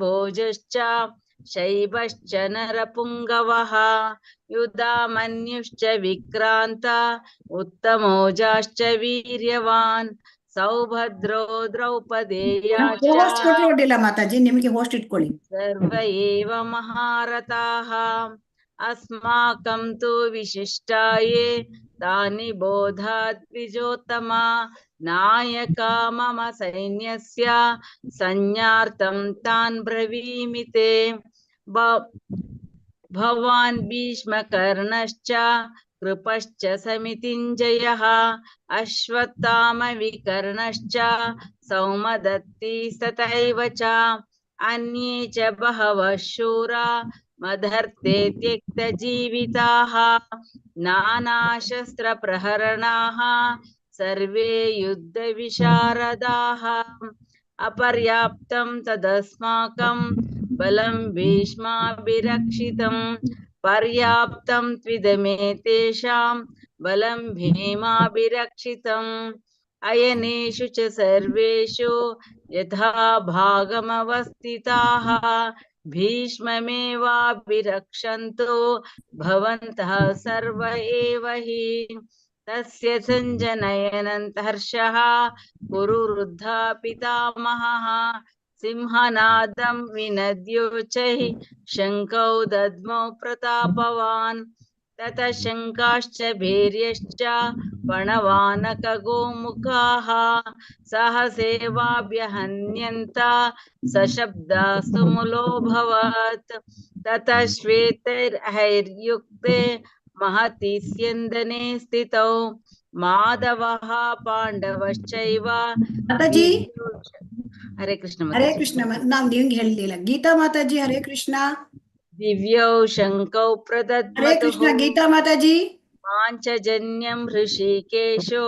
भोजश्च शैवश्च नरपुङ्गवः युधामन्युश्च विक्रान्त उत्तमोजाश्च वीर्यवान् सौभद्रो द्रौपदेयाश्च ಹೋಸ್ಟ್ ಕೊಟ್ರು ಅಡ್ಡಿಲ್ಲ ಮಾತಾಜಿ, ನಿಮಗೆ ಹೋಸ್ಟ್ ಇಟ್ಕೊಳ್ಳಿ. सर्व एव महारथाः अस्माकं तु विशिष्टाये तानि बोधाद्विजोत्तमा नायका मम सैन्यस्य संज्ञार्थं तान् ब्रवीमि ते भवान् भीष्मकर्णश्च कृपश्च समितिञ्जयः अश्वत्थामविकर्णश्च सौमदत्ती तथैव च अन्ये च बहवः शूरा मदर्थे त्यक्तजीविताः नानाशस्त्रप्रहरणाः सर्वे युद्धविशारदाः अपर्याप्तं तदस्माकं बलं भीष्माभिरक्षितं पर्याप्तं त्विदमे तेषां बलं भीमाभिरक्षितम् अयनेषु च सर्वेषु यथा भागमवस्थिताः भीष्ममेवाभिरक्षन्तो भवन्तः सर्व एव हि तस्य सञ्जनयनन्तर्षः कुरुवृद्धा पितामहः सिंहनादं विनद्योचैः शङ्खौ दद्मौ प्रतापवान् ततः शङ्काश्च भैर्यश्च पणवानकगोमुखाः सहसेवाभ्यहन्यन्त सशब्दास्तु मुलोऽभवत् ततः श्वेतैर्हैर्युक्ते महति स्यन्दने स्थितौ माधवः पाण्डवश्चैव ಮಾತಾಜಿ हरे कृष्ण ಹರೇ ಕೃಷ್ಣ. ನಾವ್ ನಿಮ್ಗೆ ಹೇಳಿಲ್ಲ. ಗೀತಾ ಮಾತಾಜಿ ಹರೇ ಕೃಷ್ಣ. दिव्यौ शङ्कौ ಹರೇ प्रदद्मतुः ಕೃಷ್ಣ ಗೀತಾ ಮಾತಾಜಿ. पाञ्चजन्यं हृषीकेशो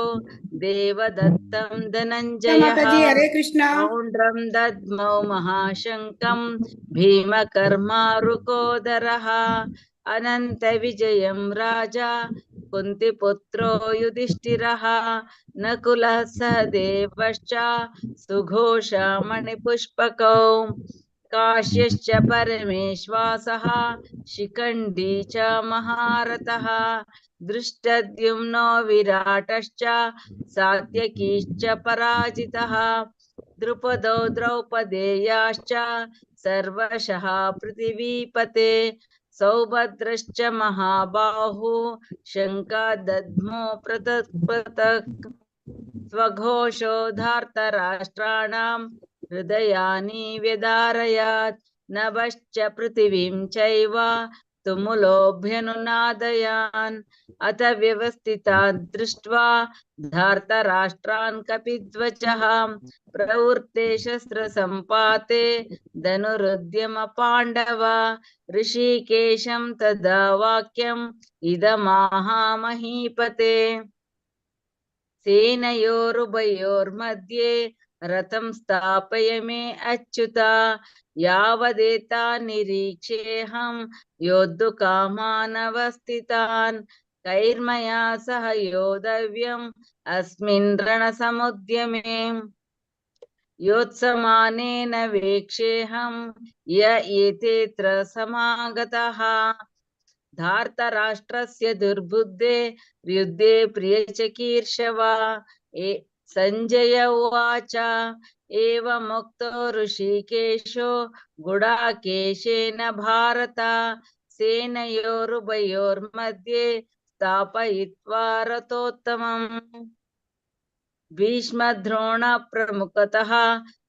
देवदत्तं ಗೀತಾ धनञ्जयः ಮಾತಾಜಿ ಹರೇ ಕೃಷ್ಣ. पौण्ड्रं दद्मौ महाशङ्कं भीमकर्मारुकोदरः अनन्तविजयं राजा कुन्तिपुत्रो युधिष्ठिरः नकुलः सहदेवश्च सुघोषमणिपुष्पकौ काश्यश्च परमेश्वासः शिखण्डी च महारथः दृष्टद्युम्नो विराटश्च सात्यकीश्च पराजितः द्रुपदो द्रौपदेयाश्च सर्वशः पृथिवीपते सौभद्रश्च महाबाहु शङ्खदद्मो पृथक् स्वघोषोधार्तराष्ट्राणां हृदयानि व्यधारयात् नभश्च पृथिवीं चैव तुमुलोऽभ्यनुनादयान् अथ व्यवस्थितान् दृष्ट्वा धार्तराष्ट्रान् कपिध्वजः प्रवृत्ते शस्त्रसम्पाते धनुरुद्यम पाण्डव ऋषिकेशं तदा वाक्यम् इदमाह महीपते सेनयोरुभयोर्मध्ये रथं स्थापय मे अच्युत यावदेता निरीक्षेऽहं योद्धुकामानवस्थितान् कैर्मया सह योद्धव्यम् अस्मिन् रणसमुद्यमे योत्समानेन वेक्षेऽहं य एतेऽत्र समागतः धार्तराष्ट्रस्य दुर्बुद्धे युद्धे प्रियचिकीर्षवा संजय उवाच एवमुक्तो ऋषिकेशो गुडाकेशेन भारत सेनयोरुभयोर्मध्ये स्थापयित्वा रथोत्तमम् भीष्मद्रोणप्रमुखतः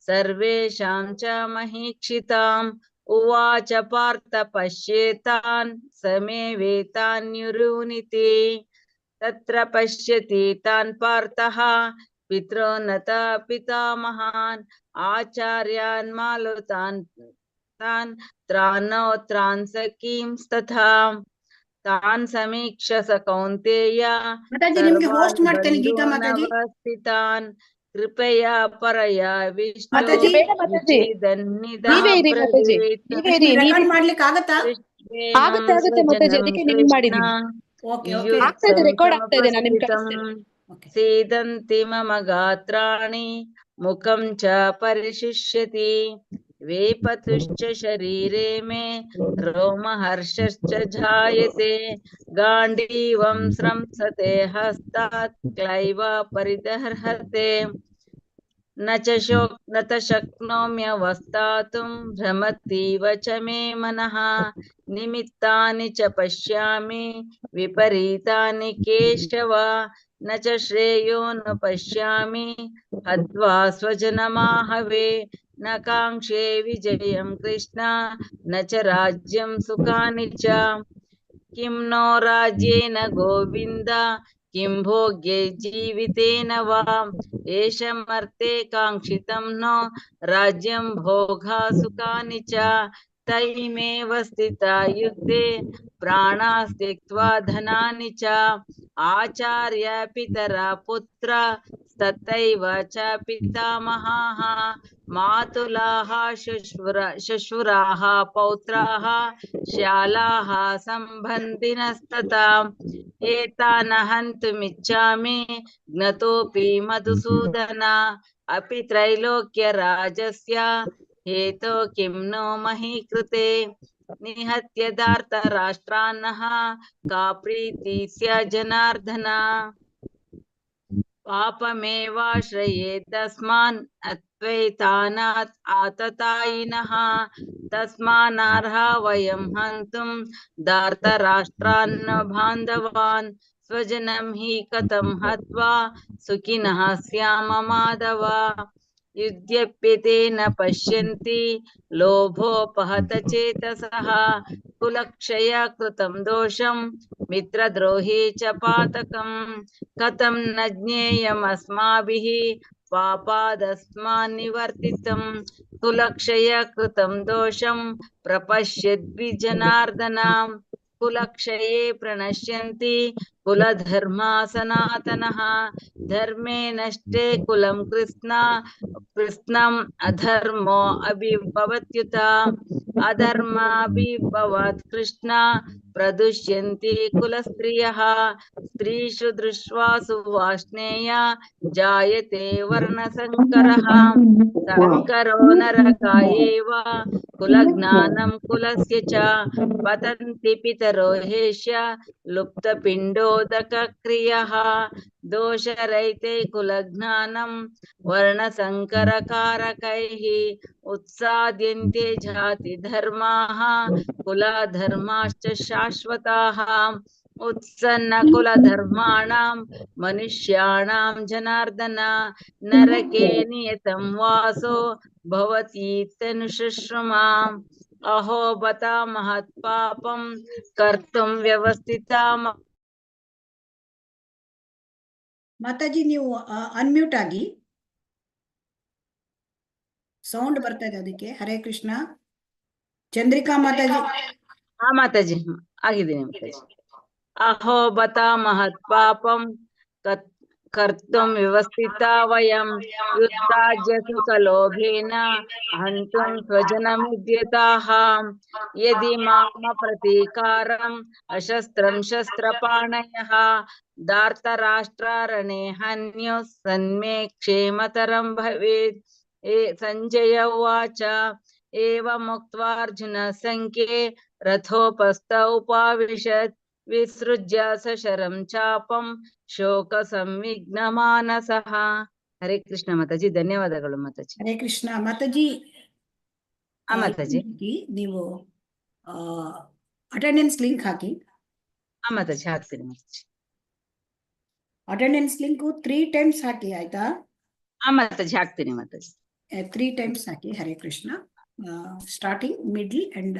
सर्वेषां च महीक्षिताम् उवाच पार्थ पश्येतान् समे वेतान्युरूनिति तत्र पश्यति तान् पार्थः पितॄनत पितामहान् आचार्यान् मालुतान् तान् त्राणोत्रान् सखींस्तथा तान् समीक्ष स कौन्तेय ಮಾತಾಜಿ ನಿಮ್ಗೆ ಹೋಸ್ಟ್ ಮಾಡ್ತೇನೆ. ಗೀತಾ ಮಾತಾಜಿ सर्वान् कृपया परया ಮಾತಾಜಿ ರೆಕಾರ್ಡ್ ಮಾಡ್ಲಿಕ್ಕೆ ಆಗತ್ತಾ? ಆಗುತ್ತೆ ಮಾತಾಜಿ, ಅದಕ್ಕೆ ನಿಮ್ಗೆ ಮಾಡಿದೀನಿ. ರೆಕಾರ್ಡ್ ಆಗ್ತಾ ಇದೆ, ನಾನು ನಿಮ್ಗೆ ಕಳಿಸ್ತೇನೆ. सीदन्ति मम गात्राणि मुखं च परिशुष्यति वेपतुश्च शरीरे मे रोमहर्षश्च जायते गाण्डीवं स्रंसते हस्तात् क्लैव परिदर्हते न च शक्नोम्यवस्थातुं भ्रमतीव च मे मनः निमित्तानि च पश्यामि विपरीतानि केशव न च श्रेयो न पश्यामि हत्वा स्वजनमाहवे न काङ्क्षे विजयं कृष्ण न च राज्यं सुखानि च किं नो राज्येन गोविन्द किं भोग्ये जीवितेन वा एषमर्थे काङ्क्षितं नो राज्यं भोगा सुखानि च तैमेव स्थिता युद्धे प्राणाः त्यक्त्वा धनानि च आचार्य पितरा पुत्र तथैव च पितामहाः मातुलाः श्वशुराः पौत्राः श्यालाः सम्बन्धिनस्तथा एतान् हन्तुमिच्छामि ज्ञतोऽपि मधुसूदन अपि त्रैलोक्यराजस्य हेतो किं नो मही कृते निहत्य धार्तराष्ट्रान्नः का प्रीति स्यात् जनार्दन पापमेवाश्रयेदस्मान् अत्वैतानात् आततायिनः तस्मान्नर्हा वयं हन्तुं धार्तराष्ट्रान् बान्धवान् स्वजनं हि कथं हत्वा सुखिनः स्याम माधव युध्यप्यते न पश्यन्ति लोभोपहत चेतसः कुलक्षय कृतं दोषं मित्रद्रोहे च पातकम् कथं न ज्ञेयमस्माभिः पापादस्मान्निवर्तितं कुलक्षय कृतं दोषं प्रपश्यद्भिजनार्दन कुलक्षये प्रणश्यन्ति कुलधर्मा सनातनः धर्मे नष्टे कुलं कृत्स्नम् अधर्मो अभिभवत्युत अधर्माभिभवात् कृष्ण प्रदुष्यन्ति कुलस्त्रियः स्त्रीषु दृष्ट्वा सुवार्ष्णेय जायते वर्णसङ्करः संकरो नरकायेव कुलज्ञानं कुलस्य च पतन्ति पितरो ह्येष्य लुप्तपिण्डोदकक्रियः दोषरहिते कुलज्ञानं वर्णसङ्करकारकैः उत्साद्यन्ते जातिधर्माः कुलधर्माश्च शाश्वताः उत्सन्नकुलधर्माणां मनुष्याणां जनार्दन नरके नियतं वासो भवतीत्यनुशुश्रुमाम् अहो बता महत्पापं कर्तुं व्यवस्थिता ಮಾತಾಜಿ ನೀವು ಅನ್ಮ್ಯೂಟ್ ಆಗಿ ಸೌಂಡ್ ಬರ್ತಾ ಇದೆ ಅದಕ್ಕೆ. ಹರೇ ಕೃಷ್ಣ. ಚಂದ್ರಿಕಾ ಮಾತಾಜಿ. ಹಾ ಮಾತಾಜಿ ಆಗಿದ್ದೀನಿ ಮಾತಾಜಿ. ಅಹೋ ಬತಾ ಮಹತ್ಪಾಪಂ कर्तुं व्यवस्थिता वयं युद्धाय सुखलोभेन हन्तुं स्वजनमुद्यताः यदि माम प्रतीकारम् अशस्त्रं शस्त्रपाणयः धार्तराष्ट्रारणे हन्युः सन्मे क्षेमतरं भवेत् सञ्जय उवाच एवमुक्त्वा अर्जुनः सङ्ख्ये रथोपस्थ उपाविशत् विसृज्य सशरं चापं ಶೋಕ ಸಂವಿಘ್ನ ಮಾನಸಃ. ಹರೇ ಕೃಷ್ಣ ಮಾತಾಜಿ, ಧನ್ಯವಾದಗಳು ಮಾತಾಜಿ. ಹರೇ ಕೃಷ್ಣ ಮಾತಾಜಿ. ಮಾತಾಜಿ ನೀವು ಅಟೆಂಡೆನ್ಸ್ ಲಿಂಕ್ ಹಾಕಿ. ಮಾತಾಜಿ ಹಾಕ್ತೀನಿ ಮಾತಾಜಿ. ಅಟೆಂಡೆನ್ಸ್ ಲಿಂಕ್ 3 ಟೈಮ್ಸ್ ಹಾಕಿ ಆಯ್ತಾ? ಮಾತಾಜಿ ಹಾಕ್ತೀನಿ Mataji. 3 times hockey. Hare Krishna. Starting, middle and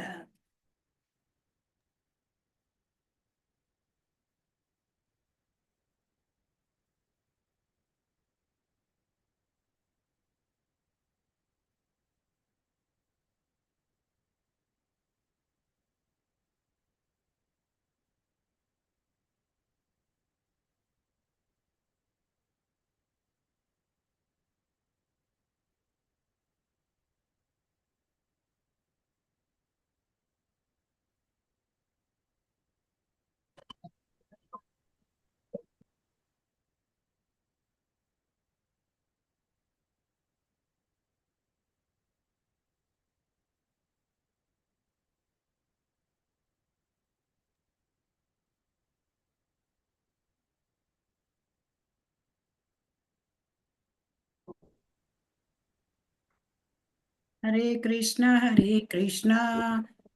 Hare Krishna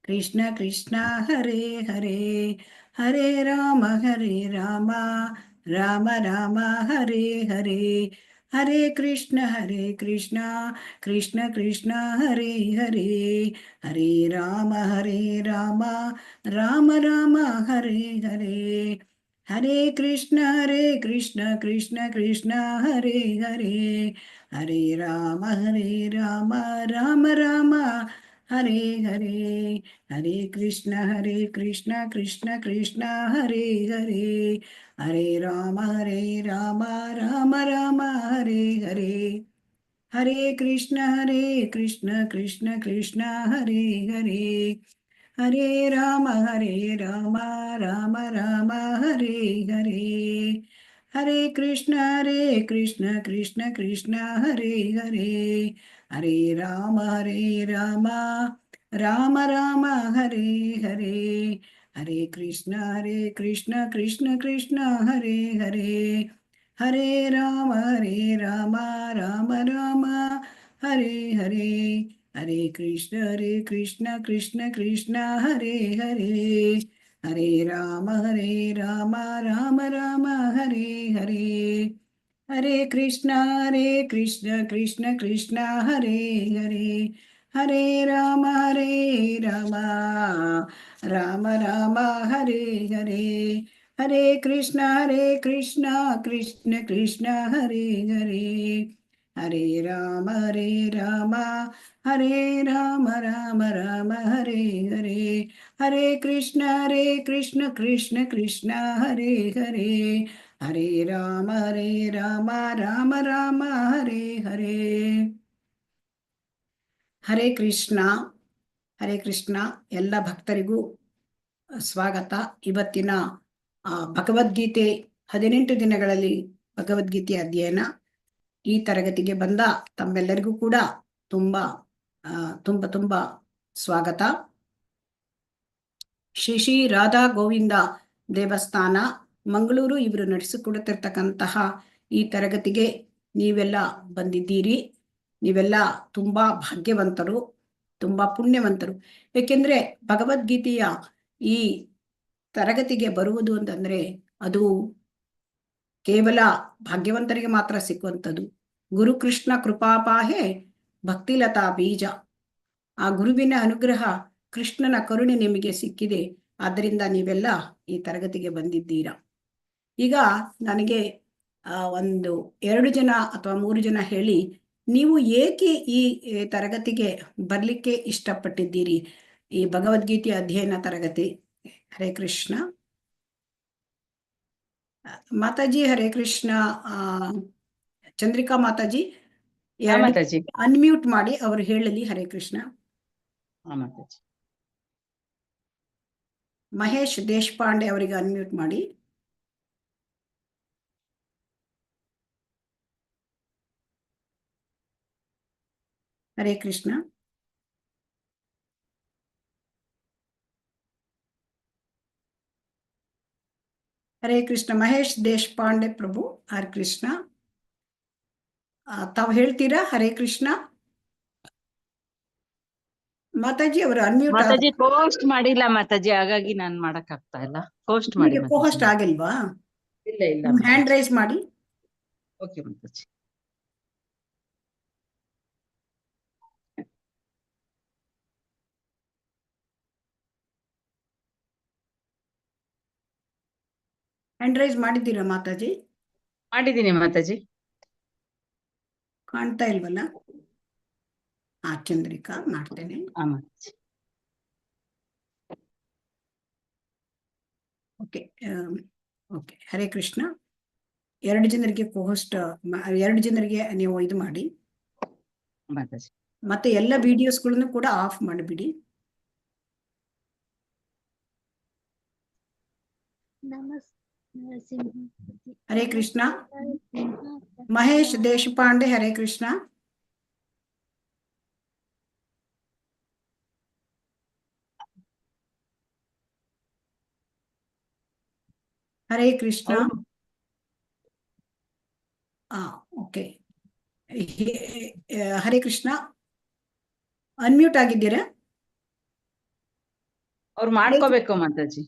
Krishna Krishna ಹರೇ ಹರೇ ಹರೇ ರಾಮ ರಾಮ ರಾಮ ಹರೇ ಹರೇ ಹರೇ ಕೃಷ್ಣ ಕೃಷ್ಣ ಕೃಷ್ಣ ಹರೇ ಹರೇ ಹರೇ ರಾಮ ರಾಮ ರಾಮ ಹರೇ ಹರೇ ಹರೇ ಕೃಷ್ಣ ಕೃಷ್ಣ ಕೃಷ್ಣ ಹರೇ ಹರೇ ಹರೇ ರಾಮ ರಾಮ ಹರೇ ಹರೇ ಹರೇ ಕೃಷ್ಣ ಕೃಷ್ಣ ಕೃಷ್ಣ ಹರೇ ಹರೇ ಹರೇ ರಾಮ ರಾಮ ಹರೇ ಹರೇ ಹರೇ ಕೃಷ್ಣ ಕೃಷ್ಣ ಕೃಷ್ಣ ಹರೇ ಹರೇ ಹರೇ ರಾಮ ರಾಮ ಹರೇ ಹರೇ ಹರೇ ಕೃಷ್ಣ ಕೃಷ್ಣ ಕೃಷ್ಣ ಹರೇ ಹರೇ ಹರೇ ರಾಮ ರಾಮ ಹರೇ ಹರೇ ಹರೇ ಕೃಷ್ಣ ಕೃಷ್ಣ ಕೃಷ್ಣ ಹರೇ ಹರೇ ಹರೇ ರಾಮ ರಾಮ ಹರೇ ಹರೇ ಹರೇ ಕೃಷ್ಣ ಕೃಷ್ಣ ಹರೇ ಹರೇ ಹರೇ ರಾಮ ರಾಮ ಹರೇ ಹರೇ ಹರೇ ಕೃಷ್ಣ ಕೃಷ್ಣ ಕೃಷ್ಣ ಹರೇ ಹರೇ ಹರೇ ರಾಮ ರಾಮ ಹರೇ ಹರೇ ಹರೇ ಕೃಷ್ಣ ಕೃಷ್ಣ ಕೃಷ್ಣ ಹರೇ ಹರೇ ಹರೇ ರಾಮ ಹರೇ ರಾಮ ರಾಮ ಹರೇ ಹರೇ ಹರೇ ಕೃಷ್ಣ ಕೃಷ್ಣ ಕೃಷ್ಣ ಹರೇ ಹರೇ ಹರೇ ರಾಮ ರಾಮ ಹರೇ ಹರೇ ಹರೇ ಕೃಷ್ಣ ಎಲ್ಲ ಭಕ್ತರಿಗೂ ಸ್ವಾಗತ. ಇವತ್ತಿನ ಭಗವದ್ಗೀತೆ 18 ದಿನಗಳಲ್ಲಿ ಭಗವದ್ಗೀತೆ ಅಧ್ಯಯನ ಈ ತರಗತಿಗೆ ಬಂದ ತಮ್ಮೆಲ್ಲರಿಗೂ ಕೂಡ ತುಂಬಾ ಸ್ವಾಗತ. ಶ್ರೀ ರಾಧಾ ಗೋವಿಂದ ದೇವಸ್ಥಾನ ಮಂಗಳೂರು ಇವರು ನಡೆಸಿಕೊಡುತ್ತಿರ್ತಕ್ಕಂತಹ ಈ ತರಗತಿಗೆ ನೀವೆಲ್ಲ ಬಂದಿದ್ದೀರಿ. ನೀವೆಲ್ಲ ತುಂಬಾ ಭಾಗ್ಯವಂತರು, ತುಂಬಾ ಪುಣ್ಯವಂತರು. ಏಕೆಂದ್ರೆ ಭಗವದ್ಗೀತೆಯ ಈ ತರಗತಿಗೆ ಬರುವುದು ಅಂತಂದ್ರೆ ಅದು ಕೇವಲ ಭಾಗ್ಯವಂತರಿಗೆ ಮಾತ್ರ ಸಿಕ್ಕುವಂಥದ್ದು. ಗುರು ಕೃಷ್ಣ ಕೃಪಾಪಾಹೆ ಭಕ್ತಿಲತಾ ಬೀಜ. ಆ ಗುರುವಿನ ಅನುಗ್ರಹ, ಕೃಷ್ಣನ ಕರುಣೆ ನಿಮಗೆ ಸಿಕ್ಕಿದೆ. ಆದ್ದರಿಂದ ನೀವೆಲ್ಲ ಈ ತರಗತಿಗೆ ಬಂದಿದ್ದೀರಾ. ಈಗ ನನಗೆ 2 ಜನ ಅಥವಾ 3 ಜನ ಹೇಳಿ, ನೀವು ಏಕೆ ಈ ತರಗತಿಗೆ ಬರ್ಲಿಕ್ಕೆ ಇಷ್ಟಪಟ್ಟಿದ್ದೀರಿ? ಈ ಭಗವದ್ಗೀತೆ ಅಧ್ಯಯನ ತರಗತಿ. ಹರೇ ಕೃಷ್ಣ ಮಾತಾಜಿ. ಹರೇ ಕೃಷ್ಣ. ಚಂದ್ರಿಕಾ ಮಾತಾಜಿ ಅನ್ಮ್ಯೂಟ್ ಮಾಡಿ ಅವರು ಹೇಳಲಿ. ಹರೇ ಕೃಷ್ಣ. ಮಹೇಶ್ ದೇಶಪಾಂಡೆ ಅವರಿಗೆ ಅನ್ಮ್ಯೂಟ್ ಮಾಡಿ. ಹರೇ ಕೃಷ್ಣ. ಹರೇ ಕೃಷ್ಣ. ಮಹೇಶ್ ದೇಶಪಾಂಡೆ ಪ್ರಭು. ಹರೇ ಕೃಷ್ಣ. ತಾವು ಹೇಳ್ತೀರಾ? ಹರೇ ಕೃಷ್ಣ. ಮಾತಾಜಿ ಅವರು ಅನ್ಮ್ಯೂಟ್. ಮಾತಾಜಿ ಪೋಸ್ಟ್ ಮಾಡಿಲ್ಲ ಮಾತಾಜಿ, ಹಾಗಾಗಿ ನಾನು ಮಾಡಕ್ ಆಗ್ತಾ ಇಲ್ಲ. ಪೋಸ್ಟ್ ಮಾಡಿ. ಪೋಸ್ಟ್ ಆಗಿಲ್ವಾ? ಇಲ್ಲ. ಹ್ಯಾಂಡ್ ರೈಸ್ ಮಾಡಿ. ಓಕೆ ಮಾತಾಜಿ. ಹ್ಯಾಂಡ್ ರೈಸ್ ಮಾಡಿದ್ದೀರಾ ಮಾತಾಜಿ? ಮಾಡಿದ್ದೀನಿ ಮಾತಾಜಿ. ಕಾಣ್ತಾ ಇಲ್ವಲ್ಲ? ಚಂದ್ರಿಕಾ ಮಾಡ್ತೇನೆ. ಓಕೆ. ಹರೇ ಕೃಷ್ಣ. 2 ಜನರಿಗೆ ಹೋಸ್ಟ್, 2 ಜನರಿಗೆ ನೀವು ಇದು ಮಾಡಿ ಮಾತಾಜಿ. ಮತ್ತೆ ಎಲ್ಲ ವಿಡಿಯೋಸ್ಗಳನ್ನು ಕೂಡ ಆಫ್ ಮಾಡಿಬಿಡಿ. ಹರೇ ಕೃಷ್ಣ. ಮಹೇಶ್ ದೇಶಪಾಂಡೆ. ಹರೇ ಕೃಷ್ಣ. ಹರೇ ಕೃಷ್ಣ. ಓಕೆ. ಹರೇ ಕೃಷ್ಣ. ಅನ್ಮ್ಯೂಟ್ ಆಗಿದ್ದೀರಾ? ಅವ್ರು ಮಾಡ್ಕೋಬೇಕು ಮಾತಾಜಿ.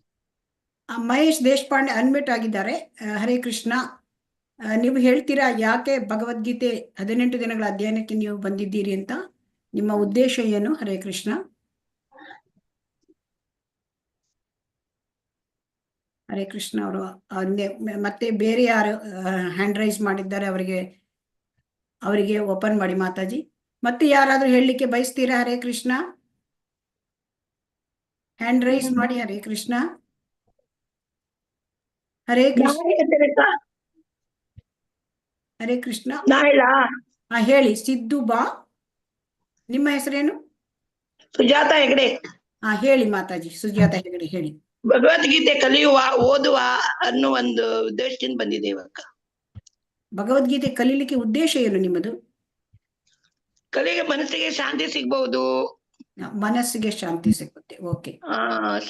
ಮಹೇಶ್ ದೇಶಪಾಂಡೆ ಅನ್ಮ್ಯೂಟ್ ಆಗಿದ್ದಾರೆ. ಹರೇ ಕೃಷ್ಣ. ನೀವು ಹೇಳ್ತೀರಾ ಯಾಕೆ ಭಗವದ್ಗೀತೆ 18 ದಿನಗಳ ಅಧ್ಯಯನಕ್ಕೆ ನೀವು ಬಂದಿದ್ದೀರಿ ಅಂತ? ನಿಮ್ಮ ಉದ್ದೇಶ ಏನು? ಹರೇ ಕೃಷ್ಣ. ಹರೇ ಕೃಷ್ಣ. ಅವರು ಮತ್ತೆ ಬೇರೆ ಯಾರು ಹ್ಯಾಂಡ್ ರೈಸ್ ಮಾಡಿದ್ದಾರೆ ಅವರಿಗೆ ಓಪನ್ ಮಾಡಿ ಮಾತಾಜಿ. ಮತ್ತೆ ಯಾರಾದ್ರೂ ಹೇಳಲಿಕ್ಕೆ ಬಯಸ್ತೀರಾ? ಹರೇ ಕೃಷ್ಣ. ಹ್ಯಾಂಡ್ ರೈಸ್ ಮಾಡಿ. ಹರೇ ಕೃಷ್ಣ. ಹರೇ ಕೃಷ್ಣ. ಹರೇ ಕೃಷ್ಣ. ಹೇಳಿ. ಸಿದ್ದು ಬಾ. ನಿಮ್ಮ ಹೆಸರೇನು? ಸುಜಾತ ಹೆಗಡೆ. ಹೇಳಿ ಮಾತಾಜಿ. ಸುಜಾತ ಹೆಗಡೆ ಹೇಳಿ. ಭಗವದ್ಗೀತೆ ಕಲಿಯುವ, ಓದುವ ಅನ್ನೋ ಒಂದು ಉದ್ದೇಶದಿಂದ ಬಂದಿದ್ದೇವೆ ಅಕ್ಕ. ಭಗವದ್ಗೀತೆ ಕಲೀಲಿಕ್ಕೆ ಉದ್ದೇಶ ಏನು ನಿಮ್ಮದು? ಕಲಿಗೆ ಮನಸ್ಸಿಗೆ ಶಾಂತಿ ಸಿಗ್ಬಹುದು. ಮನಸ್ಸಿಗೆ ಶಾಂತಿ ಸಿಗುತ್ತೆ. ಓಕೆ.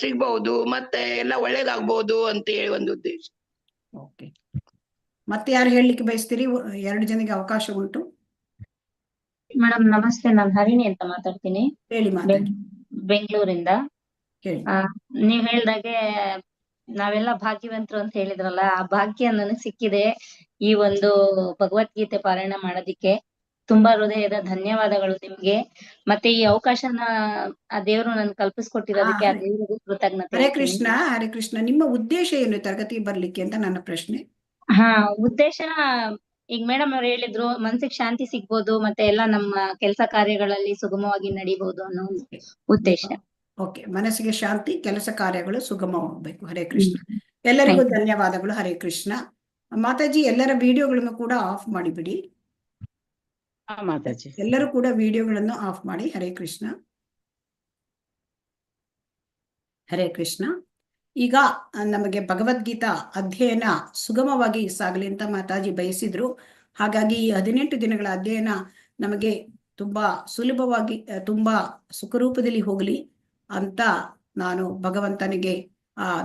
ಸಿಗ್ಬಹುದು, ಮತ್ತೆ ಎಲ್ಲ ಒಳ್ಳೇದಾಗ್ಬಹುದು ಅಂತ ಹೇಳಿ ಒಂದು ಉದ್ದೇಶ. ಓಕೆ. ಮತ್ತೆ ಯಾರು ಹೇಳಲಿಕ್ಕೆ ಬಯಸ್ತೀರಿ? 2 ಜನಕ್ಕೆ ಅವಕಾಶ ಉಂಟು. ಮೇಡಮ್ ನಮಸ್ತೆ, ನಾನು ಹರಿಣಿ ಅಂತ ಮಾತಾಡ್ತೀನಿ. ಹೇಳಿ ಮಾತಾಡಿ. ಬೆಂಗಳೂರಿಂದ. ಹೇಳಿ. ನೀವ್ ಹೇಳ್ದಾಗೆ ನಾವೆಲ್ಲ ಭಾಗ್ಯವಂತರು ಅಂತ ಹೇಳಿದ್ರಲ್ಲ, ಆ ಭಾಗ್ಯ ನನಗೆ ಸಿಕ್ಕಿದೆ ಈ ಒಂದು ಭಗವದ್ಗೀತೆ ಪಾರಾಯಣ ಮಾಡೋದಿಕ್ಕೆ. ತುಂಬಾ ಹೃದಯದ ಧನ್ಯವಾದಗಳು ನಿಮ್ಗೆ. ಮತ್ತೆ ಈ ಅವಕಾಶನ ಆ ದೇವರು ನನ್ ಕಲ್ಪಿಸ್ಕೊಟ್ಟಿರೋದಕ್ಕೆ ಆ ದೇವರಿಗೆ ಕೃತಜ್ಞತೆ. ಹರೇ ಕೃಷ್ಣ. ಹರೇ ಕೃಷ್ಣ. ನಿಮ್ಮ ಉದ್ದೇಶ ಏನು ತರಗತಿಗೆ ಬರ್ಲಿಕ್ಕೆ ಅಂತ ನನ್ನ ಪ್ರಶ್ನೆ. ಉದ್ದೇಶ ಈಗ ಮೇಡಮ್ ಅವ್ರು ಹೇಳಿದ್ರು ಮನ್ಸಿಗೆ ಶಾಂತಿ ಸಿಗ್ಬೋದು, ಮತ್ತೆ ಎಲ್ಲ ನಮ್ಮ ಕೆಲಸ ಕಾರ್ಯಗಳಲ್ಲಿ ಸುಗಮವಾಗಿ ನಡಿಬಹುದು ಅನ್ನೋ ಉದ್ದೇಶ. ಓಕೆ. ಮನಸ್ಸಿಗೆ ಶಾಂತಿ, ಕೆಲಸ ಕಾರ್ಯಗಳು ಸುಗಮವಾಗಬೇಕು. ಹರೇ ಕೃಷ್ಣ. ಎಲ್ಲರಿಗೂ ಧನ್ಯವಾದಗಳು. ಹರೇ ಕೃಷ್ಣ. ಮಾತಾಜಿ ಎಲ್ಲರ ವಿಡಿಯೋಗಳನ್ನು ಕೂಡ ಆಫ್ ಮಾಡಿಬಿಡಿ. ಮಾತಾಜಿ ಎಲ್ಲರೂ ಕೂಡ ವಿಡಿಯೋಗಳನ್ನು ಆಫ್ ಮಾಡಿ. ಹರೇ ಕೃಷ್ಣ. ಹರೇ ಕೃಷ್ಣ. ಈಗ ನಮಗೆ ಭಗವದ್ಗೀತಾ ಅಧ್ಯಯನ ಸುಗಮವಾಗಿ ಸಾಗಲಿ ಅಂತ ಮಾತಾಜಿ ಬಯಸಿದ್ರು. ಹಾಗಾಗಿ ಈ 18 ದಿನಗಳ ಅಧ್ಯಯನ ನಮಗೆ ತುಂಬಾ ಸುಲಭವಾಗಿ, ತುಂಬಾ ಸುಖರೂಪದಲ್ಲಿ ಹೋಗಲಿ ಅಂತ ನಾನು ಭಗವಂತನಿಗೆ,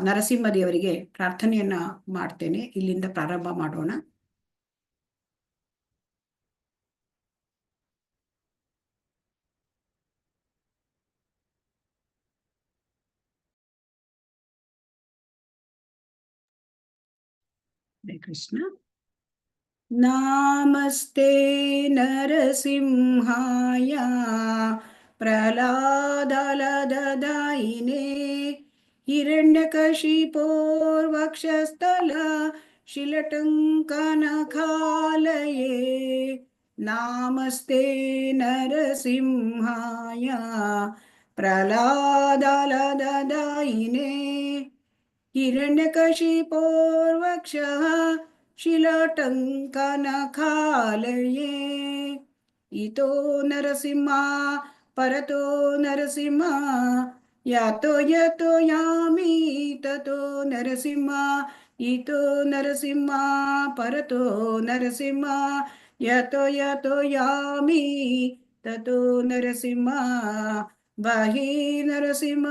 ನರಸಿಂಹದೇವರಿಗೆ ಪ್ರಾರ್ಥನೆಯನ್ನ ಮಾಡ್ತೇನೆ. ಇಲ್ಲಿಂದ ಪ್ರಾರಂಭ ಮಾಡೋಣ. ಹರೇ ಕೃಷ್ಣ. ನಮಸ್ತೆ ನರಸಿಂಹಾಯ ಪ್ರಹ್ಲಾದಲದದಾಯಿನೇ ಹಿರಣ್ಯಕಶಿಪೋರ್ವಕ್ಷಸ್ಥಲ ಶಿಲಟಂಕನಖಾಲಯೇ. ನಮಸ್ತೆ ನರಸಿಂಹಾಯ ಪ್ರಹ್ಲಾದಲದದಾಯಿನೇ ಹಿರಣ್ಯಕಶಿಪೋರ್ವಕ್ಷಃ ಶಿಲಾಟಂಕನಖಾಲಯೇ. ಇತೋ ನರಸಿಂಹ ಪರತೋ ನರಸಿಂಹ ಯಾತೋ ಯತೋ ಯಾಮಿ ತತೋ ನರಸಿಂಹ. ಇತೋ ನರಸಿಂಹ ಪರತೋ ನರಸಿಂಹ ಯತೋ ಯತೋ ಯಾಮಿ ತತೋ ನರಸಿಂಹ. ಬಾಹಿ ನರಸಿಂಹ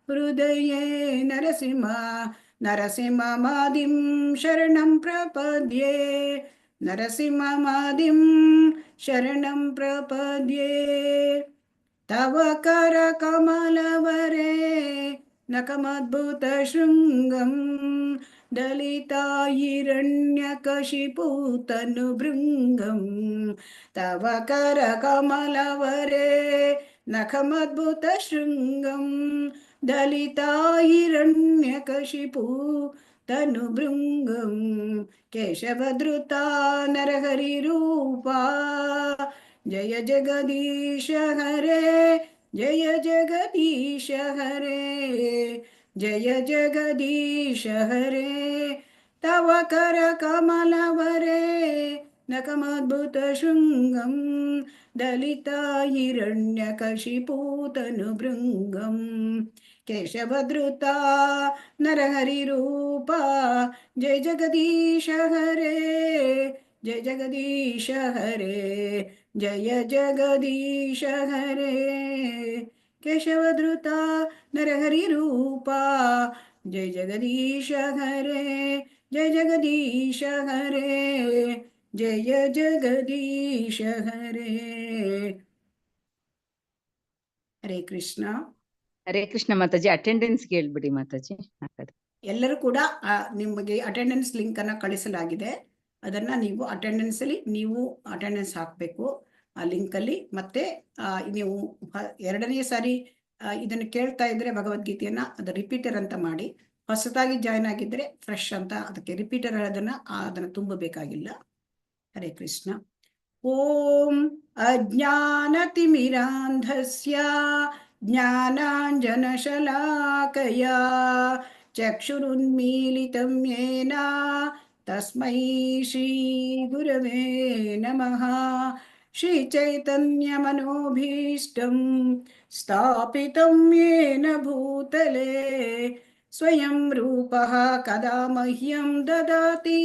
ಹೃದಯೇ ನರಸಿಂಹ. ನರಸಿಂಹಮಾದಿಂ ಶರಣಂ ಪ್ರಪದ್ಯೆ. ನರಸಿಂಹಮಾದಿಂ ಶರಣಂ ಪ್ರಪದ್ಯೆ. ತವ ಕರ ಕಮಲವರೆ ನಖಮದ್ಭುತ ಶೃಂಗಂ ದಲಿತಾ ಹಿರಣ್ಯಕಶಿಪು ತನು ಭೃಂಗಂ. ತವ ಕರ ಕಮಲವರೆ ನಖಮದ್ಭುತ ಶೃಂಗಂ ದಲಿತಾ ಹಿರಣ್ಯಕಶಿಪು ತನು ಭೃಂಗಂ. ಕೇಶವಧೃತಾ ನರಹರಿ ರೂಪ ಜಯ ಜಗದೀಶ ಹರೇ. ಜಯ ಜಗದೀಶ ಹರೇ. ಜಯ ಜಗದೀಶ ಹರೇ. ತವ ಕರ ಕಮಲವರೆ ನಖಮದ್ಭುತ ಶೃಂಗಂ ದಲಿತಾ ಹಿರಣ್ಯಕಶಿಪು ತನು ಭೃಂಗಂ. ಕೇಶವಧೃತಾ ನರಹರಿ ರೂಪ ಜಯ ಜಗದೀಶ ಹರೇ. ಜಯ ಜಗದೀಶ ಹರೇ. ಜಯ ಜಗದೀಶ ಹರೇ. ಕೇಶವಧೃತಾ ನರಹರಿ ರೂಪ ಜಯ ಜಗದೀಶ ಹರೇ. ಜಯ ಜಗದೀಶ ಹರೇ. ಜಯ ಜಗದೀಶ ಹರೇ. ಹರೇ ಕೃಷ್ಣ. ಹರೇ ಕೃಷ್ಣ ಮಾತಾಜಿ. ಅಟೆಂಡೆನ್ಸ್ ಹೇಳ್ಬಿಡಿ ಮಾತಾಜಿ. ಎಲ್ಲರೂ ಕೂಡ ನಿಮಗೆ ಅಟೆಂಡೆನ್ಸ್ ಲಿಂಕ್ ಅನ್ನ ಕಳಿಸಲಾಗಿದೆ. ಅದನ್ನ ನೀವು ನೀವು ಅಟೆಂಡೆನ್ಸ್ ಹಾಕಬೇಕು ಆ ಲಿಂಕ್ ಅಲ್ಲಿ. ಮತ್ತೆ ನೀವು ಎರಡನೇ ಸಾರಿ ಇದನ್ನು ಕೇಳ್ತಾ ಇದ್ರೆ ಭಗವದ್ಗೀತೆಯನ್ನ ಅದು ರಿಪೀಟರ್ ಅಂತ ಮಾಡಿ. ಹೊಸದಾಗಿ ಜಾಯ್ನ್ ಆಗಿದ್ರೆ ಫ್ರೆಶ್ ಅಂತ ಅದಕ್ಕೆ ರಿಪೀಟರ್ ಅದನ್ನ ತುಂಬಬೇಕಾಗಿಲ್ಲ. ಹರೇ ಕೃಷ್ಣ. ಓಂ ಅಜ್ಞಾನತಿಮಿರಾಂಧಸ್ಯ ಜ್ಞಾನಾಂಜನಶಲಾಕಯಾ ಚಕ್ಷುರುನ್ಮೀಲಿತಂ ಯೇನ ತಸ್ಮೈ ಶ್ರೀ ಗುರವೇ ನಮಃ. ಶ್ರೀಚೈತನ್ಯಮನೋಭೀಷ್ಟಂ ಸ್ಥಾಪಿತಂ ಯೇನ ಭೂತಲೆ ಸ್ವಯಂ ರೂಪಃ ಕದಾ ಮಹ್ಯಂ ದದಾತಿ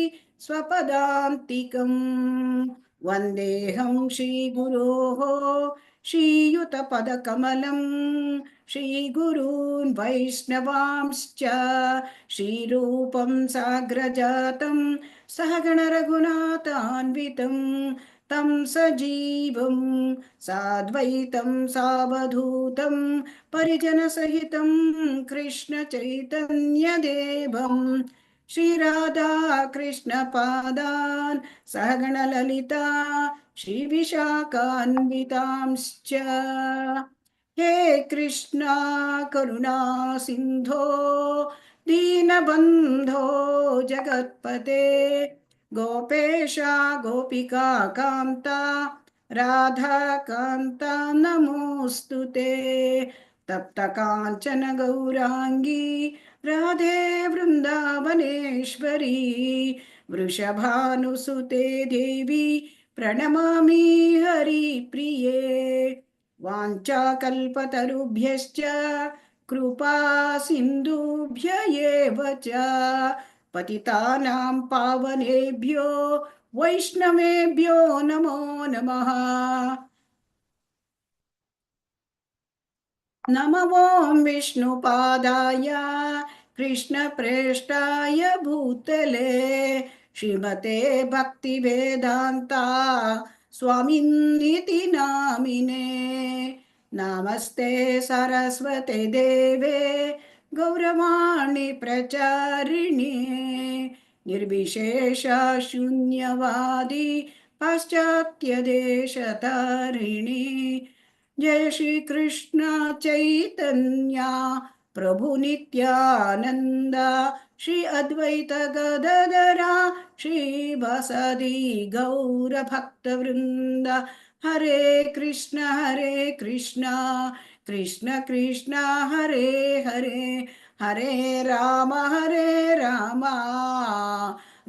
ಸ್ವಪದಾಂತಿಕಂ. ವಂದೇಹಂ ಶ್ರೀಗುರೋಃ ಶ್ರೀಯುತಪದಕಮಲಂ ಶ್ರೀಗುರೂನ್ ವೈಷ್ಣವಾಂಶ್ಚ ಶ್ರೀರೂಪಂ ಸಾಗ್ರಜಾತಂ ಸಹಗಣ ರಘುನಾಥಾನ್ವಿತಂ ತಂ ಸಜೀವಂ ಸಾದ್ವೈತಂ ಸಾವಧೂತಂ ಪರಿಜನ ಸಹಿತಂ ಕೃಷ್ಣ ಚೈತನ್ಯ ದೇವಂ ಶ್ರೀರಾಧಾ ಕೃಷ್ಣ ಪಾದಾನ್ ಸಹಗಣ ಲಲಿತಾ ಶ್ರೀ ವಿಶಾಖಾನ್ವಿತಾಂಶ್ಚ. ಹೇ ಕೃಷ್ಣ ಕರುಣಾ ಸಿಂಧೋ ದೀನಬಂಧೋ ಜಗತ್ಪತೆ ಗೋಪೇಶ ಗೋಪಿಕಾ ಕಾಂತ ರಾಧಾ ಕಾಂತ ನಮೋಸ್ತುತೆ. ತಪ್ತ ಕಾಂಚನ ಗೌರಾಂಗಿ ರಾಧೆ ವೃಂದಾವನೇಶ್ವರಿ ವೃಷಭಾನುಸುತೆ ದೇವಿ ಪ್ರಣಮಾಮಿ ಹರಿ ಪ್ರಿಯೇ. ವಾಂಚಾಕಲ್ಪತರುಭ್ಯಶ್ಚ ಕೃಪಾ ಸಿಂಧುಭ್ಯ ಏವ ಚ ಪತಿತಾನಾಂ ಪಾವನೇಭ್ಯೋ ವೈಷ್ಣವೇಭ್ಯೋ ನಮೋ ನಮಃ. ನಮೋ ಓಂ ವಿಷ್ಣುಪಾದಾಯ ಕೃಷ್ಣಪ್ರೇಷ್ಠಾಯ ಭೂತಲೆ ಶ್ರೀಮತೆ ಭಕ್ತಿವೇದಾಂತ ಸ್ವಾಮಿನ್ನಿತಿ ನಾಮಿನೇ. ನಮಸ್ತೆ ಸರಸ್ವತೆ ದೇವೆ ಗೌರವಾಣಿ ಪ್ರಚಾರಿಣಿ ನಿರ್ವಿಶೇಷ ಶೂನ್ಯವಾದಿ ಪಾಶ್ಚಾತ್ಯ ದೇಶ ತಾರಿಣಿ. ಜಯ ಶ್ರೀ ಕೃಷ್ಣ ಚೈತನ್ಯ ಪ್ರಭು ನಿತ್ಯಾನಂದ ಶ್ರೀ ಅದ್ವೈತ ಗದಾಧರ ಶ್ರೀ ವಾಸದಿ ಗೌರ ಭಕ್ತ ವೃಂದ. ಹರೇ ಕೃಷ್ಣ ಕೃಷ್ಣ ಕೃಷ್ಣ ಹರೇ ಹರೇ ಹರೇ ರಾಮ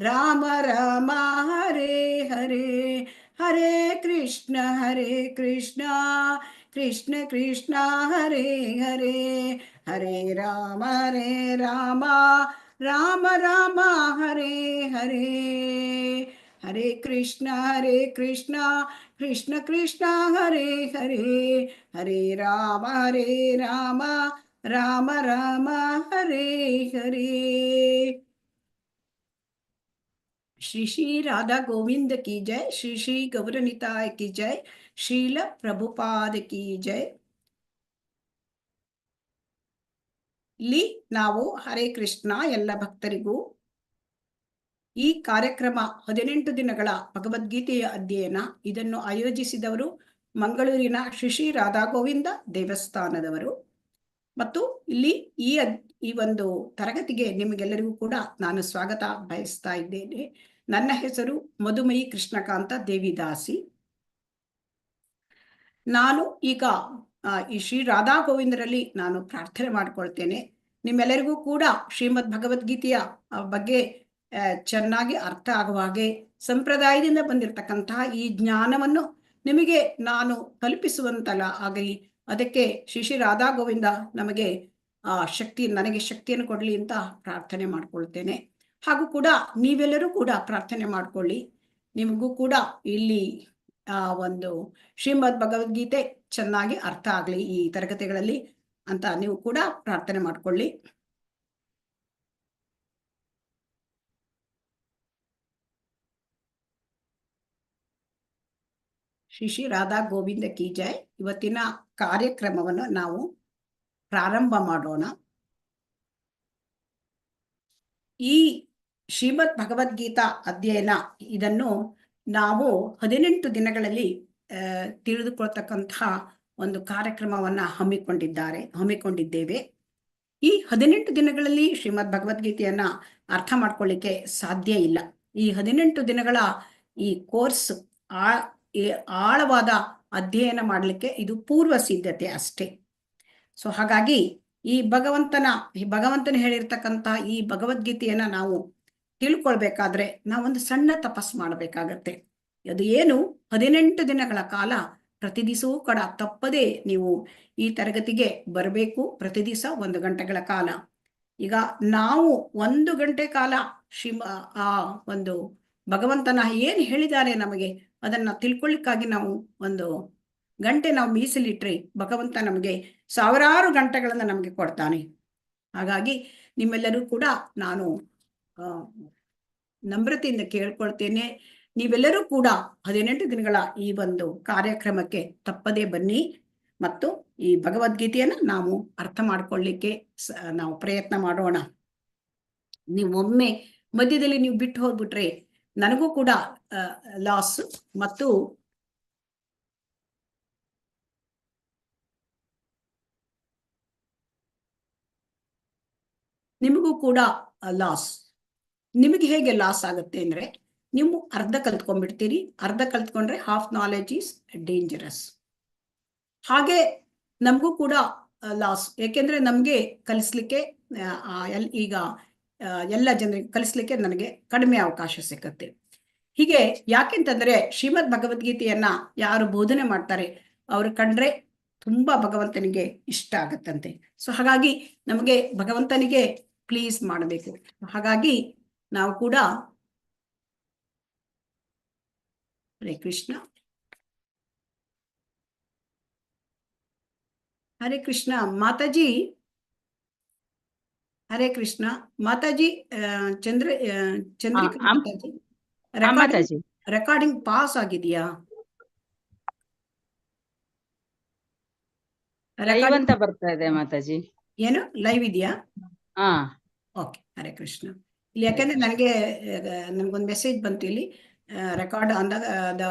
ರಾಮ ರಾಮ ಹರೇ ಹರೇ. ಹರೇ ಕೃಷ್ಣ ಕೃಷ್ಣ ಕೃಷ್ಣ ಹರೇ ಹರೇ ಹರೇ ರಾಮ ರಾಮ ರಾಮ ಹರೇ ಹರೇ. ಹರೇ ಕೃಷ್ಣ ಕೃಷ್ಣ ಕೃಷ್ಣ ಹರೇ ಹರೇ ಹರೇ ರಾಮ ರಾಮ ರಾಮ ಹರೇ ಹರೇ. श्री श्री राधा गोविंद की जय. श्री श्री गौरनिताय की जय. ಶ್ರೀಲ ಪ್ರಭುಪಾದ ಕಿ ಜೈ. ಇಲ್ಲಿ ನಾವು ಹರೇ ಕೃಷ್ಣ ಎಲ್ಲ ಭಕ್ತರಿಗೂ ಈ ಕಾರ್ಯಕ್ರಮ 18 ದಿನಗಳ ಭಗವದ್ಗೀತೆಯ ಅಧ್ಯಯನ ಇದನ್ನು ಆಯೋಜಿಸಿದವರು ಮಂಗಳೂರಿನ ಶ್ರೀ ಶ್ರೀ ರಾಧಾ ಗೋವಿಂದ ದೇವಸ್ಥಾನದವರು. ಮತ್ತು ಇಲ್ಲಿ ಈ ಒಂದು ತರಗತಿಗೆ ನಿಮಗೆಲ್ಲರಿಗೂ ಕೂಡ ನಾನು ಸ್ವಾಗತ ಬಯಸ್ತಾ ಇದ್ದೇನೆ. ನನ್ನ ಹೆಸರು ಮಧುಮಯಿ ಕೃಷ್ಣಕಾಂತ ದೇವಿದಾಸಿ. ನಾನು ಈಗ ಈ ಶ್ರೀ ರಾಧಾ ಗೋವಿಂದರಲ್ಲಿ ನಾನು ಪ್ರಾರ್ಥನೆ ಮಾಡ್ಕೊಳ್ತೇನೆ. ನಿಮ್ಮೆಲ್ಲರಿಗೂ ಕೂಡ ಶ್ರೀಮದ್ ಭಗವದ್ಗೀತೆಯ ಬಗ್ಗೆ ಚೆನ್ನಾಗಿ ಅರ್ಥ ಆಗುವ ಹಾಗೆ ಸಂಪ್ರದಾಯದಿಂದ ಬಂದಿರತಕ್ಕಂತಹ ಈ ಜ್ಞಾನವನ್ನು ನಿಮಗೆ ನಾನು ಕಲ್ಪಿಸುವಂತಲ್ಲ ಆಗಲಿ. ಅದಕ್ಕೆ ಶ್ರೀ ಶ್ರೀ ರಾಧಾ ಗೋವಿಂದ ನನಗೆ ಶಕ್ತಿಯನ್ನು ಕೊಡಲಿ ಅಂತ ಪ್ರಾರ್ಥನೆ ಮಾಡ್ಕೊಳ್ತೇನೆ. ಹಾಗೂ ಕೂಡ ನೀವೆಲ್ಲರೂ ಕೂಡ ಪ್ರಾರ್ಥನೆ ಮಾಡ್ಕೊಳ್ಳಿ. ನಿಮಗೂ ಕೂಡ ಇಲ್ಲಿ ಒಂದು ಶ್ರೀಮದ್ ಭಗವದ್ಗೀತೆ ಚೆನ್ನಾಗಿ ಅರ್ಥ ಆಗಲಿ ಈ ತರಗತಿಗಳಲ್ಲಿ ಅಂತ ನೀವು ಕೂಡ ಪ್ರಾರ್ಥನೆ ಮಾಡ್ಕೊಳ್ಳಿ. ಶ್ರೀ ಶ್ರೀ ರಾಧಾ ಗೋವಿಂದ ಕಿ ಜೈ. ಇವತ್ತಿನ ಕಾರ್ಯಕ್ರಮವನ್ನು ನಾವು ಪ್ರಾರಂಭ ಮಾಡೋಣ. ಈ ಶ್ರೀಮದ್ ಭಗವದ್ಗೀತಾ ಅಧ್ಯಯನ ಇದನ್ನು ನಾವು 18 ದಿನಗಳಲ್ಲಿ ತಿಳಿದುಕೊಳ್ತಕ್ಕಂತಹ ಒಂದು ಕಾರ್ಯಕ್ರಮವನ್ನ ಹಮ್ಮಿಕೊಂಡಿದ್ದೇವೆ. ಈ 18 ದಿನಗಳಲ್ಲಿ ಶ್ರೀಮದ್ ಭಗವದ್ಗೀತೆಯನ್ನ ಅರ್ಥ ಮಾಡ್ಕೊಳ್ಳಿಕ್ಕೆ ಸಾಧ್ಯ ಇಲ್ಲ. ಈ 18 ದಿನಗಳ ಈ ಕೋರ್ಸ್ ಆಳವಾದ ಅಧ್ಯಯನ ಮಾಡಲಿಕ್ಕೆ ಇದು ಪೂರ್ವ ಸಿದ್ಧತೆ ಅಷ್ಟೇ. ಸೊ ಹಾಗಾಗಿ ಈ ಭಗವಂತನ ಹೇಳಿರ್ತಕ್ಕಂಥ ಈ ಭಗವದ್ಗೀತೆಯನ್ನ ನಾವು ತಿಳ್ಕೊಳ್ಬೇಕಾದ್ರೆ ನಾವೊಂದು ಸಣ್ಣ ತಪಸ್ಸು ಮಾಡಬೇಕಾಗತ್ತೆ. ಅದು ಏನು 18 ದಿನಗಳ ಕಾಲ ಪ್ರತಿ ದಿವಸವೂ ಕೂಡ ತಪ್ಪದೆ ನೀವು ಈ ತರಗತಿಗೆ ಬರಬೇಕು. ಪ್ರತಿ ದಿವಸ 1 ಗಂಟೆಗಳ ಕಾಲ. ಈಗ ನಾವು 1 ಗಂಟೆ ಕಾಲ ಆ ಒಂದು ಭಗವಂತನ ಏನು ಹೇಳಿದ್ದಾರೆ ನಮಗೆ ಅದನ್ನ ತಿಳ್ಕೊಳ್ಳಿಕ್ಕಾಗಿ ನಾವು 1 ಗಂಟೆ ನಾವು ಮೀಸಲಿಟ್ರೆ ಭಗವಂತ ನಮಗೆ ಸಾವಿರಾರು ಗಂಟೆಗಳನ್ನ ನಮಗೆ ಕೊಡ್ತಾನೆ. ಹಾಗಾಗಿ ನಿಮ್ಮೆಲ್ಲರೂ ಕೂಡ ನಾನು ನಮ್ರತೆಯಿಂದ ಕೇಳ್ಕೊಳ್ತೇನೆ, ನೀವೆಲ್ಲರೂ ಕೂಡ 18 ದಿನಗಳ ಈ ಒಂದು ಕಾರ್ಯಕ್ರಮಕ್ಕೆ ತಪ್ಪದೇ ಬನ್ನಿ ಮತ್ತು ಈ ಭಗವದ್ಗೀತೆಯನ್ನು ನಾವು ಅರ್ಥ ಮಾಡ್ಕೊಳ್ಳಿಕ್ಕೆ ನಾವು ಪ್ರಯತ್ನ ಮಾಡೋಣ. ನೀವು ಒಮ್ಮೆ ಮಧ್ಯದಲ್ಲಿ ನೀವು ಬಿಟ್ಟು ಹೋಗ್ಬಿಟ್ರೆ ನನಗೂ ಕೂಡ ಲಾಸ್ ಮತ್ತು ನಿಮಗೂ ಕೂಡ ಲಾಸ್. ನಿಮಗೆ ಹೇಗೆ ಲಾಸ್ ಆಗುತ್ತೆ ಅಂದ್ರೆ ನೀವು ಅರ್ಧ ಕಲ್ತ್ಕೊಂಡ್ಬಿಡ್ತೀರಿ. ಅರ್ಧ ಕಲ್ತ್ಕೊಂಡ್ರೆ ಹಾಫ್ ನಾಲೆಜ್ ಈಸ್ ಡೇಂಜರಸ್. ಹಾಗೆ ನಮಗೂ ಕೂಡ ಲಾಸ್. ಯಾಕೆಂದ್ರೆ ನಮ್ಗೆ ಕಲಿಸ್ಲಿಕ್ಕೆ ಈಗ ಎಲ್ಲ ಜನರಿಗೆ ಕಲಿಸ್ಲಿಕ್ಕೆ ನನಗೆ ಕಡಿಮೆ ಅವಕಾಶ ಸಿಕ್ಕತ್ತೆ. ಹೀಗೆ ಯಾಕೆಂತಂದ್ರೆ ಶ್ರೀಮದ್ ಭಗವದ್ಗೀತೆಯನ್ನ ಯಾರು ಬೋಧನೆ ಮಾಡ್ತಾರೆ ಅವರು ಕಂಡ್ರೆ ತುಂಬಾ ಭಗವಂತನಿಗೆ ಇಷ್ಟ ಆಗತ್ತಂತೆ. ಸೊ ಹಾಗಾಗಿ ನಮಗೆ ಭಗವಂತನಿಗೆ ಪ್ಲೀಸ್ ಮಾಡಬೇಕು. ಹಾಗಾಗಿ ನಾವು ಕೂಡ ಹರೇ ಕೃಷ್ಣ ಹರೇ ಕೃಷ್ಣ ಮಾತಾಜಿ, ಹರೇ ಕೃಷ್ಣ ಮಾತಾಜಿ. ಚಂದ್ರಿಕಾ ಮಾತಾಜಿ, ರೆಕಾರ್ಡಿಂಗ್ ಪಾಸ್ ಆಗಿದೆಯಾ? ಲೈವ್ ಅಂತ ಬರ್ತಾ ಇದೆ ಮಾತಾಜಿ. ಏನು ಲೈವ್ ಇದೆಯಾ? ಹಾ, ಓಕೆ. ಹರೇ ಕೃಷ್ಣ. ಇಲ್ಲಿ ಯಾಕಂದ್ರೆ ನನ್ಗೊಂದು ಮೆಸೇಜ್ ಬಂತು, ಇಲ್ಲಿ ರೆಕಾರ್ಡ್ ಆನ್ ದ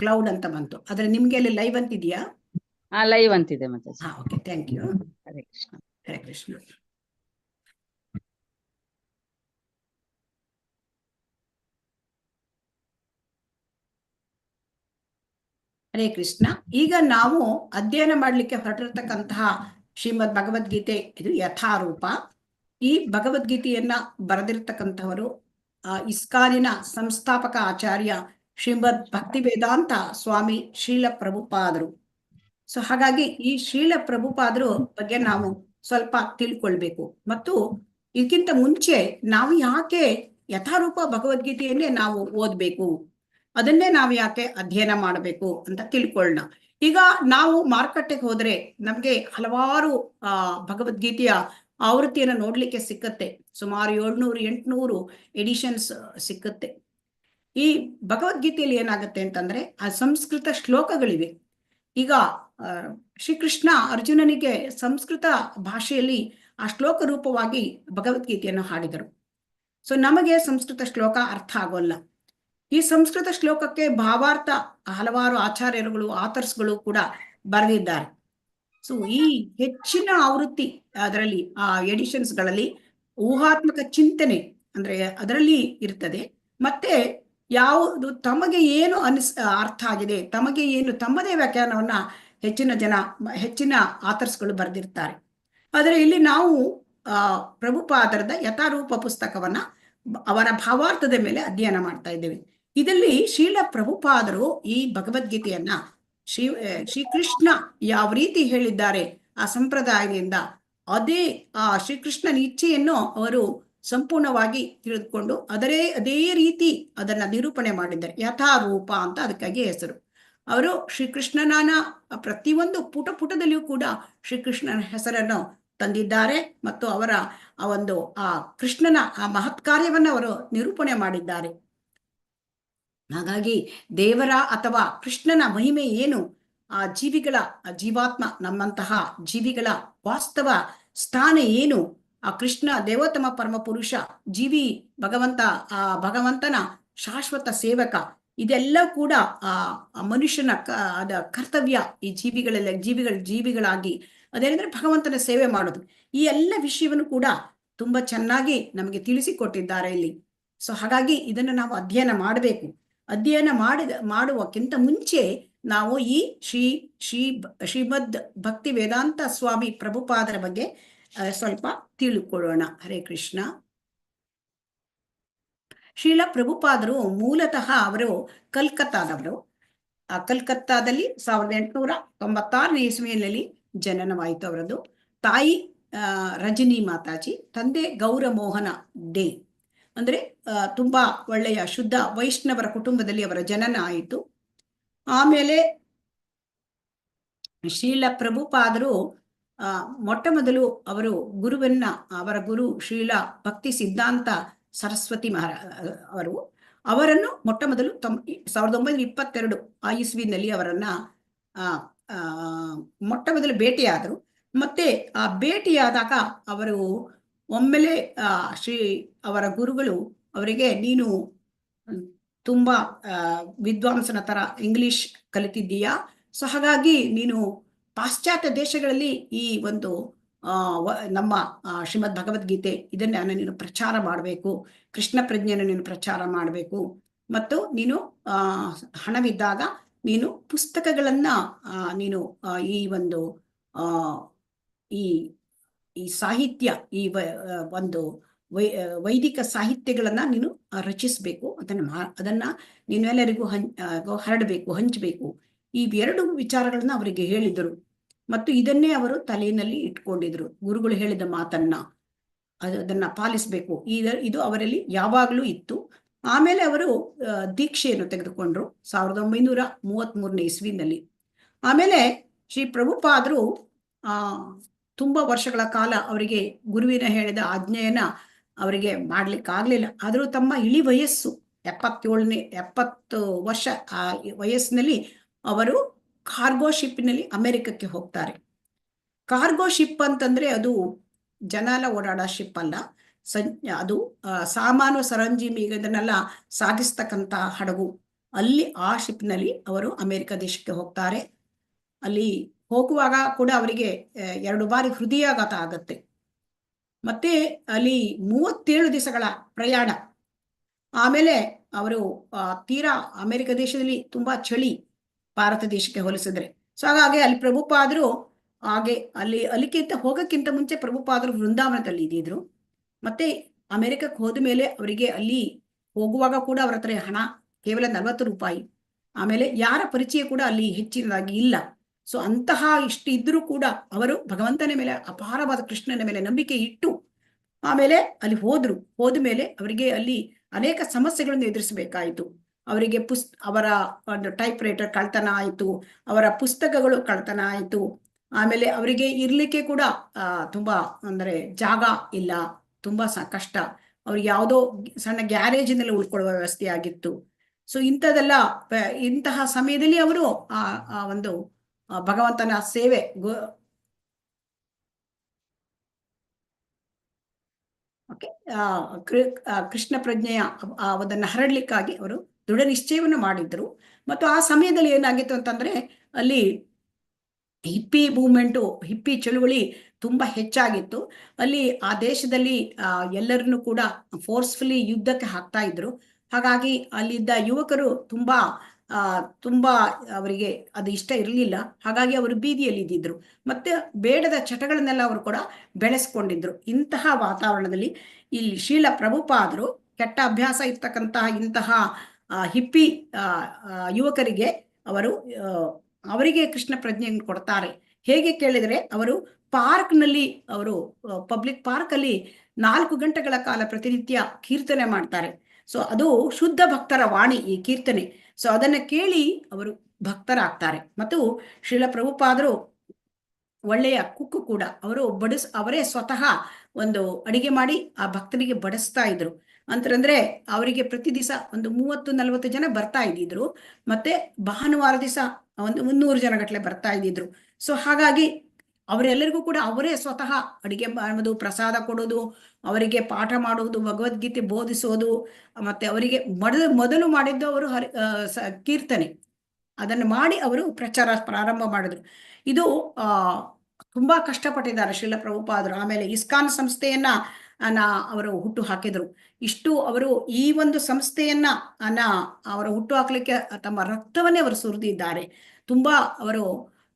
ಕ್ಲೌಡ್ ಅಂತ ಬಂತು. ಆದ್ರೆ ನಿಮ್ಗೆ ಅಲ್ಲಿ ಲೈವ್ ಅಂತಿದ್ಯಾ? ಹಾ, ಲೈವ್ ಅಂತಿದೆ ಮಾತಾಜಿ. ಹಾ, okay, thank you. Hare Krishna. Hare Krishna. Hare Krishna. ಈಗ ನಾವು ಅಧ್ಯಯನ ಮಾಡ್ಲಿಕ್ಕೆ ಹೊರಟಿರ್ತಕ್ಕಂತಹ ಶ್ರೀಮದ್ ಭಗವದ್ಗೀತೆ ಇದು ಯಥಾರೂಪ. ಈ ಭಗವದ್ಗೀತೆಯನ್ನ ಬರೆದಿರ್ತಕ್ಕಂಥವರು ಇಸ್ಕಾನಿನ ಸಂಸ್ಥಾಪಕ ಆಚಾರ್ಯ ಶ್ರೀಮದ್ ಭಕ್ತಿ ವೇದಾಂತ ಸ್ವಾಮಿ ಶ್ರೀಲ ಪ್ರಭುಪಾದರು. ಸೊ ಹಾಗಾಗಿ ಈ ಶ್ರೀಲ ಪ್ರಭುಪಾದರು ಬಗ್ಗೆ ನಾವು ಸ್ವಲ್ಪ ತಿಳ್ಕೊಳ್ಬೇಕು. ಮತ್ತು ಇದಕ್ಕಿಂತ ಮುಂಚೆ ನಾವು ಯಾಕೆ ಯಥಾರೂಪ ಭಗವದ್ಗೀತೆಯನ್ನೇ ನಾವು ಓದ್ಬೇಕು, ಅದನ್ನೇ ನಾವು ಯಾಕೆ ಅಧ್ಯಯನ ಮಾಡಬೇಕು ಅಂತ ತಿಳ್ಕೊಳ್ಳೋಣ. ಈಗ ನಾವು ಮಾರುಕಟ್ಟೆಗೆ ಹೋದ್ರೆ ನಮ್ಗೆ ಹಲವಾರು ಭಗವದ್ಗೀತೆಯ ಆವೃತ್ತಿಯನ್ನು ನೋಡ್ಲಿಕ್ಕೆ ಸಿಕ್ಕತ್ತೆ. ಸುಮಾರು 700-800 ಎಡಿಷನ್ಸ್ ಸಿಕ್ಕತ್ತೆ. ಈ ಭಗವದ್ಗೀತೆಯಲ್ಲಿ ಏನಾಗುತ್ತೆ ಅಂತಂದ್ರೆ ಆ ಸಂಸ್ಕೃತ ಶ್ಲೋಕಗಳಿವೆ. ಈಗ ಶ್ರೀಕೃಷ್ಣ ಅರ್ಜುನನಿಗೆ ಸಂಸ್ಕೃತ ಭಾಷೆಯಲ್ಲಿ ಆ ಶ್ಲೋಕ ರೂಪವಾಗಿ ಭಗವದ್ಗೀತೆಯನ್ನು ಹಾಡಿದರು. ಸೊ ನಮಗೆ ಸಂಸ್ಕೃತ ಶ್ಲೋಕ ಅರ್ಥ ಆಗೋಲ್ಲ. ಈ ಸಂಸ್ಕೃತ ಶ್ಲೋಕಕ್ಕೆ ಭಾವಾರ್ಥ ಹಲವಾರು ಆಚಾರ್ಯರುಗಳು, ಆಥರ್ಸ್ಗಳು ಕೂಡ ಬರೆದಿದ್ದಾರೆ. ಸೊ ಈ ಹೆಚ್ಚಿನ ಆವೃತ್ತಿ ಅದರಲ್ಲಿ ಆ ಎಡಿಷನ್ಸ್ಗಳಲ್ಲಿ ಊಹಾತ್ಮಕ ಚಿಂತನೆ ಅಂದ್ರೆ ಅದರಲ್ಲಿ ಇರ್ತದೆ. ಮತ್ತೆ ಯಾವುದು ತಮಗೆ ಏನು ಅರ್ಥ ಆಗಿದೆ, ತಮಗೆ ಏನು ತಮ್ಮದೇ ವ್ಯಾಖ್ಯಾನವನ್ನ ಹೆಚ್ಚಿನ ಆಥರ್ಸ್ಗಳು ಬರೆದಿರ್ತಾರೆ. ಆದರೆ ಇಲ್ಲಿ ನಾವು ಪ್ರಭುಪಾದರದ ಯಥಾರೂಪ ಪುಸ್ತಕವನ್ನ ಅವರ ಭಾವಾರ್ಥದ ಮೇಲೆ ಅಧ್ಯಯನ ಮಾಡ್ತಾ ಇದ್ದೇವೆ. ಇದರಲ್ಲಿ ಶ್ರೀಲ ಪ್ರಭುಪಾದರು ಈ ಭಗವದ್ಗೀತೆಯನ್ನ ಶ್ರೀಕೃಷ್ಣ ಯಾವ ರೀತಿ ಹೇಳಿದ್ದಾರೆ ಆ ಸಂಪ್ರದಾಯದಿಂದ ಅದೇ ಆ ಶ್ರೀಕೃಷ್ಣನ ಇಚ್ಛೆಯನ್ನು ಅವರು ಸಂಪೂರ್ಣವಾಗಿ ತಿಳಿದುಕೊಂಡು ಅದೇ ರೀತಿ ಅದನ್ನ ನಿರೂಪಣೆ ಮಾಡಿದ್ದಾರೆ. ಯಥಾರೂಪ ಅಂತ ಅದಕ್ಕಾಗಿ ಹೆಸರು. ಅವರು ಶ್ರೀಕೃಷ್ಣನ ಪ್ರತಿಯೊಂದು ಪುಟದಲ್ಲಿಯೂ ಕೂಡ ಶ್ರೀಕೃಷ್ಣನ ಹೆಸರನ್ನು ತಂದಿದ್ದಾರೆ ಮತ್ತು ಅವರ ಆ ಕೃಷ್ಣನ ಆ ಮಹತ್ ಕಾರ್ಯವನ್ನು ಅವರು ನಿರೂಪಣೆ ಮಾಡಿದ್ದಾರೆ. ಹಾಗಾಗಿ ದೇವರ ಅಥವಾ ಕೃಷ್ಣನ ಮಹಿಮೆ ಏನು, ಆ ಜೀವಿಗಳ ಜೀವಾತ್ಮ ನಮ್ಮಂತಹ ಜೀವಿಗಳ ವಾಸ್ತವ ಸ್ಥಾನ ಏನು, ಆ ಕೃಷ್ಣ ದೇವೋತ್ತಮ ಪರಮ ಪುರುಷ, ಜೀವಿ ಭಗವಂತ, ಆ ಭಗವಂತನ ಶಾಶ್ವತ ಸೇವಕ, ಇದೆಲ್ಲ ಕೂಡ ಆ ಮನುಷ್ಯನ ಅದ ಕರ್ತವ್ಯ. ಈ ಜೀವಿಗಳಾಗಿ ಅದೇನೆಂದ್ರೆ ಭಗವಂತನ ಸೇವೆ ಮಾಡೋದು. ಈ ಎಲ್ಲ ವಿಷಯವನ್ನು ಕೂಡ ತುಂಬಾ ಚೆನ್ನಾಗಿ ನಮಗೆ ತಿಳಿಸಿಕೊಟ್ಟಿದ್ದಾರೆ ಇಲ್ಲಿ. ಸೊ ಹಾಗಾಗಿ ಇದನ್ನು ನಾವು ಅಧ್ಯಯನ ಮಾಡಬೇಕು. ಅಧ್ಯಯನ ಮಾಡುವಕ್ಕಿಂತ ಮುಂಚೆ ನಾವು ಈ ಶ್ರೀಮದ್ ಭಕ್ತಿ ವೇದಾಂತ ಸ್ವಾಮಿ ಪ್ರಭುಪಾದರ ಬಗ್ಗೆ ಸ್ವಲ್ಪ ತಿಳ್ಕೊಳ್ಳೋಣ. ಹರೇ ಕೃಷ್ಣ. ಶ್ರೀಲ ಪ್ರಭುಪಾದರು ಮೂಲತಃ ಅವರು ಕಲ್ಕತ್ತಾದವರು. ಆ ಕಲ್ಕತ್ತಾದಲ್ಲಿ 1896 ಇಸ್ವಿಯಲ್ಲಿ ಜನನವಾಯಿತು ಅವರದ್ದು. ತಾಯಿ ರಜನಿ ಮಾತಾಜಿ, ತಂದೆ ಗೌರಮೋಹನ ಡೇ. ಅಂದ್ರೆ ತುಂಬಾ ಒಳ್ಳೆಯ ಶುದ್ಧ ವೈಷ್ಣವರ ಕುಟುಂಬದಲ್ಲಿ ಅವರ ಜನನ ಆಯಿತು. ಆಮೇಲೆ ಶ್ರೀಲ ಪ್ರಭುಪಾದರು ಮೊಟ್ಟ ಮೊದಲು ಅವರು ಗುರುವನ್ನ, ಅವರ ಗುರು ಶ್ರೀಲ ಭಕ್ತಿ ಸಿದ್ಧಾಂತ ಸರಸ್ವತಿ ಅವರನ್ನು ಮೊಟ್ಟ ಮೊದಲು 1922 ಇಸ್ವಿನಲ್ಲಿ ಅವರನ್ನ ಮೊಟ್ಟ ಮೊದಲು ಭೇಟಿಯಾದರು. ಮತ್ತೆ ಆ ಭೇಟಿಯಾದಾಗ ಅವರು ಒಮ್ಮೆಲೆ ಅವರ ಗುರುಗಳು ಅವರಿಗೆ, ನೀನು ತುಂಬಾ ವಿದ್ವಾಂಸನ ತರ ಇಂಗ್ಲಿಷ್ ಕಲಿತಿದ್ದೀಯಾ, ಸೊ ಹಾಗಾಗಿ ನೀನು ಪಾಶ್ಚಾತ್ಯ ದೇಶಗಳಲ್ಲಿ ಈ ಒಂದು ನಮ್ಮ ಶ್ರೀಮದ್ ಭಗವದ್ಗೀತೆ ಇದನ್ನ ನೀನು ಪ್ರಚಾರ ಮಾಡಬೇಕು, ಕೃಷ್ಣ ಪ್ರಜ್ಞೆಯನ್ನು ನೀನು ಪ್ರಚಾರ ಮಾಡಬೇಕು, ಮತ್ತು ನೀನು ಹಣವಿದ್ದಾಗ ನೀನು ಪುಸ್ತಕಗಳನ್ನ ನೀನು ಈ ಒಂದು ಈ ಸಾಹಿತ್ಯ, ಈ ಒಂದು ವೈದಿಕ ಸಾಹಿತ್ಯಗಳನ್ನ ನೀನು ರಚಿಸಬೇಕು, ಅದನ್ನ ನೀನು ಎಲ್ಲರಿಗೂ ಹರಡಬೇಕು, ಹಂಚಬೇಕು. ಈ 2 ವಿಚಾರಗಳನ್ನ ಅವರಿಗೆ ಹೇಳಿದರು. ಮತ್ತು ಇದನ್ನೇ ಅವರು ತಲೆಯಲ್ಲಿ ಇಟ್ಕೊಂಡಿದ್ರು. ಗುರುಗಳು ಹೇಳಿದ ಮಾತನ್ನ ಅದನ್ನ ಪಾಲಿಸಬೇಕು, ಇದು ಅವರಲ್ಲಿ ಯಾವಾಗಲೂ ಇತ್ತು. ಆಮೇಲೆ ಅವರು ದೀಕ್ಷೆಯನ್ನು ತೆಗೆದುಕೊಂಡ್ರು 1933 ಇಸ್ವಿನಲ್ಲಿ. ಆಮೇಲೆ ಶ್ರೀ ಪ್ರಭುಪಾದರು ತುಂಬಾ ವರ್ಷಗಳ ಕಾಲ ಅವರಿಗೆ ಗುರುವಿನ ಹೇಳಿದ ಆಜ್ಞೆಯನ್ನ ಅವರಿಗೆ ಮಾಡ್ಲಿಕ್ಕಾಗ್ಲಿಲ್ಲ. ಆದರೂ ತಮ್ಮ ಇಳಿ ವಯಸ್ಸು 70 ವರ್ಷ ಆ ವಯಸ್ಸಿನಲ್ಲಿ ಅವರು ಕಾರ್ಗೋ ಶಿಪ್ನಲ್ಲಿ ಅಮೆರಿಕಕ್ಕೆ ಹೋಗ್ತಾರೆ. ಕಾರ್ಗೋ ಶಿಪ್ ಅಂತಂದ್ರೆ ಅದು ಜನ ಎಲ್ಲ ಓಡಾಡೋ ಶಿಪ್ ಅಲ್ಲ, ಅದು ಸಾಮಾನು ಸರಂಜಾಮಿ ಇದನ್ನೆಲ್ಲ ಸಾಗಿಸ್ತಕ್ಕಂತ ಹಡಗು. ಅಲ್ಲಿ ಆ ಶಿಪ್ನಲ್ಲಿ ಅವರು ಅಮೆರಿಕ ದೇಶಕ್ಕೆ ಹೋಗ್ತಾರೆ. ಅಲ್ಲಿ ಹೋಗುವಾಗ ಕೂಡ ಅವರಿಗೆ 2 ಬಾರಿ ಹೃದಯಾಘಾತ ಆಗತ್ತೆ. ಮತ್ತೆ ಅಲ್ಲಿ 37 ದಿವಸಗಳ ಪ್ರಯಾಣ. ಆಮೇಲೆ ಅವರು ತೀರಾ ಅಮೆರಿಕ ದೇಶದಲ್ಲಿ ತುಂಬಾ ಚಳಿ ಭಾರತ ದೇಶಕ್ಕೆ ಹೋಲಿಸಿದ್ರೆ. ಸೊ ಹಾಗಾಗಿ ಅಲ್ಲಿ ಪ್ರಭುಪಾದರು ಅಲ್ಲಿಕ್ಕಿಂತ ಹೋಗಕ್ಕಿಂತ ಮುಂಚೆ ಪ್ರಭುಪಾದರು ವೃಂದಾವನದಲ್ಲಿ ಇದ್ದಿದ್ರು. ಮತ್ತೆ ಅಮೆರಿಕಕ್ಕೆ ಹೋದ ಮೇಲೆ ಅವರಿಗೆ ಅಲ್ಲಿ ಹೋಗುವಾಗ ಕೂಡ ಅವರ ಹತ್ರ ಹಣ ಕೇವಲ 40 ರೂಪಾಯಿ. ಆಮೇಲೆ ಯಾರ ಪರಿಚಯ ಕೂಡ ಅಲ್ಲಿ ಹೆಚ್ಚಿನದಾಗಿ ಇಲ್ಲ. ಸೊ ಅಂತಹ ಇಷ್ಟು ಇದ್ರೂ ಕೂಡ ಅವರು ಭಗವಂತನ ಮೇಲೆ ಅಪಾರವಾದ ಕೃಷ್ಣನ ಮೇಲೆ ನಂಬಿಕೆ ಇಟ್ಟು ಆಮೇಲೆ ಅಲ್ಲಿ ಹೋದ ಮೇಲೆ ಅವರಿಗೆ ಅಲ್ಲಿ ಅನೇಕ ಸಮಸ್ಯೆಗಳನ್ನು ಎದುರಿಸಬೇಕಾಯಿತು. ಅವರಿಗೆ ಅವರ ಒಂದು ಟೈಪ್ ರೈಟರ್ ಕಳ್ತನ ಆಯಿತು, ಅವರ ಪುಸ್ತಕಗಳು ಕಳ್ತನ ಆಯಿತು. ಆಮೇಲೆ ಅವರಿಗೆ ಇರ್ಲಿಕ್ಕೆ ಕೂಡ ತುಂಬಾ ಅಂದ್ರೆ ಜಾಗ ಇಲ್ಲ, ತುಂಬಾ ಕಷ್ಟ. ಅವ್ರಿಗೆ ಯಾವುದೋ ಸಣ್ಣ ಗ್ಯಾರೇಜಿನಲ್ಲಿ ಉಳ್ಕೊಳ್ಳುವ ವ್ಯವಸ್ಥೆ ಆಗಿತ್ತು. ಸೊ ಇಂತಹ ಸಮಯದಲ್ಲಿ ಅವರು ಆ ಒಂದು ಭಗವಂತನ ಸೇವೆ ಕೃಷ್ಣ ಪ್ರಜ್ಞೆಯ ಅದನ್ನು ಹರಡ್ಲಿಕ್ಕಾಗಿ ಅವರು ದೃಢ ನಿಶ್ಚಯವನ್ನು ಮಾಡಿದ್ರು. ಮತ್ತು ಆ ಸಮಯದಲ್ಲಿ ಏನಾಗಿತ್ತು ಅಂತಂದ್ರೆ ಅಲ್ಲಿ ಹಿಪ್ಪಿ ಮೂವ್ಮೆಂಟು, ಹಿಪ್ಪಿ ಚಳುವಳಿ ತುಂಬಾ ಹೆಚ್ಚಾಗಿತ್ತು. ಅಲ್ಲಿ ಆ ದೇಶದಲ್ಲಿ ಎಲ್ಲರನ್ನು ಕೂಡ ಫೋರ್ಸ್ಫುಲಿ ಯುದ್ಧಕ್ಕೆ ಹಾಕ್ತಾ ಇದ್ರು. ಹಾಗಾಗಿ ಅಲ್ಲಿದ್ದ ಯುವಕರು ತುಂಬಾ ಅವರಿಗೆ ಅದು ಇಷ್ಟ ಇರಲಿಲ್ಲ. ಹಾಗಾಗಿ ಅವರು ಬೀದಿಯಲ್ಲಿ ಇದ್ದಿದ್ರು. ಮತ್ತೆ ಬೇಡದ ಚಟಗಳನ್ನೆಲ್ಲ ಅವರು ಕೂಡ ಬೆಳೆಸ್ಕೊಂಡಿದ್ರು. ಇಂತಹ ವಾತಾವರಣದಲ್ಲಿ ಇಲ್ಲಿ ಶ್ರೀಲ ಪ್ರಭುಪಾದರು ಕೆಟ್ಟ ಅಭ್ಯಾಸ ಇರ್ತಕ್ಕಂತಹ ಇಂತಹ ಹಿಪ್ಪಿ ಯುವಕರಿಗೆ ಅವರಿಗೆ ಕೃಷ್ಣ ಪ್ರಜ್ಞೆಯನ್ನು ಕೊಡ್ತಾರೆ. ಹೇಗೆ ಕೇಳಿದರೆ, ಅವರು ಪಾರ್ಕ್ನಲ್ಲಿ, ಅವರು ಪಬ್ಲಿಕ್ ಪಾರ್ಕ್ ಅಲ್ಲಿ 4 ಗಂಟೆಗಳ ಕಾಲ ಪ್ರತಿನಿತ್ಯ ಕೀರ್ತನೆ ಮಾಡ್ತಾರೆ. ಸೊ ಅದು ಶುದ್ಧ ಭಕ್ತರ ವಾಣಿ ಈ ಕೀರ್ತನೆ. ಸೊ ಅದನ್ನ ಕೇಳಿ ಅವರು ಭಕ್ತರಾಗ್ತಾರೆ. ಮತ್ತು ಶ್ರೀಲ ಪ್ರಭುಪಾದರು ಒಳ್ಳೆಯ ಕುಕ್ಕು ಕೂಡ. ಅವರು ಅವರೇ ಸ್ವತಃ ಒಂದು ಅಡಿಗೆ ಮಾಡಿ ಆ ಭಕ್ತರಿಗೆ ಬಡಿಸ್ತಾ ಇದ್ರು. ಅಂತಂದ್ರೆ ಅವರಿಗೆ ಪ್ರತಿ ದಿವಸ ಒಂದು 30-40 ಜನ ಬರ್ತಾ ಇದ್ದಿದ್ರು. ಮತ್ತೆ ಭಾನುವಾರ ದಿವಸ ಒಂದು 300 ಜನ ಗಟ್ಟಲೆ ಬರ್ತಾ ಇದ್ದಿದ್ರು. ಸೊ ಹಾಗಾಗಿ ಅವರೆಲ್ಲರಿಗೂ ಕೂಡ ಅವರೇ ಸ್ವತಃ ಅಡಿಗೆ ಮಾಡೋದು, ಪ್ರಸಾದ ಕೊಡೋದು, ಅವರಿಗೆ ಪಾಠ ಮಾಡುವುದು, ಭಗವದ್ಗೀತೆ ಬೋಧಿಸೋದು, ಮತ್ತೆ ಅವರಿಗೆ ಮೊದಲು ಮಾಡಿದ್ದು ಅವರು ಕೀರ್ತನೆ, ಅದನ್ನು ಮಾಡಿ ಅವರು ಪ್ರಚಾರ ಪ್ರಾರಂಭ ಮಾಡಿದ್ರು. ಇದು ತುಂಬಾ ಕಷ್ಟಪಟ್ಟಿದ್ದಾರೆ ಶ್ರೀಲ ಪ್ರಭುಪಾದರು. ಆಮೇಲೆ ಇಸ್ಕಾನ್ ಸಂಸ್ಥೆಯನ್ನ ಅವರು ಹುಟ್ಟು ಹಾಕಿದ್ರು. ಇಷ್ಟು ಅವರು ಈ ಒಂದು ಸಂಸ್ಥೆಯನ್ನ ಅವರು ಹುಟ್ಟು ಹಾಕ್ಲಿಕ್ಕೆ ತಮ್ಮ ರಕ್ತವನ್ನೇ ಅವರು ಸುರಿದಿದ್ದಾರೆ. ತುಂಬಾ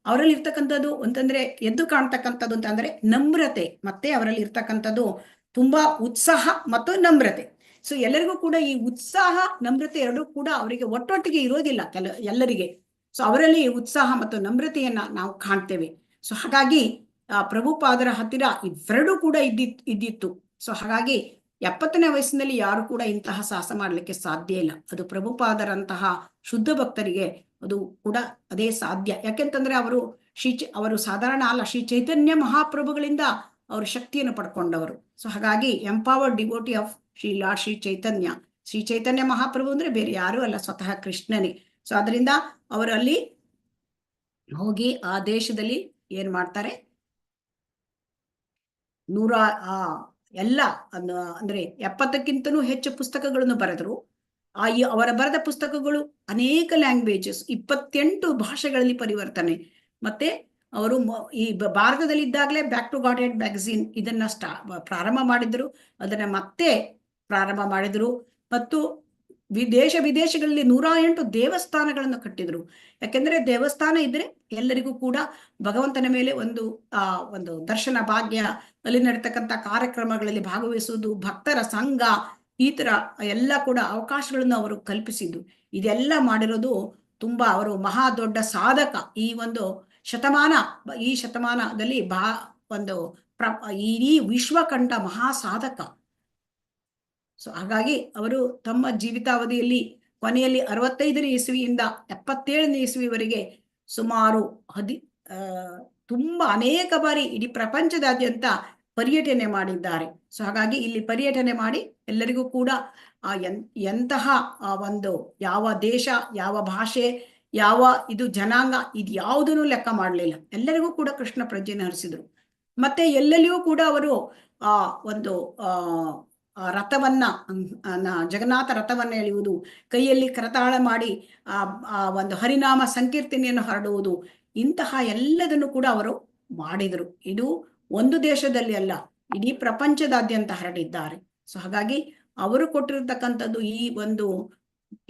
ಅವರಲ್ಲಿ ಇರ್ತಕ್ಕಂಥದ್ದು ಅಂತಂದ್ರೆ ಎದ್ದು ಕಾಣ್ತಕ್ಕಂಥದ್ದು ಅಂತಂದ್ರೆ ನಮ್ರತೆ, ಮತ್ತೆ ಅವರಲ್ಲಿ ಇರ್ತಕ್ಕಂಥದ್ದು ತುಂಬಾ ಉತ್ಸಾಹ ಮತ್ತು ನಮ್ರತೆ. ಸೊ ಎಲ್ಲರಿಗೂ ಕೂಡ ಈ ಉತ್ಸಾಹ ನಮ್ರತೆ ಎರಡೂ ಕೂಡ ಅವರಿಗೆ ಒಟ್ಟೊಟ್ಟಿಗೆ ಇರೋದಿಲ್ಲ ಎಲ್ಲರಿಗೆ. ಸೊ ಅವರಲ್ಲಿ ಉತ್ಸಾಹ ಮತ್ತು ನಮ್ರತೆಯನ್ನ ನಾವು ಕಾಣ್ತೇವೆ. ಸೊ ಹಾಗಾಗಿ ಪ್ರಭುಪಾದರ ಹತ್ತಿರ ಇವೆರಡೂ ಕೂಡ ಇದ್ದಿತ್ತು. ಸೊ ಹಾಗಾಗಿ 70ನೇ ವಯಸ್ಸಿನಲ್ಲಿ ಯಾರು ಕೂಡ ಇಂತಹ ಸಾಹಸ ಮಾಡ್ಲಿಕ್ಕೆ ಸಾಧ್ಯ ಇಲ್ಲ. ಅದು ಪ್ರಭುಪಾದರಂತಹ ಶುದ್ಧ ಭಕ್ತರಿಗೆ ಅದು ಕೂಡ ಅದೇ ಸಾಧ್ಯ. ಯಾಕೆಂತಂದ್ರೆ ಅವರು ಸಾಧಾರಣ ಅಲ್ಲ, ಶ್ರೀ ಚೈತನ್ಯ ಮಹಾಪ್ರಭುಗಳಿಂದ ಅವರು ಶಕ್ತಿಯನ್ನು ಪಡ್ಕೊಂಡವರು. ಸೊ ಹಾಗಾಗಿ ಎಂಪವರ್ಡ್ ಡಿವೋಟಿ ಆಫ್ ಶ್ರೀ ಚೈತನ್ಯ ಮಹಾಪ್ರಭು ಅಂದ್ರೆ ಬೇರೆ ಯಾರು ಅಲ್ಲ, ಸ್ವತಃ ಕೃಷ್ಣನೇ. ಸೊ ಅದರಿಂದ ಅವರಲ್ಲಿ ಹೋಗಿ ಆ ದೇಶದಲ್ಲಿ ಏನ್ ಮಾಡ್ತಾರೆ, ಎಲ್ಲ ಅಂದ್ರೆ 70ಕ್ಕಿಂತನೂ ಹೆಚ್ಚು ಪುಸ್ತಕಗಳನ್ನು ಬರೆದರು. ಅವರ ಬರೆದ ಪುಸ್ತಕಗಳು ಅನೇಕ ಲ್ಯಾಂಗ್ವೇಜಸ್, 28 ಭಾಷೆಗಳಲ್ಲಿ ಪರಿವರ್ತನೆ. ಮತ್ತೆ ಅವರು ಈ ಭಾರತದಲ್ಲಿದ್ದಾಗಲೇ back to Godhead magazine ಇದನ್ನ ಪ್ರಾರಂಭ ಮಾಡಿದ್ರು. ಅದನ್ನ ಮತ್ತೆ ಪ್ರಾರಂಭ ಮಾಡಿದ್ರು. ಮತ್ತು ವಿದೇಶಗಳಲ್ಲಿ 108 ದೇವಸ್ಥಾನಗಳನ್ನು ಕಟ್ಟಿದ್ರು. ಯಾಕೆಂದ್ರೆ ದೇವಸ್ಥಾನ ಇದ್ರೆ ಎಲ್ಲರಿಗೂ ಕೂಡ ಭಗವಂತನ ಮೇಲೆ ಒಂದು ದರ್ಶನ ಭಾಗ್ಯ, ಅಲ್ಲಿ ನಡೀತಕ್ಕಂಥ ಕಾರ್ಯಕ್ರಮಗಳಲ್ಲಿ ಭಾಗವಹಿಸುವುದು, ಭಕ್ತರ ಸಂಘ, ಈ ತರ ಎಲ್ಲ ಕೂಡ ಅವಕಾಶಗಳನ್ನು ಅವರು ಕಲ್ಪಿಸಿದ್ದು. ಇದೆಲ್ಲ ಮಾಡಿರೋದು ತುಂಬಾ ಅವರು ಮಹಾ ದೊಡ್ಡ ಸಾಧಕ. ಈ ಶತಮಾನದಲ್ಲಿ ಇಡೀ ವಿಶ್ವಕಂಠ ಮಹಾ ಸಾಧಕ. ಸೊ ಹಾಗಾಗಿ ಅವರು ತಮ್ಮ ಜೀವಿತಾವಧಿಯಲ್ಲಿ ಕೊನೆಯಲ್ಲಿ 65ನೇ ಇಸವಿಯಿಂದ 77ನೇ ಇಸವಿವರೆಗೆ ಸುಮಾರು ತುಂಬಾ ಅನೇಕ ಬಾರಿ ಇಡೀ ಪ್ರಪಂಚದಾದ್ಯಂತ ಪರ್ಯಟನೆ ಮಾಡಿದ್ದಾರೆ. ಸೊ ಹಾಗಾಗಿ ಇಲ್ಲಿ ಪರ್ಯಟನೆ ಮಾಡಿ ಎಲ್ಲರಿಗೂ ಕೂಡ ಎಂತಹ ಯಾವ ದೇಶ, ಯಾವ ಭಾಷೆ, ಯಾವ ಇದು ಜನಾಂಗ, ಇದು ಯಾವುದನ್ನು ಲೆಕ್ಕ ಮಾಡಲಿಲ್ಲ. ಎಲ್ಲರಿಗೂ ಕೂಡ ಕೃಷ್ಣ ಪ್ರಜ್ಞೆಯನ್ನು ಹರಿಸಿದ್ರು. ಮತ್ತೆ ಎಲ್ಲೆಲ್ಲಿಯೂ ಕೂಡ ಅವರು ರಥವನ್ನ, ಜಗನ್ನಾಥ ರಥವನ್ನ ಎಳೆಯುವುದು, ಕೈಯಲ್ಲಿ ಕರತಾಳ ಮಾಡಿ ಒಂದು ಹರಿನಾಮ ಸಂಕೀರ್ತನೆಯನ್ನು ಹರಡುವುದು, ಇಂತಹ ಎಲ್ಲದನ್ನು ಕೂಡ ಅವರು ಮಾಡಿದರು. ಇದು ಒಂದು ದೇಶದಲ್ಲಿ ಅಲ್ಲ, ಇಡೀ ಪ್ರಪಂಚದಾದ್ಯಂತ ಹರಡಿದ್ದಾರೆ. ಸೊ ಹಾಗಾಗಿ ಅವರು ಕೊಟ್ಟಿರತಕ್ಕಂಥದ್ದು ಈ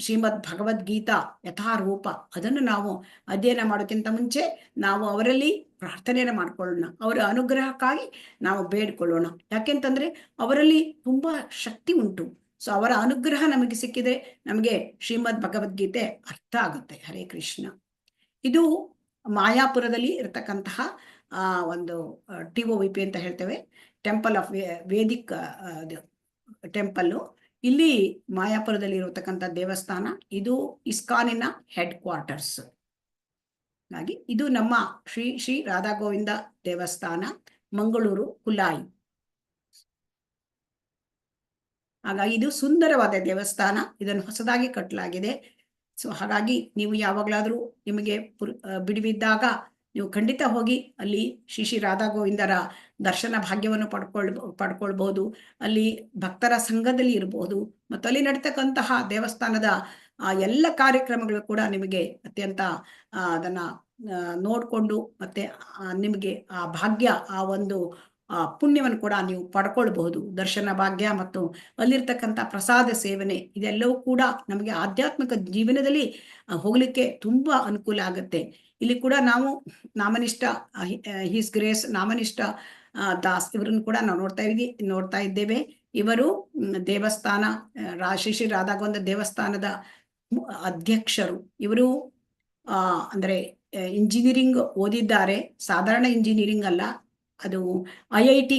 ಶ್ರೀಮದ್ ಭಗವದ್ಗೀತಾ ಯಥಾರೂಪ, ಅದನ್ನು ನಾವು ಅಧ್ಯಯನ ಮಾಡೋಕ್ಕಿಂತ ಮುಂಚೆ ನಾವು ಅವರಲ್ಲಿ ಪ್ರಾರ್ಥನೆಯನ್ನು ಮಾಡ್ಕೊಳ್ಳೋಣ, ಅವರ ಅನುಗ್ರಹಕ್ಕಾಗಿ ನಾವು ಬೇಡ್ಕೊಳ್ಳೋಣ. ಯಾಕೆಂತಂದ್ರೆ ಅವರಲ್ಲಿ ತುಂಬಾ ಶಕ್ತಿ ಉಂಟು. ಸೊ ಅವರ ಅನುಗ್ರಹ ನಮಗೆ ಸಿಕ್ಕಿದ್ರೆ ನಮಗೆ ಶ್ರೀಮದ್ ಭಗವದ್ಗೀತೆ ಅರ್ಥ ಆಗುತ್ತೆ. ಹರೇ ಕೃಷ್ಣ. ಇದು ಮಾಯಾಪುರದಲ್ಲಿ ಇರತಕ್ಕಂತಹ TOVP ಅಂತ ಹೇಳ್ತೇವೆ, ಟೆಂಪಲ್ ಆಫ್ ವೇದಿಕ್ ಟೆಂಪಲ್ಲು. ಇಲ್ಲಿ ಮಾಯಾಪುರದಲ್ಲಿ ಇರತಕ್ಕಂಥ ದೇವಸ್ಥಾನ, ಇದು ಇಸ್ಕಾನಿನ ಹೆಡ್ ಕ್ವಾರ್ಟರ್ಸ್. ಹಾಗಾಗಿ ಇದು ನಮ್ಮ ಶ್ರೀ ರಾಧಾ ಗೋವಿಂದ ದೇವಸ್ಥಾನ, ಮಂಗಳೂರು, ಕುಲಾಯಿ. ಹಾಗಾಗಿ ಇದು ಸುಂದರವಾದ ದೇವಸ್ಥಾನ, ಇದನ್ನು ಹೊಸದಾಗಿ ಕಟ್ಟಲಾಗಿದೆ. ಸೊ ಹಾಗಾಗಿ ನೀವು ಯಾವಾಗಲಾದ್ರೂ ನಿಮಗೆ ಬಿಡುವಿದ್ದಾಗ ನೀವು ಖಂಡಿತ ಹೋಗಿ ಅಲ್ಲಿ ಶ್ರೀ ರಾಧಾ ಗೋವಿಂದರ ದರ್ಶನ ಭಾಗ್ಯವನ್ನು ಪಡ್ಕೊಳ್ಬಹುದು. ಅಲ್ಲಿ ಭಕ್ತರ ಸಂಘದಲ್ಲಿ ಇರಬಹುದು. ಮತ್ತು ಅಲ್ಲಿ ನಡೀತಕ್ಕಂತಹ ದೇವಸ್ಥಾನದ ಎಲ್ಲ ಕಾರ್ಯಕ್ರಮಗಳು ಕೂಡ ನಿಮಗೆ ಅತ್ಯಂತ ಅದನ್ನ ನೋಡ್ಕೊಂಡು ಮತ್ತೆ ನಿಮಗೆ ಆ ಭಾಗ್ಯ, ಪುಣ್ಯವನ್ನು ಕೂಡ ನೀವು ಪಡ್ಕೊಳ್ಬಹುದು. ದರ್ಶನ ಭಾಗ್ಯ ಮತ್ತು ಅಲ್ಲಿರ್ತಕ್ಕಂಥ ಪ್ರಸಾದ ಸೇವನೆ, ಇದೆಲ್ಲವೂ ಕೂಡ ನಮಗೆ ಆಧ್ಯಾತ್ಮಿಕ ಜೀವನದಲ್ಲಿ ಹೋಗ್ಲಿಕ್ಕೆ ತುಂಬಾ ಅನುಕೂಲ ಆಗುತ್ತೆ. ಇಲ್ಲಿ ಕೂಡ ನಾವು ನಾಮನಿಷ್ಠ ಹಿಸ್ ಗ್ರೇಸ್ ನಾಮನಿಷ್ಠ ದಾಸ್ ಇವರನ್ನು ಕೂಡ ನಾವು ನೋಡ್ತಾ ಇದ್ದೇವೆ. ಇವರು ದೇವಸ್ಥಾನ ಶ್ರೀ ರಾಧಾ ಗೋವಿಂದ ದೇವಸ್ಥಾನದ ಅಧ್ಯಕ್ಷರು. ಇವರು ಅಂದ್ರೆ ಇಂಜಿನಿಯರಿಂಗ್ ಓದಿದ್ದಾರೆ. ಸಾಧಾರಣ ಇಂಜಿನಿಯರಿಂಗ್ ಅಲ್ಲ, ಅದು IIT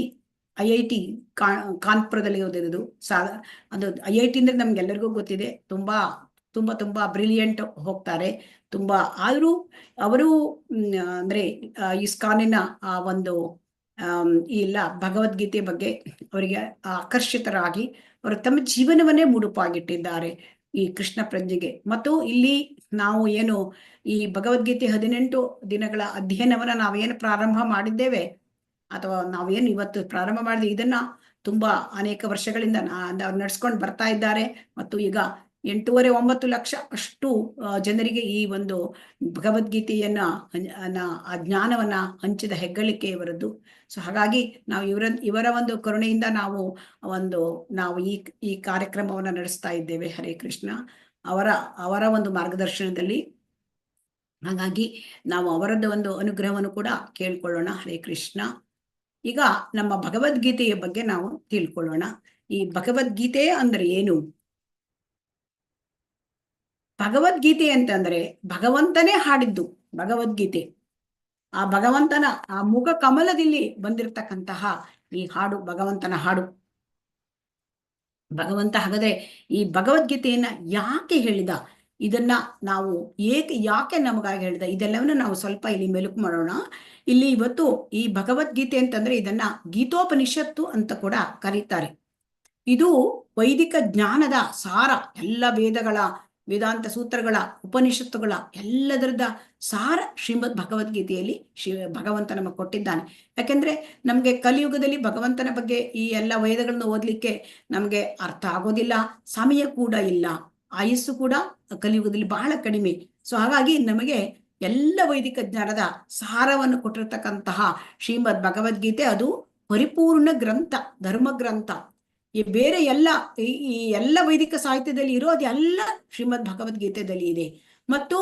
ಕಾನ್ಪುರದಲ್ಲಿ ಓದಿರೋದು. ಅದು IIT ಅಂದ್ರೆ ನಮ್ಗೆಲ್ಲರಿಗೂ ಗೊತ್ತಿದೆ, ತುಂಬಾ ತುಂಬಾ ಬ್ರಿಲಿಯಂಟ್ ಹೋಗ್ತಾರೆ ತುಂಬಾ. ಆದ್ರೂ ಅವರು ಅಂದ್ರೆ ಇಸ್ಕಾನಿನ ಆ ಒಂದು ಈ ಎಲ್ಲ ಭಗವದ್ಗೀತೆ ಬಗ್ಗೆ ಅವರಿಗೆ ಆಕರ್ಷಿತರಾಗಿ ಅವರು ತಮ್ಮ ಜೀವನವನ್ನೇ ಮುಡುಪಾಗಿಟ್ಟಿದ್ದಾರೆ ಈ ಕೃಷ್ಣ ಪ್ರಜ್ಞೆಗೆ. ಮತ್ತು ಇಲ್ಲಿ ನಾವು ಏನು ಈ ಭಗವದ್ಗೀತೆ 18 ದಿನಗಳ ಅಧ್ಯಯನವನ್ನ ನಾವೇನು ಪ್ರಾರಂಭ ಮಾಡಿದ್ದೇವೆ ಅಥವಾ ನಾವೇನು ಇವತ್ತು ಪ್ರಾರಂಭ ಮಾಡಿದ್ವಿ, ಇದನ್ನ ತುಂಬಾ ಅನೇಕ ವರ್ಷಗಳಿಂದ ನಡ್ಸ್ಕೊಂಡು ಬರ್ತಾ ಇದ್ದಾರೆ. ಮತ್ತು ಈಗ 8.5-9 ಲಕ್ಷ ಅಷ್ಟು ಜನರಿಗೆ ಈ ಒಂದು ಭಗವದ್ಗೀತೆಯನ್ನ ಆ ಜ್ಞಾನವನ್ನ ಹಂಚಿದ ಹೆಗ್ಗಳಿಕೆ ಇವರದ್ದು. ಸೊ ಹಾಗಾಗಿ ನಾವು ಇವರ ಒಂದು ಕರುಣೆಯಿಂದ ನಾವು ಈ ಕಾರ್ಯಕ್ರಮವನ್ನ ನಡೆಸ್ತಾ ಇದ್ದೇವೆ. ಹರೇ ಕೃಷ್ಣ. ಅವರ ಒಂದು ಮಾರ್ಗದರ್ಶನದಲ್ಲಿ. ಹಾಗಾಗಿ ನಾವು ಅವರದ್ದು ಒಂದು ಅನುಗ್ರಹವನ್ನು ಕೂಡ ಕೇಳ್ಕೊಳ್ಳೋಣ. ಹರೇ ಕೃಷ್ಣ. ಈಗ ನಮ್ಮ ಭಗವದ್ಗೀತೆಯ ಬಗ್ಗೆ ನಾವು ತಿಳ್ಕೊಳ್ಳೋಣ. ಈ ಭಗವದ್ಗೀತೆ ಅಂದ್ರೆ ಏನು? ಭಗವದ್ಗೀತೆ ಅಂತಂದ್ರೆ ಭಗವಂತನೇ ಹಾಡಿದ್ದು ಭಗವದ್ಗೀತೆ. ಆ ಭಗವಂತನ ಆ ಮುಖ ಕಮಲದಲ್ಲಿ ಬಂದಿರತಕ್ಕಂತಹ ಈ ಹಾಡು ಭಗವಂತನ ಹಾಡು. ಭಗವಂತ ಹಾಗಾದ್ರೆ ಈ ಭಗವದ್ಗೀತೆಯನ್ನ ಯಾಕೆ ಹೇಳಿದ, ಇದನ್ನ ನಾವು ಯಾಕೆ ನಮಗಾಗಿ ಹೇಳಿದ, ಇದೆಲ್ಲವನ್ನ ನಾವು ಸ್ವಲ್ಪ ಇಲ್ಲಿ ಮೆಲುಕು ಮಾಡೋಣ. ಇಲ್ಲಿ ಇವತ್ತು ಈ ಭಗವದ್ಗೀತೆ ಅಂತಂದ್ರೆ ಇದನ್ನ ಗೀತೋಪನಿಷತ್ತು ಅಂತ ಕೂಡ ಕರೀತಾರೆ. ಇದು ವೈದಿಕ ಜ್ಞಾನದ ಸಾರ. ಎಲ್ಲ ವೇದಾಂತ ಸೂತ್ರಗಳ, ಉಪನಿಷತ್ತುಗಳ ಎಲ್ಲದರದ ಸಾರ ಶ್ರೀಮದ್ ಭಗವದ್ಗೀತೆಯಲ್ಲಿ ಭಗವಂತ ನಮಗೆ ಕೊಟ್ಟಿದ್ದಾನೆ. ಯಾಕೆಂದ್ರೆ ನಮ್ಗೆ ಕಲಿಯುಗದಲ್ಲಿ ಭಗವಂತನ ಬಗ್ಗೆ ಈ ಎಲ್ಲ ವೇದಗಳನ್ನು ಓದ್ಲಿಕ್ಕೆ ನಮ್ಗೆ ಅರ್ಥ ಆಗೋದಿಲ್ಲ, ಸಮಯ ಕೂಡ ಇಲ್ಲ, ಆಯುಸ್ಸು ಕೂಡ ಕಲಿಯುಗದಲ್ಲಿ ಬಹಳ ಕಡಿಮೆ. ಸೊ ಹಾಗಾಗಿ ನಮಗೆ ಎಲ್ಲ ವೈದಿಕ ಜ್ಞಾನದ ಸಾರವನ್ನು ಕೊಟ್ಟಿರ್ತಕ್ಕಂತಹ ಶ್ರೀಮದ್ ಭಗವದ್ಗೀತೆ ಅದು ಪರಿಪೂರ್ಣ ಗ್ರಂಥ, ಧರ್ಮ ಗ್ರಂಥ. ಈ ಬೇರೆ ಈ ಎಲ್ಲ ವೈದಿಕ ಸಾಹಿತ್ಯದಲ್ಲಿ ಇರೋದೆಲ್ಲ ಶ್ರೀಮದ್ ಭಗವದ್ಗೀತೆಯಲ್ಲಿ ಇದೆ. ಮತ್ತು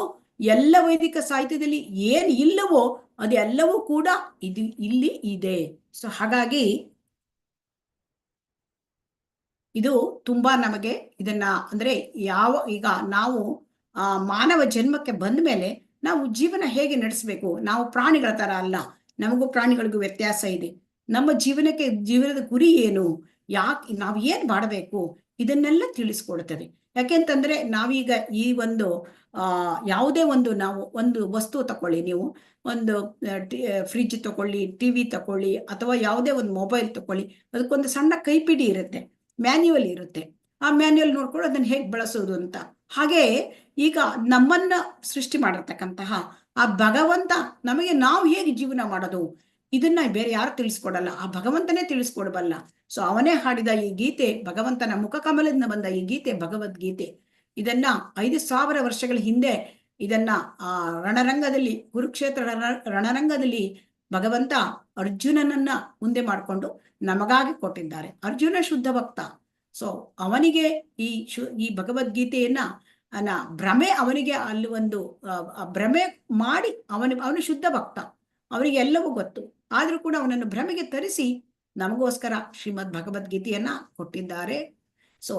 ಎಲ್ಲ ವೈದಿಕ ಸಾಹಿತ್ಯದಲ್ಲಿ ಏನ್ ಇಲ್ಲವೋ ಅದೆಲ್ಲವೂ ಕೂಡ ಇಲ್ಲಿ ಇದೆ. ಸೊ ಹಾಗಾಗಿ ಇದು ತುಂಬಾ ನಮಗೆ ಇದನ್ನ ಅಂದ್ರೆ ಈಗ ನಾವು ಮಾನವ ಜನ್ಮಕ್ಕೆ ಬಂದ ಮೇಲೆ ನಾವು ಜೀವನ ಹೇಗೆ ನಡೆಸಬೇಕು, ನಾವು ಪ್ರಾಣಿಗಳ ತರ ಅಲ್ಲ, ನಮಗೂ ಪ್ರಾಣಿಗಳಿಗೂ ವ್ಯತ್ಯಾಸ ಇದೆ. ನಮ್ಮ ಜೀವನದ ಗುರಿ ಏನು, ನಾವ್ ಏನ್ ಮಾಡಬೇಕು, ಇದನ್ನೆಲ್ಲ ತಿಳಿಸ್ಕೊಡ್ತದೆ. ಯಾಕೆಂತಂದ್ರೆ ನಾವೀಗ ಈ ಒಂದು ಯಾವುದೇ ನಾವು ಒಂದು ವಸ್ತು ತಕೊಳ್ಳಿ, ನೀವು ಒಂದು ಫ್ರಿಡ್ಜ್ ತಕೊಳ್ಳಿ, ಟಿವಿ ತಕೊಳ್ಳಿ, ಅಥವಾ ಯಾವುದೇ ಒಂದು ಮೊಬೈಲ್ ತಕೊಳ್ಳಿ, ಅದಕ್ಕೊಂದು ಸಣ್ಣ ಕೈಪಿಡಿ ಇರುತ್ತೆ, ಮ್ಯಾನ್ಯುವಲ್ ಇರುತ್ತೆ. ಆ ಮ್ಯಾನ್ಯುವಲ್ ನೋಡ್ಕೊಂಡು ಅದನ್ನ ಹೇಗೆ ಬಳಸೋದು ಅಂತ. ಹಾಗೆ ಈಗ ನಮ್ಮನ್ನ ಸೃಷ್ಟಿ ಮಾಡಿರ್ತಕ್ಕಂತಹ ಆ ಭಗವಂತ ನಮಗೆ ನಾವು ಹೇಗೆ ಜೀವನ ಮಾಡೋದು ಇದನ್ನ ಬೇರೆ ಯಾರು ತಿಳಿಸ್ಕೊಡಲ್ಲ, ಆ ಭಗವಂತನೇ ತಿಳಿಸ್ಕೊಡಬಲ್ಲ. ಸೊ ಅವನೇ ಹಾಡಿದ ಈ ಗೀತೆ, ಭಗವಂತನ ಮುಖ ಕಮಲದಿಂದ ಬಂದ ಈ ಗೀತೆ ಭಗವದ್ಗೀತೆ. ಇದನ್ನ 5,000 ವರ್ಷಗಳ ಹಿಂದೆ ಇದನ್ನ ರಣರಂಗದಲ್ಲಿ, ಕುರುಕ್ಷೇತ್ರ ರಣರಂಗದಲ್ಲಿ ಭಗವಂತ ಅರ್ಜುನನನ್ನ ಮುಂದೆ ಮಾಡಿಕೊಂಡು ನಮಗಾಗಿ ಕೊಟ್ಟಿದ್ದಾರೆ. ಅರ್ಜುನ ಶುದ್ಧ ಭಕ್ತ. ಸೊ ಅವನಿಗೆ ಈ ಭಗವದ್ಗೀತೆಯನ್ನ ಭ್ರಮೆ, ಅವನಿಗೆ ಅಲ್ಲಿ ಒಂದು ಭ್ರಮೆ ಮಾಡಿ ಅವನು ಶುದ್ಧ ಭಕ್ತ, ಅವರಿಗೆ ಎಲ್ಲವೂ ಗೊತ್ತು. ಆದ್ರೂ ಕೂಡ ಅವನನ್ನು ಭ್ರಮೆಗೆ ತರಿಸಿ ನಮಗೋಸ್ಕರ ಶ್ರೀಮದ್ ಭಗವದ್ಗೀತೆಯನ್ನ ಕೊಟ್ಟಿದ್ದಾರೆ. ಸೊ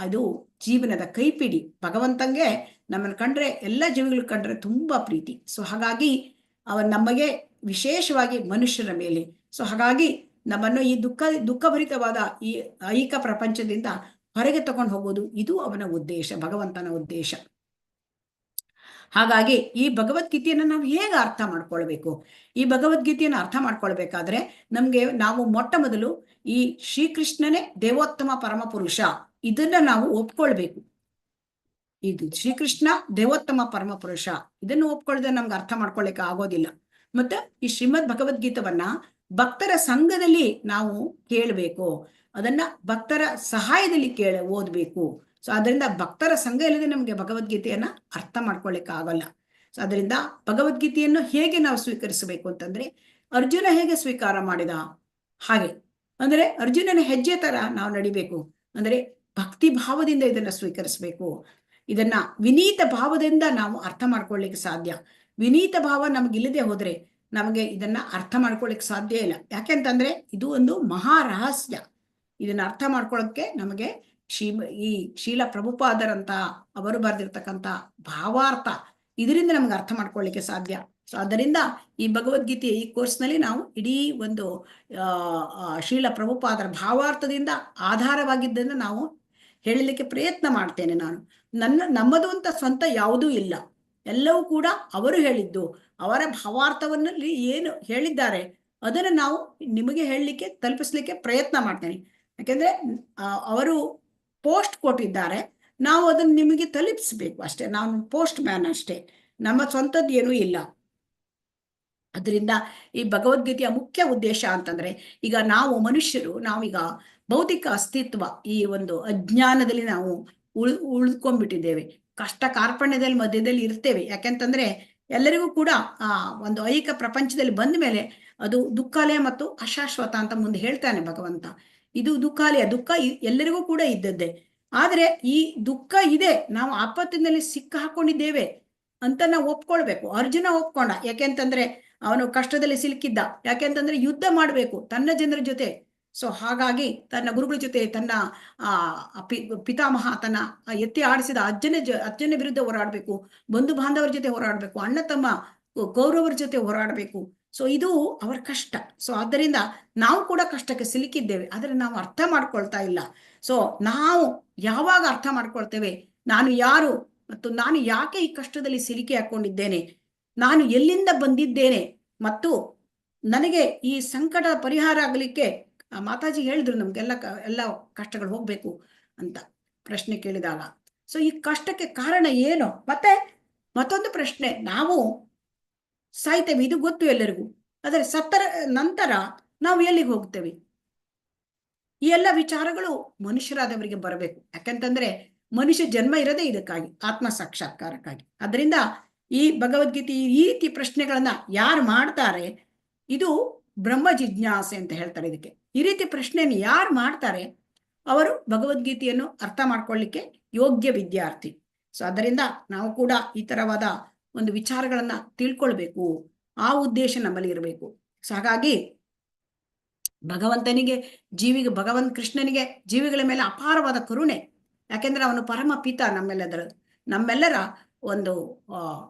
ಅದು ಜೀವನದ ಕೈಪಿಡಿ. ಭಗವಂತಂಗೆ ನಮ್ಮನ್ನು ಕಂಡ್ರೆ, ಎಲ್ಲ ಜೀವಿಗಳು ಕಂಡ್ರೆ ತುಂಬಾ ಪ್ರೀತಿ. ಸೊ ಹಾಗಾಗಿ ನಮಗೆ ವಿಶೇಷವಾಗಿ ಮನುಷ್ಯರ ಮೇಲೆ. ಸೊ ಹಾಗಾಗಿ ನಮ್ಮನ್ನು ಈ ದುಃಖಭರಿತವಾದ ಈ ಐಹಿಕ ಪ್ರಪಂಚದಿಂದ ಹೊರಗೆ ತಗೊಂಡು ಹೋಗೋದು, ಇದು ಅವನ ಉದ್ದೇಶ, ಭಗವಂತನ ಉದ್ದೇಶ. ಹಾಗಾಗಿ ಈ ಭಗವದ್ಗೀತೆಯನ್ನು ನಾವು ಹೇಗೆ ಅರ್ಥ ಮಾಡ್ಕೊಳ್ಬೇಕು? ಈ ಭಗವದ್ಗೀತೆಯನ್ನು ಅರ್ಥ ಮಾಡ್ಕೊಳ್ಬೇಕಾದ್ರೆ ನಾವು ಮೊಟ್ಟ ಮೊದಲು ಈ ಶ್ರೀಕೃಷ್ಣನೇ ದೇವೋತ್ತಮ ಪರಮ ಪುರುಷ, ಇದನ್ನ ನಾವು ಒಪ್ಕೊಳ್ಬೇಕು. ಇದು ಶ್ರೀಕೃಷ್ಣ ದೇವೋತ್ತಮ ಪರಮ ಪುರುಷ, ಇದನ್ನು ಒಪ್ಕೊಳ್ಳದೆ ನಮ್ಗೆ ಅರ್ಥ ಮಾಡ್ಕೊಳ್ಳಿಕ್ಕೆ ಆಗೋದಿಲ್ಲ. ಮತ್ತೆ ಈ ಶ್ರೀಮದ್ ಭಗವದ್ಗೀತವನ್ನ ಭಕ್ತರ ಸಂಘದಲ್ಲಿ ನಾವು ಕೇಳಬೇಕು, ಅದನ್ನ ಭಕ್ತರ ಸಹಾಯದಲ್ಲಿ ಓದ್ಬೇಕು. ಸೊ ಅದರಿಂದ ಭಕ್ತರ ಸಂಘ ಇಲ್ಲದೆ ನಮಗೆ ಭಗವದ್ಗೀತೆಯನ್ನ ಅರ್ಥ ಮಾಡ್ಕೊಳ್ಳಿಕ್ಕೆ ಆಗಲ್ಲ. ಸೊ ಅದರಿಂದ ಭಗವದ್ಗೀತೆಯನ್ನು ಹೇಗೆ ನಾವು ಸ್ವೀಕರಿಸಬೇಕು ಅಂತಂದ್ರೆ, ಅರ್ಜುನ ಹೇಗೆ ಸ್ವೀಕಾರ ಮಾಡಿದ ಹಾಗೆ, ಅಂದ್ರೆ ಅರ್ಜುನನ ಹೆಜ್ಜೆ ತರ ನಾವು ನಡಿಬೇಕು. ಅಂದ್ರೆ ಭಕ್ತಿ ಭಾವದಿಂದ ಇದನ್ನ ಸ್ವೀಕರಿಸಬೇಕು. ಇದನ್ನ ವಿನೀತ ಭಾವದಿಂದ ನಾವು ಅರ್ಥ ಮಾಡ್ಕೊಳ್ಳಿಕ್ಕೆ ಸಾಧ್ಯ. ವಿನೀತ ಭಾವ ನಮ್ಗಿಲ್ಲದೆ ಹೋದ್ರೆ ನಮಗೆ ಇದನ್ನ ಅರ್ಥ ಮಾಡ್ಕೊಳ್ಳಿಕ್ಕೆ ಸಾಧ್ಯ ಇಲ್ಲ. ಯಾಕೆಂತಂದ್ರೆ ಇದು ಒಂದು ಮಹಾರಹಸ್ಯ. ಇದನ್ನ ಅರ್ಥ ಮಾಡ್ಕೊಳ್ಳೋಕೆ ನಮಗೆ ಈ ಶೀಲ ಪ್ರಭುಪಾದರಂತ ಅವರು ಬರೆದಿರ್ತಕ್ಕಂಥ ಭಾವಾರ್ಥ, ಇದರಿಂದ ನಮ್ಗೆ ಅರ್ಥ ಮಾಡ್ಕೊಳ್ಳಿಕ್ಕೆ ಸಾಧ್ಯ. ಸೊ ಅದರಿಂದ ಈ ಭಗವದ್ಗೀತೆಯ ಈ ಕೋರ್ಸ್ನಲ್ಲಿ ನಾವು ಇಡೀ ಒಂದು ಶೀಲ ಪ್ರಭುಪಾದರ ಭಾವಾರ್ಥದಿಂದ ಆಧಾರವಾಗಿದ್ದರಿಂದ ನಾವು ಹೇಳಲಿಕ್ಕೆ ಪ್ರಯತ್ನ ಮಾಡ್ತೇನೆ. ನಾನು ನಮ್ಮದು ಅಂತ ಸ್ವಂತ ಯಾವುದೂ ಇಲ್ಲ, ಎಲ್ಲವೂ ಕೂಡ ಅವರು ಹೇಳಿದ್ದು, ಅವರ ಭಾವಾರ್ಥವನ್ನಲ್ಲಿ ಏನು ಹೇಳಿದ್ದಾರೆ ಅದನ್ನು ನಾವು ನಿಮಗೆ ಹೇಳಲಿಕ್ಕೆ ತಲುಪಿಸ್ಲಿಕ್ಕೆ ಪ್ರಯತ್ನ ಮಾಡ್ತೇನೆ. ಯಾಕೆಂದ್ರೆ ಅವರು ಪೋಸ್ಟ್ ಕೊಟ್ಟಿದ್ದಾರೆ, ನಾವು ಅದನ್ನು ನಿಮಗೆ ತಲುಪಿಸ್ಬೇಕು ಅಷ್ಟೇ. ನಾವು ಪೋಸ್ಟ್ ಮ್ಯಾನ್ ಅಷ್ಟೇ, ನಮ್ಮ ಸ್ವಂತದ್ದು ಏನೂ ಇಲ್ಲ. ಅದರಿಂದ ಈ ಭಗವದ್ಗೀತೆಯ ಮುಖ್ಯ ಉದ್ದೇಶ ಅಂತಂದ್ರೆ, ಈಗ ನಾವು ಮನುಷ್ಯರು, ನಾವೀಗ ಭೌತಿಕ ಅಸ್ತಿತ್ವ ಈ ಒಂದು ಅಜ್ಞಾನದಲ್ಲಿ ನಾವು ಉಳಿದ್ಕೊಂಡ್ಬಿಟ್ಟಿದ್ದೇವೆ. ಕಷ್ಟ ಕಾರ್ಪಣ್ಯದಲ್ಲಿ ಮಧ್ಯದಲ್ಲಿ ಇರ್ತೇವೆ. ಯಾಕೆಂತಂದ್ರೆ ಎಲ್ಲರಿಗೂ ಕೂಡ ಒಂದು ಐಹಿಕ ಪ್ರಪಂಚದಲ್ಲಿ ಬಂದ ಮೇಲೆ ಅದು ದುಃಖಾಲಯ ಮತ್ತು ಅಶಾಶ್ವತ ಅಂತ ಮುಂದೆ ಹೇಳ್ತಾನೆ ಭಗವಂತ. ಇದು ದುಃಖಾಲಯ, ದುಃಖ ಎಲ್ಲರಿಗೂ ಕೂಡ ಇದ್ದದ್ದೇ. ಆದ್ರೆ ಈ ದುಃಖ ಇದೆ, ನಾವು ಆಪತ್ತಿನಲ್ಲಿ ಸಿಕ್ಕ ಹಾಕೊಂಡಿದ್ದೇವೆ ಅಂತ ನಾವು ಒಪ್ಕೊಳ್ಬೇಕು. ಅರ್ಜುನ ಒಪ್ಕೊಂಡ, ಯಾಕೆಂತಂದ್ರೆ ಅವನು ಕಷ್ಟದಲ್ಲಿ ಸಿಲುಕಿದ್ದ. ಯಾಕೆಂತಂದ್ರೆ ಯುದ್ಧ ಮಾಡಬೇಕು ತನ್ನ ಜನರ ಜೊತೆ. ಸೊ ಹಾಗಾಗಿ ತನ್ನ ಗುರುಗಳ ಜೊತೆ, ತನ್ನ ಪಿತಾಮಹ, ತನ್ನ ಎತ್ತಿ ಆಡಿಸಿದ ಅಜ್ಜನ ವಿರುದ್ಧ ಹೋರಾಡಬೇಕು, ಬಂಧು ಬಾಂಧವರ ಜೊತೆ ಹೋರಾಡಬೇಕು, ಅಣ್ಣ ತಮ್ಮ ಕೌರವರ ಜೊತೆ ಹೋರಾಡಬೇಕು. ಸೊ ಇದು ಅವರ ಕಷ್ಟ. ಸೊ ಆದ್ದರಿಂದ ನಾವು ಕೂಡ ಕಷ್ಟಕ್ಕೆ ಸಿಲುಕಿದ್ದೇವೆ, ಆದ್ರೆ ನಾವು ಅರ್ಥ ಮಾಡ್ಕೊಳ್ತಾ ಇಲ್ಲ. ಸೊ ನಾವು ಯಾವಾಗ ಅರ್ಥ ಮಾಡ್ಕೊಳ್ತೇವೆ, ನಾನು ಯಾರು ಮತ್ತು ನಾನು ಯಾಕೆ ಈ ಕಷ್ಟದಲ್ಲಿ ಸಿಲುಕಿ ಹಾಕೊಂಡಿದ್ದೇನೆ, ನಾನು ಎಲ್ಲಿಂದ ಬಂದಿದ್ದೇನೆ, ಮತ್ತು ನನಗೆ ಈ ಸಂಕಟ ಪರಿಹಾರ ಆಗಲಿಕ್ಕೆ ಮಾತಾಜಿ ಹೇಳಿದ್ರು ನಮ್ಗೆಲ್ಲ ಎಲ್ಲ ಕಷ್ಟಗಳು ಹೋಗ್ಬೇಕು ಅಂತ ಪ್ರಶ್ನೆ ಕೇಳಿದಾಗ. ಸೊ ಈ ಕಷ್ಟಕ್ಕೆ ಕಾರಣ ಏನು? ಮತ್ತೆ ಮತ್ತೊಂದು ಪ್ರಶ್ನೆ, ನಾವು ಸಾಯ್ತೇವೆ, ಇದು ಗೊತ್ತು ಎಲ್ಲರಿಗೂ, ಆದರೆ ಸತ್ತರ ನಂತರ ನಾವು ಎಲ್ಲಿಗೆ ಹೋಗ್ತೇವೆ? ಈ ಎಲ್ಲ ವಿಚಾರಗಳು ಮನುಷ್ಯರಾದವರಿಗೆ ಬರಬೇಕು. ಯಾಕಂತಂದ್ರೆ ಮನುಷ್ಯ ಜನ್ಮ ಇರೋದೇ ಇದಕ್ಕಾಗಿ, ಆತ್ಮ ಸಾಕ್ಷಾತ್ಕಾರಕ್ಕಾಗಿ. ಅದರಿಂದ ಈ ಭಗವದ್ಗೀತೆ ಈ ರೀತಿ ಪ್ರಶ್ನೆಗಳನ್ನ ಯಾರು ಮಾಡ್ತಾರೆ, ಇದು ಬ್ರಹ್ಮ ಜಿಜ್ಞಾಸೆ ಅಂತ ಹೇಳ್ತಾರೆ ಇದಕ್ಕೆ. ಈ ರೀತಿ ಪ್ರಶ್ನೆಯನ್ನು ಯಾರು ಮಾಡ್ತಾರೆ ಅವರು ಭಗವದ್ಗೀತೆಯನ್ನು ಅರ್ಥ ಮಾಡ್ಕೊಳ್ಳಿಕ್ಕೆ ಯೋಗ್ಯ ವಿದ್ಯಾರ್ಥಿ. ಸೊ ಅದರಿಂದ ನಾವು ಕೂಡ ಈ ತರವಾದ ಒಂದು ವಿಚಾರಗಳನ್ನ ತಿಳ್ಕೊಳ್ಬೇಕು, ಆ ಉದ್ದೇಶ ನಮ್ಮಲ್ಲಿ ಇರಬೇಕು. ಸೊ ಹಾಗಾಗಿ ಭಗವಂತನಿಗೆ ಕೃಷ್ಣನಿಗೆ ಜೀವಿಗಳ ಮೇಲೆ ಅಪಾರವಾದ ಕರುಣೆ. ಯಾಕೆಂದ್ರೆ ಅವನು ಪರಮ ಪಿತ, ನಮ್ಮೆಲ್ಲರ ಒಂದು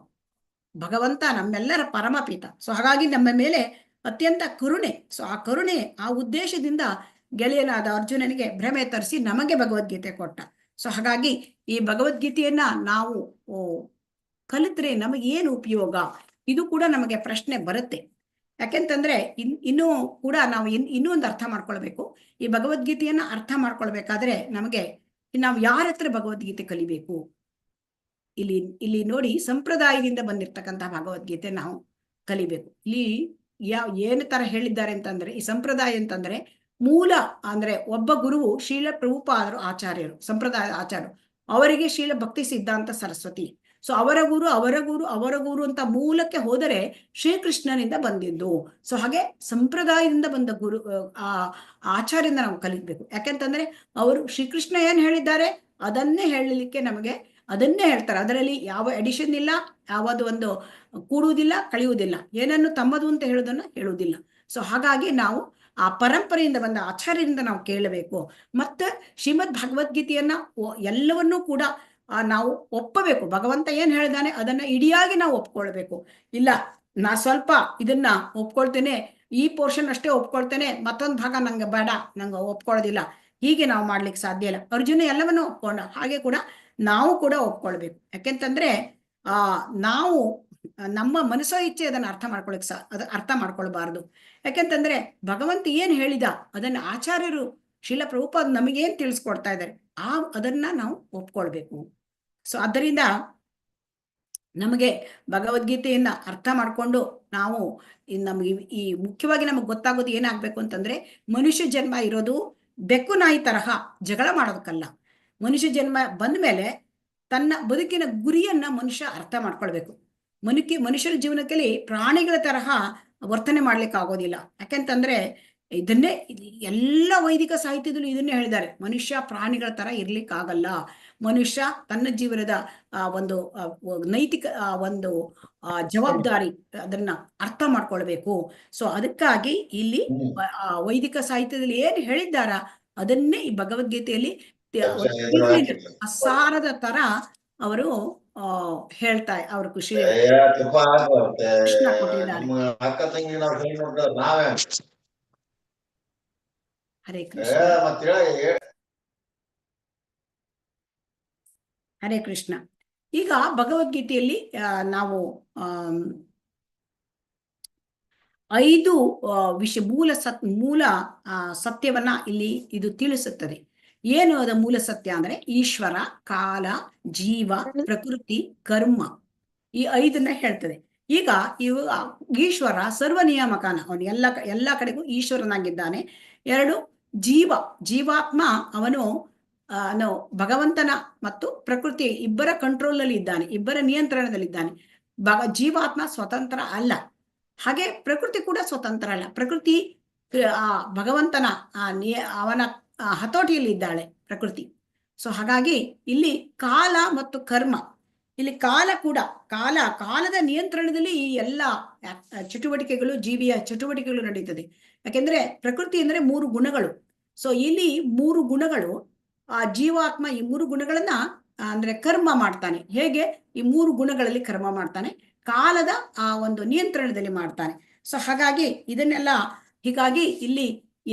ಭಗವಂತ ನಮ್ಮೆಲ್ಲರ ಪರಮ ಪಿತ. ಸೊ ಹಾಗಾಗಿ ನಮ್ಮ ಮೇಲೆ ಅತ್ಯಂತ ಕರುಣೆ. ಸೊ ಆ ಕರುಣೆ, ಆ ಉದ್ದೇಶದಿಂದ ಗೆಳೆಯನಾದ ಅರ್ಜುನನಿಗೆ ಭ್ರಮೆ ತರಿಸಿ ನಮಗೆ ಭಗವದ್ಗೀತೆ ಕೊಟ್ಟ. ಸೊ ಹಾಗಾಗಿ ಈ ಭಗವದ್ಗೀತೆಯನ್ನ ನಾವು ಕಲಿತ್ರೆ ನಮಗೇನು ಉಪಯೋಗ, ಇದು ಕೂಡ ನಮಗೆ ಪ್ರಶ್ನೆ ಬರುತ್ತೆ. ಯಾಕೆಂತಂದ್ರೆ ಇನ್ನೂ ಕೂಡ ನಾವು ಇನ್ನೂ ಒಂದು ಅರ್ಥ ಮಾಡ್ಕೊಳ್ಬೇಕು. ಈ ಭಗವದ್ಗೀತೆಯನ್ನ ಅರ್ಥ ಮಾಡ್ಕೊಳ್ಬೇಕಾದ್ರೆ ನಾವು ಯಾರ ಹತ್ರ ಭಗವದ್ಗೀತೆ ಕಲಿಬೇಕು? ಇಲ್ಲಿ ನೋಡಿ, ಸಂಪ್ರದಾಯದಿಂದ ಬಂದಿರ್ತಕ್ಕಂತಹ ಭಗವದ್ಗೀತೆ ನಾವು ಕಲಿಬೇಕು. ಇಲ್ಲಿ ಏನು ತರ ಹೇಳಿದ್ದಾರೆ ಅಂತಂದ್ರೆ, ಈ ಸಂಪ್ರದಾಯ ಅಂತಂದ್ರೆ ಮೂಲ ಅಂದ್ರೆ ಒಬ್ಬ ಗುರುವು ಶ್ರೀಲ ಪ್ರಭುಪಾದರು ಆಚಾರ್ಯರು, ಸಂಪ್ರದಾಯ ಆಚಾರ್ಯರು, ಅವರಿಗೆ ಶ್ರೀಲ ಭಕ್ತಿ ಸಿದ್ಧಾಂತ ಸರಸ್ವತಿ. ಸೊ ಅವರ ಗುರು ಅಂತ ಮೂಲಕ್ಕೆ ಹೋದರೆ ಶ್ರೀಕೃಷ್ಣನಿಂದ ಬಂದಿದ್ದು. ಸೊ ಹಾಗೆ ಸಂಪ್ರದಾಯದಿಂದ ಬಂದ ಗುರು ಆಚಾರ್ಯರಿಂದ ನಾವು ಕಲಿಬೇಕು. ಯಾಕೆಂತಂದ್ರೆ ಅವರು ಶ್ರೀಕೃಷ್ಣ ಏನ್ ಹೇಳಿದ್ದಾರೆ ಅದನ್ನೇ ಹೇಳಲಿಕ್ಕೆ ನಮಗೆ ಅದನ್ನೇ ಹೇಳ್ತಾರೆ. ಅದರಲ್ಲಿ ಯಾವ ಎಡಿಷನ್ ಇಲ್ಲ, ಯಾವುದು ಒಂದು ಕೂಡುವುದಿಲ್ಲ, ಕಳೆಯುವುದಿಲ್ಲ, ಏನನ್ನು ತಮ್ಮದು ಅಂತ ಹೇಳೋದನ್ನ ಹೇಳುವುದಿಲ್ಲ. ಸೊ ಹಾಗಾಗಿ ನಾವು ಆ ಪರಂಪರೆಯಿಂದ ಬಂದ ಆಚಾರ್ಯರಿಂದ ನಾವು ಕೇಳಬೇಕು. ಮತ್ತೆ ಶ್ರೀಮದ್ ಭಗವದ್ಗೀತೆಯನ್ನ ಎಲ್ಲವನ್ನೂ ಕೂಡ ನಾವು ಒಪ್ಪಬೇಕು. ಭಗವಂತ ಏನ್ ಹೇಳಿದಾನೆ ಅದನ್ನ ಇಡಿಯಾಗಿ ನಾವು ಒಪ್ಕೊಳ್ಬೇಕು. ಇಲ್ಲ, ನಾ ಸ್ವಲ್ಪ ಇದನ್ನ ಒಪ್ಕೊಳ್ತೇನೆ, ಈ ಪೋರ್ಷನ್ ಅಷ್ಟೇ ಒಪ್ಕೊಳ್ತೇನೆ, ಮತ್ತೊಂದು ಭಾಗ ನಂಗೆ ಬೇಡ, ನಂಗೆ ಒಪ್ಕೊಳ್ಳೋದಿಲ್ಲ, ಹೀಗೆ ನಾವು ಮಾಡ್ಲಿಕ್ಕೆ ಸಾಧ್ಯ ಇಲ್ಲ. ಅರ್ಜುನ ಎಲ್ಲವನ್ನೂ ಒಪ್ಕೊಂಡ, ಹಾಗೆ ಕೂಡ ನಾವು ಕೂಡ ಒಪ್ಕೊಳ್ಬೇಕು. ಯಾಕೆಂತಂದ್ರೆ ನಾವು ನಮ್ಮ ಮನಸ್ಸೋ ಇಚ್ಛೆ ಅದನ್ನ ಅರ್ಥ ಮಾಡ್ಕೊಳ್ಬಾರ್ದು. ಯಾಕೆಂತಂದ್ರೆ ಭಗವಂತ ಏನ್ ಹೇಳಿದ ಅದನ್ನ ಆಚಾರ್ಯರು ಶ್ರೀಲ ಪ್ರಭುಪಾದ ನಮಗೇನ್ ತಿಳಿಸ್ಕೊಡ್ತಾ ಇದ್ದಾರೆ ಅದನ್ನ ನಾವು ಒಪ್ಕೊಳ್ಬೇಕು. ಸೊ ಆದ್ದರಿಂದ ನಮಗೆ ಭಗವದ್ಗೀತೆಯನ್ನ ಅರ್ಥ ಮಾಡ್ಕೊಂಡು ನಾವು ನಮ್ಗೆ ಈ ಮುಖ್ಯವಾಗಿ ನಮಗೆ ಗೊತ್ತಾಗೋದು ಏನಾಗ್ಬೇಕು ಅಂತಂದ್ರೆ, ಮನುಷ್ಯ ಜನ್ಮ ಇರೋದು ಬೆಕ್ಕು ನಾಯಿ ತರಹ ಜಗಳ ಮಾಡೋದಕ್ಕಲ್ಲ. ಮನುಷ್ಯ ಜನ್ಮ ಬಂದ ಮೇಲೆ ತನ್ನ ಬದುಕಿನ ಗುರಿಯನ್ನ ಮನುಷ್ಯ ಅರ್ಥ ಮಾಡ್ಕೊಳ್ಬೇಕು. ಮನುಷ್ಯರ ಜೀವನದಲ್ಲಿ ಪ್ರಾಣಿಗಳ ತರಹ ವರ್ತನೆ ಮಾಡ್ಲಿಕ್ಕೆ ಆಗೋದಿಲ್ಲ. ಯಾಕೆಂತಂದ್ರೆ ಇದನ್ನೇ ಎಲ್ಲ ವೈದಿಕ ಸಾಹಿತ್ಯದಲ್ಲೂ ಇದನ್ನೇ ಹೇಳಿದ್ದಾರೆ, ಮನುಷ್ಯ ಪ್ರಾಣಿಗಳ ತರ ಇರ್ಲಿಕ್ಕೆ ಆಗಲ್ಲ. ಮನುಷ್ಯ ತನ್ನ ಜೀವನದ ಒಂದು ನೈತಿಕ ಒಂದು ಜವಾಬ್ದಾರಿ ಅದನ್ನ ಅರ್ಥ ಮಾಡ್ಕೊಳ್ಬೇಕು. ಸೊ ಅದಕ್ಕಾಗಿ ಇಲ್ಲಿ ವೈದಿಕ ಸಾಹಿತ್ಯದಲ್ಲಿ ಏನ್ ಹೇಳಿದ್ದಾರ ಅದನ್ನೇ ಈ ಭಗವದ್ಗೀತೆಯಲ್ಲಿ ಅಸಾರದ ತರ ಅವರು ಹೇಳ್ತಾ ಅವ್ರ ಖುಷಿ ಕೃಷ್ಣ ಕೊಟ್ಟಿದ್ದಾರೆ. ಹರೇ ಕೃಷ್ಣ. ಹರೇ ಕೃಷ್ಣ. ಈಗ ಭಗವದ್ಗೀತೆಯಲ್ಲಿ ನಾವು 5 ಮೂಲ ಸತ್ಯವನ್ನ ಇಲ್ಲಿ ಇದು ತಿಳಿಸುತ್ತದೆ. ಏನು ಅದ ಮೂಲ ಸತ್ಯ ಅಂದ್ರೆ ಈಶ್ವರ, ಕಾಲ, ಜೀವ, ಪ್ರಕೃತಿ, ಕರ್ಮ, ಈ 5ನ್ನ ಹೇಳ್ತದೆ. ಈಗ ಈಶ್ವರ ಸರ್ವ ನಿಯಾಮಕನ, ಅವನು ಎಲ್ಲ ಕಡೆಗೂ ಈಶ್ವರನಾಗಿದ್ದಾನೆ. 2 ಜೀವಾತ್ಮ, ಅವನು ಭಗವಂತನ ಮತ್ತು ಪ್ರಕೃತಿ ಇಬ್ಬರ ಕಂಟ್ರೋಲ್ ನಲ್ಲಿ ಇದ್ದಾನೆ, ಇಬ್ಬರ ನಿಯಂತ್ರಣದಲ್ಲಿದ್ದಾನೆ. ಜೀವಾತ್ಮ ಸ್ವತಂತ್ರ ಅಲ್ಲ, ಹಾಗೆ ಪ್ರಕೃತಿ ಕೂಡ ಸ್ವತಂತ್ರ ಅಲ್ಲ. ಪ್ರಕೃತಿ ಭಗವಂತನ ಅವನ ಹತೋಟಿಯಲ್ಲಿ ಇದ್ದಾಳೆ ಪ್ರಕೃತಿ. ಸೊ ಹಾಗಾಗಿ ಇಲ್ಲಿ ಕಾಲ ಮತ್ತು ಕರ್ಮ, ಇಲ್ಲಿ ಕಾಲ ಕೂಡ ಕಾಲದ ನಿಯಂತ್ರಣದಲ್ಲಿ ಈ ಎಲ್ಲ ಚಟುವಟಿಕೆಗಳು, ಜೀವಿಯ ಚಟುವಟಿಕೆಗಳು ನಡೀತದೆ. ಯಾಕೆಂದ್ರೆ ಪ್ರಕೃತಿ ಅಂದ್ರೆ 3 ಗುಣಗಳು. ಸೊ ಇಲ್ಲಿ 3 ಗುಣಗಳು, ಜೀವಾತ್ಮ ಈ 3 ಗುಣಗಳನ್ನ ಅಂದ್ರೆ ಕರ್ಮ ಮಾಡ್ತಾನೆ. ಹೇಗೆ ಈ 3 ಗುಣಗಳಲ್ಲಿ ಕರ್ಮ ಮಾಡ್ತಾನೆ, ಕಾಲದ ಒಂದು ನಿಯಂತ್ರಣದಲ್ಲಿ ಮಾಡ್ತಾನೆ. ಸೊ ಹಾಗಾಗಿ ಇದನ್ನೆಲ್ಲ, ಹೀಗಾಗಿ ಇಲ್ಲಿ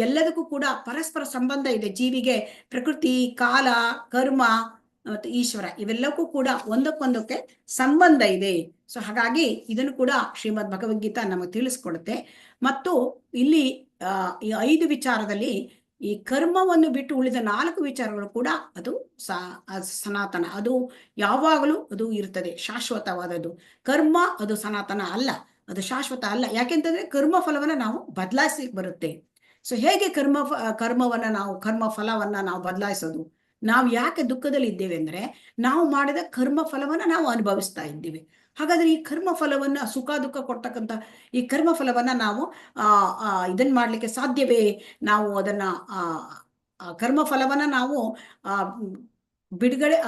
ಎಲ್ಲದಕ್ಕೂ ಕೂಡ ಪರಸ್ಪರ ಸಂಬಂಧ ಇದೆ. ಜೀವಿಗೆ ಪ್ರಕೃತಿ, ಕಾಲ, ಕರ್ಮ ಮತ್ತು ಈಶ್ವರ ಇವೆಲ್ಲಕ್ಕೂ ಕೂಡ ಒಂದಕ್ಕೊಂದಕ್ಕೆ ಸಂಬಂಧ ಇದೆ. ಸೊ ಹಾಗಾಗಿ ಇದನ್ನು ಕೂಡ ಶ್ರೀಮದ್ ಭಗವದ್ಗೀತಾ ನಮಗೆ ತಿಳಿಸ್ಕೊಡುತ್ತೆ. ಮತ್ತು ಇಲ್ಲಿ ಈ 5 ವಿಚಾರದಲ್ಲಿ ಈ ಕರ್ಮವನ್ನು ಬಿಟ್ಟು ಉಳಿದ 4 ವಿಚಾರಗಳು ಕೂಡ ಅದು ಸನಾತನ, ಅದು ಯಾವಾಗಲೂ ಅದು ಇರ್ತದೆ, ಶಾಶ್ವತವಾದದ್ದು. ಕರ್ಮ ಅದು ಸನಾತನ ಅಲ್ಲ, ಅದು ಶಾಶ್ವತ ಅಲ್ಲ. ಯಾಕೆಂತಂದ್ರೆ ಕರ್ಮ ಫಲವನ್ನ ನಾವು ಬದಲಾಯಿಸಿ ಬರುತ್ತೆ. ಸೊ ಹೇಗೆ ಕರ್ಮ ಫಲವನ್ನ ನಾವು ಬದಲಾಯಿಸೋದು? ನಾವು ಯಾಕೆ ದುಃಖದಲ್ಲಿ ಇದ್ದೇವೆ ಅಂದ್ರೆ ನಾವು ಮಾಡಿದ ಕರ್ಮ ಫಲವನ್ನ ನಾವು ಅನುಭವಿಸ್ತಾ ಇದ್ದೀವಿ. ಹಾಗಾದ್ರೆ ಈ ಕರ್ಮ ಫಲವನ್ನ, ಸುಖ ದುಃಖ ಕೊಡ್ತಕ್ಕಂಥ ಈ ಕರ್ಮ ಫಲವನ್ನ ನಾವು ಇದನ್ ಮಾಡ್ಲಿಕ್ಕೆ ಸಾಧ್ಯವೇ? ನಾವು ಅದನ್ನ ಕರ್ಮ ಫಲವನ್ನ ನಾವು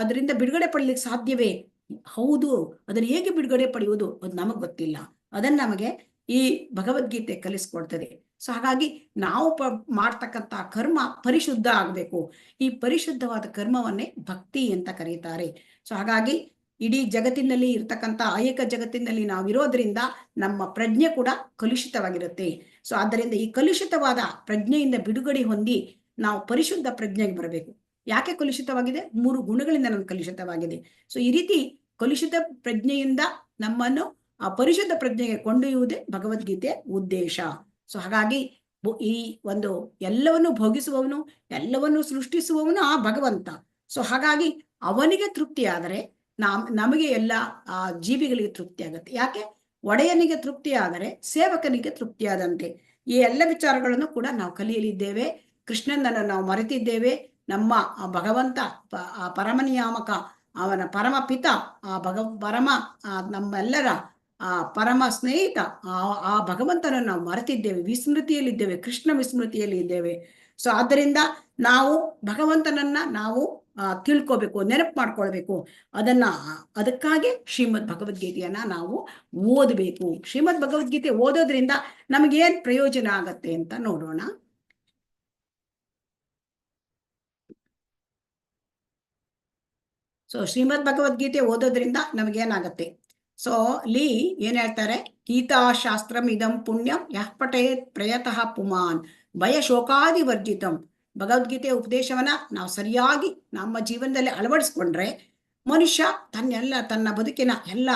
ಅದರಿಂದ ಬಿಡುಗಡೆ ಪಡಲಿಕ್ಕೆ ಸಾಧ್ಯವೇ? ಹೌದು, ಅದನ್ನ ಹೇಗೆ ಬಿಡುಗಡೆ ಪಡೆಯುವುದು ಅದು ನಮಗ್ ಗೊತ್ತಿಲ್ಲ. ಅದನ್ನ ನಮಗೆ ಈ ಭಗವದ್ಗೀತೆ ಕಲಿಸ್ಕೊಡ್ತದೆ. ಸೊ ಹಾಗಾಗಿ ನಾವು ಮಾಡ್ತಕ್ಕಂಥ ಕರ್ಮ ಪರಿಶುದ್ಧ ಆಗ್ಬೇಕು. ಈ ಪರಿಶುದ್ಧವಾದ ಕರ್ಮವನ್ನೇ ಭಕ್ತಿ ಅಂತ ಕರೀತಾರೆ. ಸೊ ಹಾಗಾಗಿ ಇಡೀ ಜಗತ್ತಿನಲ್ಲಿ ಇರ್ತಕ್ಕಂಥ ಅನೇಕ ಜಗತ್ತಿನಲ್ಲಿ ನಾವಿರೋದ್ರಿಂದ ನಮ್ಮ ಪ್ರಜ್ಞೆ ಕೂಡ ಕಲುಷಿತವಾಗಿರುತ್ತೆ. ಸೊ ಆದ್ದರಿಂದ ಈ ಕಲುಷಿತವಾದ ಪ್ರಜ್ಞೆಯಿಂದ ಬಿಡುಗಡೆ ಹೊಂದಿ ನಾವು ಪರಿಶುದ್ಧ ಪ್ರಜ್ಞೆಗೆ ಬರಬೇಕು. ಯಾಕೆ ಕಲುಷಿತವಾಗಿದೆ? 3 ಗುಣಗಳಿಂದ ನಮ್ಗೆ ಕಲುಷಿತವಾಗಿದೆ. ಸೊ ಈ ರೀತಿ ಕಲುಷಿತ ಪ್ರಜ್ಞೆಯಿಂದ ನಮ್ಮನ್ನು ಆ ಪರಿಶುದ್ಧ ಪ್ರಜ್ಞೆಗೆ ಕೊಂಡೊಯ್ಯುವುದೇ ಭಗವದ್ಗೀತೆಯ ಉದ್ದೇಶ. ಸೊ ಹಾಗಾಗಿ ಈ ಒಂದು ಎಲ್ಲವನ್ನು ಭೋಗಿಸುವವನು, ಎಲ್ಲವನ್ನು ಸೃಷ್ಟಿಸುವವನು ಆ ಭಗವಂತ. ಸೊ ಹಾಗಾಗಿ ಅವನಿಗೆ ತೃಪ್ತಿ ಆದರೆ ನಮಗೆ ಎಲ್ಲ ಜೀವಿಗಳಿಗೆ ತೃಪ್ತಿ ಆಗುತ್ತೆ. ಯಾಕೆ? ಒಡೆಯನಿಗೆ ತೃಪ್ತಿ ಆದರೆ ಸೇವಕನಿಗೆ ತೃಪ್ತಿ ಆದಂತೆ. ಈ ಎಲ್ಲ ವಿಚಾರಗಳನ್ನು ಕೂಡ ನಾವು ಕಲಿಯಲಿದ್ದೇವೆ. ಕೃಷ್ಣನನ್ನು ನಾವು ಮರೆತಿದ್ದೇವೆ. ನಮ್ಮ ಭಗವಂತ ಪರಮನಿಯಾಮಕ, ಅವನ ಪರಮ ಪಿತ, ಪರಮ ನಮ್ಮೆಲ್ಲರ ಪರಮ ಸ್ನೇಹಿತ ಆ ಭಗವಂತನನ್ನು ನಾವು ಮರೆತಿದ್ದೇವೆ, ವಿಸ್ಮೃತಿಯಲ್ಲಿದ್ದೇವೆ, ಕೃಷ್ಣ ವಿಸ್ಮೃತಿಯಲ್ಲಿ ಇದ್ದೇವೆ. ಸೊ ಆದ್ದರಿಂದ ನಾವು ಭಗವಂತನನ್ನ ನಾವು ತಿಳ್ಕೋಬೇಕು, ನೆನಪು ಮಾಡ್ಕೊಳ್ಬೇಕು. ಅದಕ್ಕಾಗಿ ಶ್ರೀಮದ್ ಭಗವದ್ಗೀತೆಯನ್ನ ನಾವು ಓದಬೇಕು. ಶ್ರೀಮದ್ ಭಗವದ್ಗೀತೆ ಓದೋದ್ರಿಂದ ನಮಗೇನ್ ಪ್ರಯೋಜನ ಆಗತ್ತೆ ಅಂತ ನೋಡೋಣ. ಸೊ ಶ್ರೀಮದ್ ಭಗವದ್ಗೀತೆ ಓದೋದ್ರಿಂದ ನಮಗೇನಾಗತ್ತೆ? ಸೊ ಅಲ್ಲಿ ಏನ್ ಹೇಳ್ತಾರೆ? ಗೀತಾಶಾಸ್ತ್ರಂ ಇದಂ ಪುಣ್ಯಂ ಯಃ ಪಠೇತ್ ಪ್ರಯತಃ ಪುಮಾನ್ ಭಯ ಶೋಕಾದಿ ವರ್ಜಿತಂ. ಭಗವದ್ಗೀತೆಯ ಉಪದೇಶವನ್ನ ನಾವು ಸರಿಯಾಗಿ ನಮ್ಮ ಜೀವನದಲ್ಲಿ ಅಳವಡಿಸ್ಕೊಂಡ್ರೆ ಮನುಷ್ಯ ತನ್ನ ಬದುಕಿನ ಎಲ್ಲ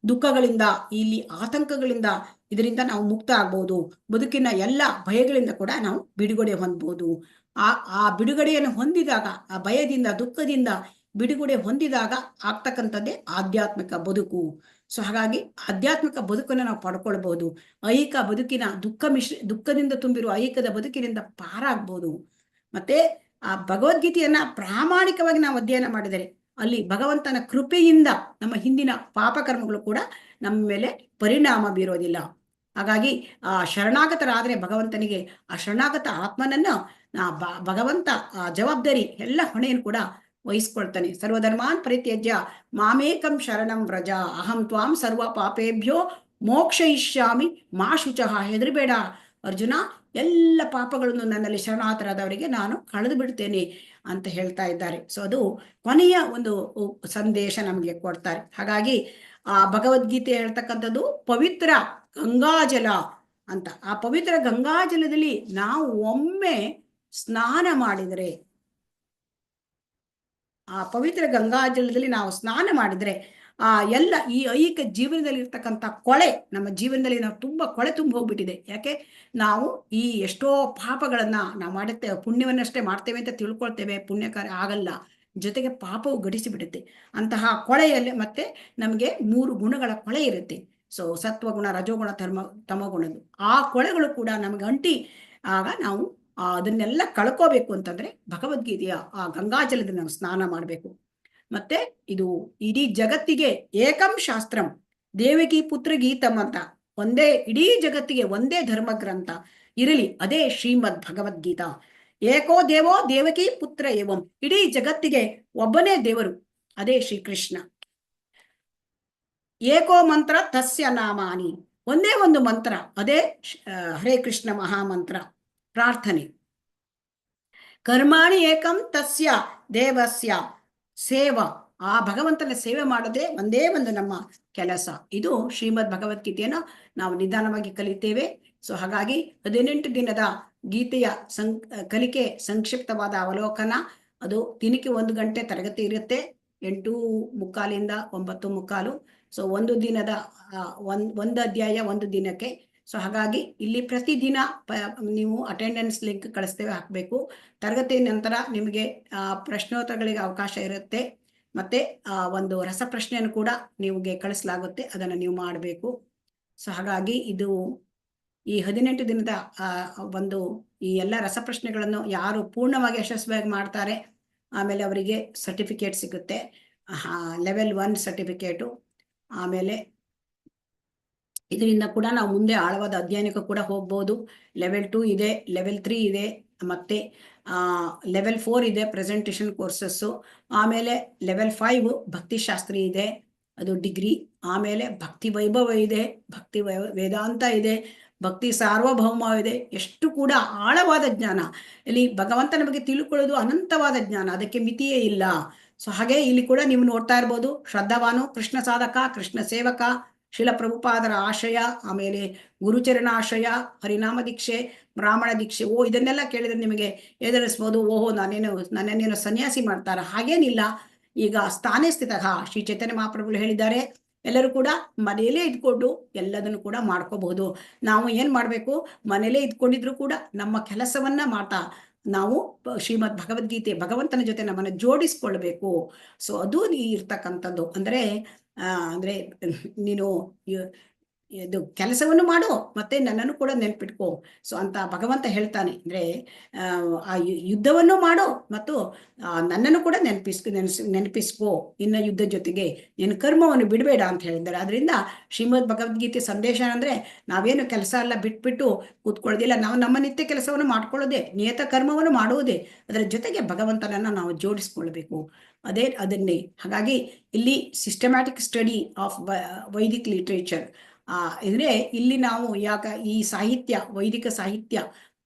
ದುಃಖಗಳಿಂದ, ಇಲ್ಲಿ ಆತಂಕಗಳಿಂದ, ಇದರಿಂದ ನಾವು ಮುಕ್ತ ಆಗ್ಬೋದು. ಬದುಕಿನ ಎಲ್ಲ ಭಯಗಳಿಂದ ಕೂಡ ನಾವು ಬಿಡುಗಡೆ ಹೊಂದ್ಬೋದು. ಆ ಬಿಡುಗಡೆಯನ್ನು ಹೊಂದಿದಾಗ, ಆ ಭಯದಿಂದ, ದುಃಖದಿಂದ ಬಿಡುಗಡೆ ಹೊಂದಿದಾಗ ಆಗ್ತಕ್ಕಂಥದ್ದೇ ಆಧ್ಯಾತ್ಮಿಕ ಬದುಕು. ಸೊ ಹಾಗಾಗಿ ಆಧ್ಯಾತ್ಮಿಕ ಬದುಕನ್ನು ನಾವು ಪಡ್ಕೊಳ್ಬಹುದು. ಐಹಿಕ ಬದುಕಿನ ದುಃಖದಿಂದ ತುಂಬಿರುವ ಐಹಿಕದ ಬದುಕಿನಿಂದ ಪಾರಾಗ್ಬೋದು. ಮತ್ತೆ ಆ ಭಗವದ್ಗೀತೆಯನ್ನ ಪ್ರಾಮಾಣಿಕವಾಗಿ ನಾವು ಅಧ್ಯಯನ ಮಾಡಿದರೆ ಅಲ್ಲಿ ಭಗವಂತನ ಕೃಪೆಯಿಂದ ನಮ್ಮ ಹಿಂದಿನ ಪಾಪಕರ್ಮಗಳು ಕೂಡ ನಮ್ಮ ಮೇಲೆ ಪರಿಣಾಮ ಬೀರೋದಿಲ್ಲ. ಹಾಗಾಗಿ ಆ ಶರಣಾಗತರಾದ್ರೆ ಭಗವಂತನಿಗೆ, ಆ ಶರಣಾಗತ ಆತ್ಮನನ್ನ ಭಗವಂತ ಜವಾಬ್ದಾರಿ ಎಲ್ಲ ಹೊಣೆಯನ್ನು ಕೂಡ ವಹಿಸ್ಕೊಳ್ತಾನೆ. ಸರ್ವಧರ್ಮಾನ್ ಪರಿತ್ಯಜ್ಯ ಮಾಮೇಕಂ ಶರಣಂ ವ್ರಜ ಅಹಂ ತ್ವಾಂ ಸರ್ವ ಪಾಪೇಭ್ಯೋ ಮೋಕ್ಷಯಿಷ್ಯಾಮಿ ಮಾ ಶುಚಃ. ಹೆದರಬೇಡ ಅರ್ಜುನ, ಎಲ್ಲ ಪಾಪಗಳನ್ನು ನನ್ನಲ್ಲಿ ಶರಣಾಗತರಾದವರಿಗೆ ನಾನು ಕಳೆದು ಬಿಡ್ತೇನೆ ಅಂತ ಹೇಳ್ತಾ ಇದ್ದಾರೆ. ಸೊ ಅದು ಕೊನೆಯ ಒಂದು ಸಂದೇಶ ನಮಗೆ ಕೊಡ್ತಾರೆ. ಹಾಗಾಗಿ ಆ ಭಗವದ್ಗೀತೆ ಹೇಳ್ತಕ್ಕಂಥದ್ದು ಪವಿತ್ರ ಗಂಗಾಜಲ ಅಂತ. ಆ ಪವಿತ್ರ ಗಂಗಾಜಲದಲ್ಲಿ ನಾವು ಒಮ್ಮೆ ಸ್ನಾನ ಮಾಡಿದರೆ ಆ ಪವಿತ್ರ ಗಂಗಾಜಲದಲ್ಲಿ ನಾವು ಸ್ನಾನ ಮಾಡಿದ್ರೆ ಆ ಎಲ್ಲ ಈ ಐಹಿಕ ಜೀವನದಲ್ಲಿ ಇರ್ತಕ್ಕಂಥ ಕೊಳೆ, ನಮ್ಮ ಜೀವನದಲ್ಲಿ ನಾವು ತುಂಬಾ ಕೊಳೆ ತುಂಬ ಹೋಗ್ಬಿಟ್ಟಿದೆ. ಯಾಕೆ ನಾವು ಈ ಎಷ್ಟೋ ಪಾಪಗಳನ್ನ ನಾವು ಮಾಡುತ್ತೇವೆ, ಪುಣ್ಯವನ್ನಷ್ಟೇ ಮಾಡ್ತೇವೆ ಅಂತ ತಿಳ್ಕೊಳ್ತೇವೆ, ಪುಣ್ಯ ಕಾರ್ಯ ಆಗಲ್ಲ, ಜೊತೆಗೆ ಪಾಪವು ಗಡಿಸಿಬಿಡುತ್ತೆ. ಅಂತಹ ಕೊಳೆಯಲ್ಲಿ ಮತ್ತೆ ನಮಗೆ 3 ಗುಣಗಳ ಕೊಳೆ ಇರುತ್ತೆ. ಸೊ ಸತ್ವಗುಣ, ರಜೋಗುಣ, ತಮಗುಣದ್ದು ಆ ಕೊಳೆಗಳು ಕೂಡ ನಮ್ಗೆ ಅಂಟಿ ಆಗ ನಾವು ಅದನ್ನೆಲ್ಲ ಕಳ್ಕೋಬೇಕು ಅಂತಂದ್ರೆ ಭಗವದ್ಗೀತೆಯ ಆ ಗಂಗಾಜಲದಲ್ಲಿ ನಾವು ಸ್ನಾನ ಮಾಡಬೇಕು. ಮತ್ತೆ ಇದು ಇಡೀ ಜಗತ್ತಿಗೆ ಏಕಂ ಶಾಸ್ತ್ರಂ ದೇವಕಿ ಪುತ್ರ ಗೀತಂ ಅಂತ ಒಂದೇ, ಇಡೀ ಜಗತ್ತಿಗೆ ಒಂದೇ ಧರ್ಮ ಗ್ರಂಥ ಇರಲಿ, ಅದೇ ಶ್ರೀಮದ್ ಭಗವದ್ಗೀತಾ. ಏಕೋ ದೇವೋ ದೇವಕಿ ಪುತ್ರ ಏವಂ, ಇಡೀ ಜಗತ್ತಿಗೆ ಒಬ್ಬನೇ ದೇವರು, ಅದೇ ಶ್ರೀಕೃಷ್ಣ. ಏಕೋ ಮಂತ್ರ ತಸ್ಯ ನಾಮಾನಿ, ಒಂದೇ ಒಂದು ಮಂತ್ರ, ಅದೇ ಹರೇ ಕೃಷ್ಣ ಮಹಾಮಂತ್ರ ಪ್ರಾರ್ಥನೆ. ಕರ್ಮಾಣಿ ಏಕಂ ತಸ್ಯ ದೇವಸ್ಯ ಸೇವಾ, ಆ ಭಗವಂತನ ಸೇವೆ ಮಾಡೋದೇ ಒಂದೇ ಒಂದು ನಮ್ಮ ಕೆಲಸ. ಇದು ಶ್ರೀಮದ್ ಭಗವದ್ಗೀತೆಯನ್ನು ನಾವು ನಿಧಾನವಾಗಿ ಕಲಿತೇವೆ. ಸೊ ಹಾಗಾಗಿ 18 ದಿನದ ಗೀತೆಯ ಕಲಿಕೆ ಸಂಕ್ಷಿಪ್ತವಾದ ಅವಲೋಕನ, ಅದು ದಿನಕ್ಕೆ 1 ಗಂಟೆ ತರಗತಿ ಇರುತ್ತೆ, 8:45 9:45. ಸೊ ಒಂದು ದಿನದ ಒಂದು ಅಧ್ಯಾಯ ಒಂದು ದಿನಕ್ಕೆ. ಸೊ ಹಾಗಾಗಿ ಇಲ್ಲಿ ಪ್ರತಿದಿನ ನೀವು ಅಟೆಂಡೆನ್ಸ್ ಲಿಂಕ್ ಕಳಿಸ್ತೇವೆ, ಹಾಕಬೇಕು. ತರಗತಿ ನಂತರ ನಿಮಗೆ ಪ್ರಶ್ನೋತ್ತರಗಳಿಗೆ ಅವಕಾಶ ಇರುತ್ತೆ, ಮತ್ತೆ ಒಂದು ರಸಪ್ರಶ್ನೆಯನ್ನು ಕೂಡ ನಿಮಗೆ ಕಳಿಸಲಾಗುತ್ತೆ, ಅದನ್ನು ನೀವು ಮಾಡಬೇಕು. ಸೊ ಹಾಗಾಗಿ ಇದು ಈ 18 ದಿನದ ಒಂದು ಈ ಎಲ್ಲ ರಸಪ್ರಶ್ನೆಗಳನ್ನು ಯಾರು ಪೂರ್ಣವಾಗಿ ಯಶಸ್ವಿಯಾಗಿ ಮಾಡ್ತಾರೆ, ಆಮೇಲೆ ಅವರಿಗೆ ಸರ್ಟಿಫಿಕೇಟ್ ಸಿಗುತ್ತೆ, ಲೆವೆಲ್ 1 ಸರ್ಟಿಫಿಕೇಟು. ಆಮೇಲೆ ಇದರಿಂದ ಕೂಡ ನಾವು ಮುಂದೆ ಆಳವಾದ ಅಧ್ಯಯನಕ್ಕೂ ಕೂಡ ಹೋಗ್ಬೋದು. ಲೆವೆಲ್ 2 ಇದೆ, ಲೆವೆಲ್ 3 ಇದೆ, ಮತ್ತೆ ಲೆವೆಲ್ 4 ಇದೆ ಪ್ರೆಸೆಂಟೇಷನ್ ಕೋರ್ಸಸ್ಸು. ಆಮೇಲೆ ಲೆವೆಲ್ 5 ಭಕ್ತಿಶಾಸ್ತ್ರಿ ಇದೆ, ಅದು ಡಿಗ್ರಿ. ಆಮೇಲೆ ಭಕ್ತಿ ವೈಭವ ಇದೆ, ಭಕ್ತಿ ವೇದಾಂತ ಇದೆ, ಭಕ್ತಿ ಸಾರ್ವಭೌಮ ಇದೆ. ಎಷ್ಟು ಕೂಡ ಆಳವಾದ ಜ್ಞಾನ ಇಲ್ಲಿ ಭಗವಂತನ ಬಗ್ಗೆ ತಿಳ್ಕೊಳ್ಳೋದು ಅನಂತವಾದ ಜ್ಞಾನ, ಅದಕ್ಕೆ ಮಿತಿಯೇ ಇಲ್ಲ. ಸೊ ಹಾಗೆ ಇಲ್ಲಿ ಕೂಡ ನೀವು ನೋಡ್ತಾ ಇರ್ಬೋದು, ಶ್ರದ್ಧಾವಾನು, ಕೃಷ್ಣ ಸಾಧಕ, ಕೃಷ್ಣ ಸೇವಕ, ಶಿಲ ಪ್ರಭುಪಾದರ ಆಶಯ, ಆಮೇಲೆ ಗುರುಚರಣ ಆಶಯ, ಹರಿನಾಮ ದೀಕ್ಷೆ, ಬ್ರಾಹ್ಮಣ ದೀಕ್ಷೆ. ಇದನ್ನೆಲ್ಲ ಕೇಳಿದ್ರೆ ನಿಮಗೆ ಎದುರಿಸ್ಬೋದು, ಓಹೋ ನನ್ನನ್ನೇನು ಸನ್ಯಾಸಿ ಮಾಡ್ತಾರ? ಹಾಗೇನಿಲ್ಲ. ಈಗ ಸ್ಥಾನೇ ಸ್ಥಿತ ಶ್ರೀ ಚೈತನ್ಯ ಮಹಾಪ್ರಭುಗಳು ಹೇಳಿದ್ದಾರೆ, ಎಲ್ಲರೂ ಕೂಡ ಮನೆಯಲ್ಲೇ ಇದ್ಕೊಂಡು ಎಲ್ಲದನ್ನು ಕೂಡ ಮಾಡ್ಕೋಬಹುದು. ನಾವು ಏನ್ ಮಾಡ್ಬೇಕು, ಮನೆಯಲ್ಲೇ ಇದ್ಕೊಂಡಿದ್ರು ಕೂಡ ನಮ್ಮ ಕೆಲಸವನ್ನ ಮಾಡ್ತಾ ನಾವು ಶ್ರೀಮದ್ ಭಗವದ್ಗೀತೆ ಭಗವಂತನ ಜೊತೆ ನಮ್ಮನ್ನು ಜೋಡಿಸ್ಕೊಳ್ಬೇಕು. ಸೊ ಅದು ಇರ್ತಕ್ಕಂಥದ್ದು. ಅಂದ್ರೆ ನೀನು ಇದು ಕೆಲಸವನ್ನು ಮಾಡು, ಮತ್ತೆ ನನ್ನನ್ನು ಕೂಡ ನೆನ್ಪಿಟ್ಕೋ. ಸೊ ಅಂತ ಭಗವಂತ ಹೇಳ್ತಾನೆ. ಅಂದ್ರೆ ಆ ಯುದ್ಧವನ್ನು ಮಾಡು ಮತ್ತು ನನ್ನನ್ನು ಕೂಡ ನೆನಪಿಸ್ಕೋ ನಿನ್ನ ಯುದ್ಧ ಜೊತೆಗೆ, ನಿನ್ನ ಕರ್ಮವನ್ನು ಬಿಡಬೇಡ ಅಂತ ಹೇಳಿದ್ದಾರೆ. ಅದರಿಂದ ಶ್ರೀಮದ್ ಭಗವದ್ಗೀತೆ ಸಂದೇಶ ಅಂದ್ರೆ ನಾವೇನು ಕೆಲಸ ಎಲ್ಲ ಬಿಟ್ಬಿಟ್ಟು ಕೂತ್ಕೊಳ್ಳೋದಿಲ್ಲ, ನಾವು ನಮ್ಮ ನಿತ್ಯ ಕೆಲಸವನ್ನು ಮಾಡ್ಕೊಳ್ಳೋದೇ, ನಿಯತ ಕರ್ಮವನ್ನು ಮಾಡುವುದೇ, ಅದರ ಜೊತೆಗೆ ಭಗವಂತನನ್ನ ನಾವು ಜೋಡಿಸ್ಕೊಳ್ಬೇಕು, ಅದನ್ನೇ. ಹಾಗಾಗಿ ಇಲ್ಲಿ systematic study of Vaidik literature ಅಂದ್ರೆ ಇಲ್ಲಿ ನಾವು ಈ ಸಾಹಿತ್ಯ, ವೈದಿಕ ಸಾಹಿತ್ಯ,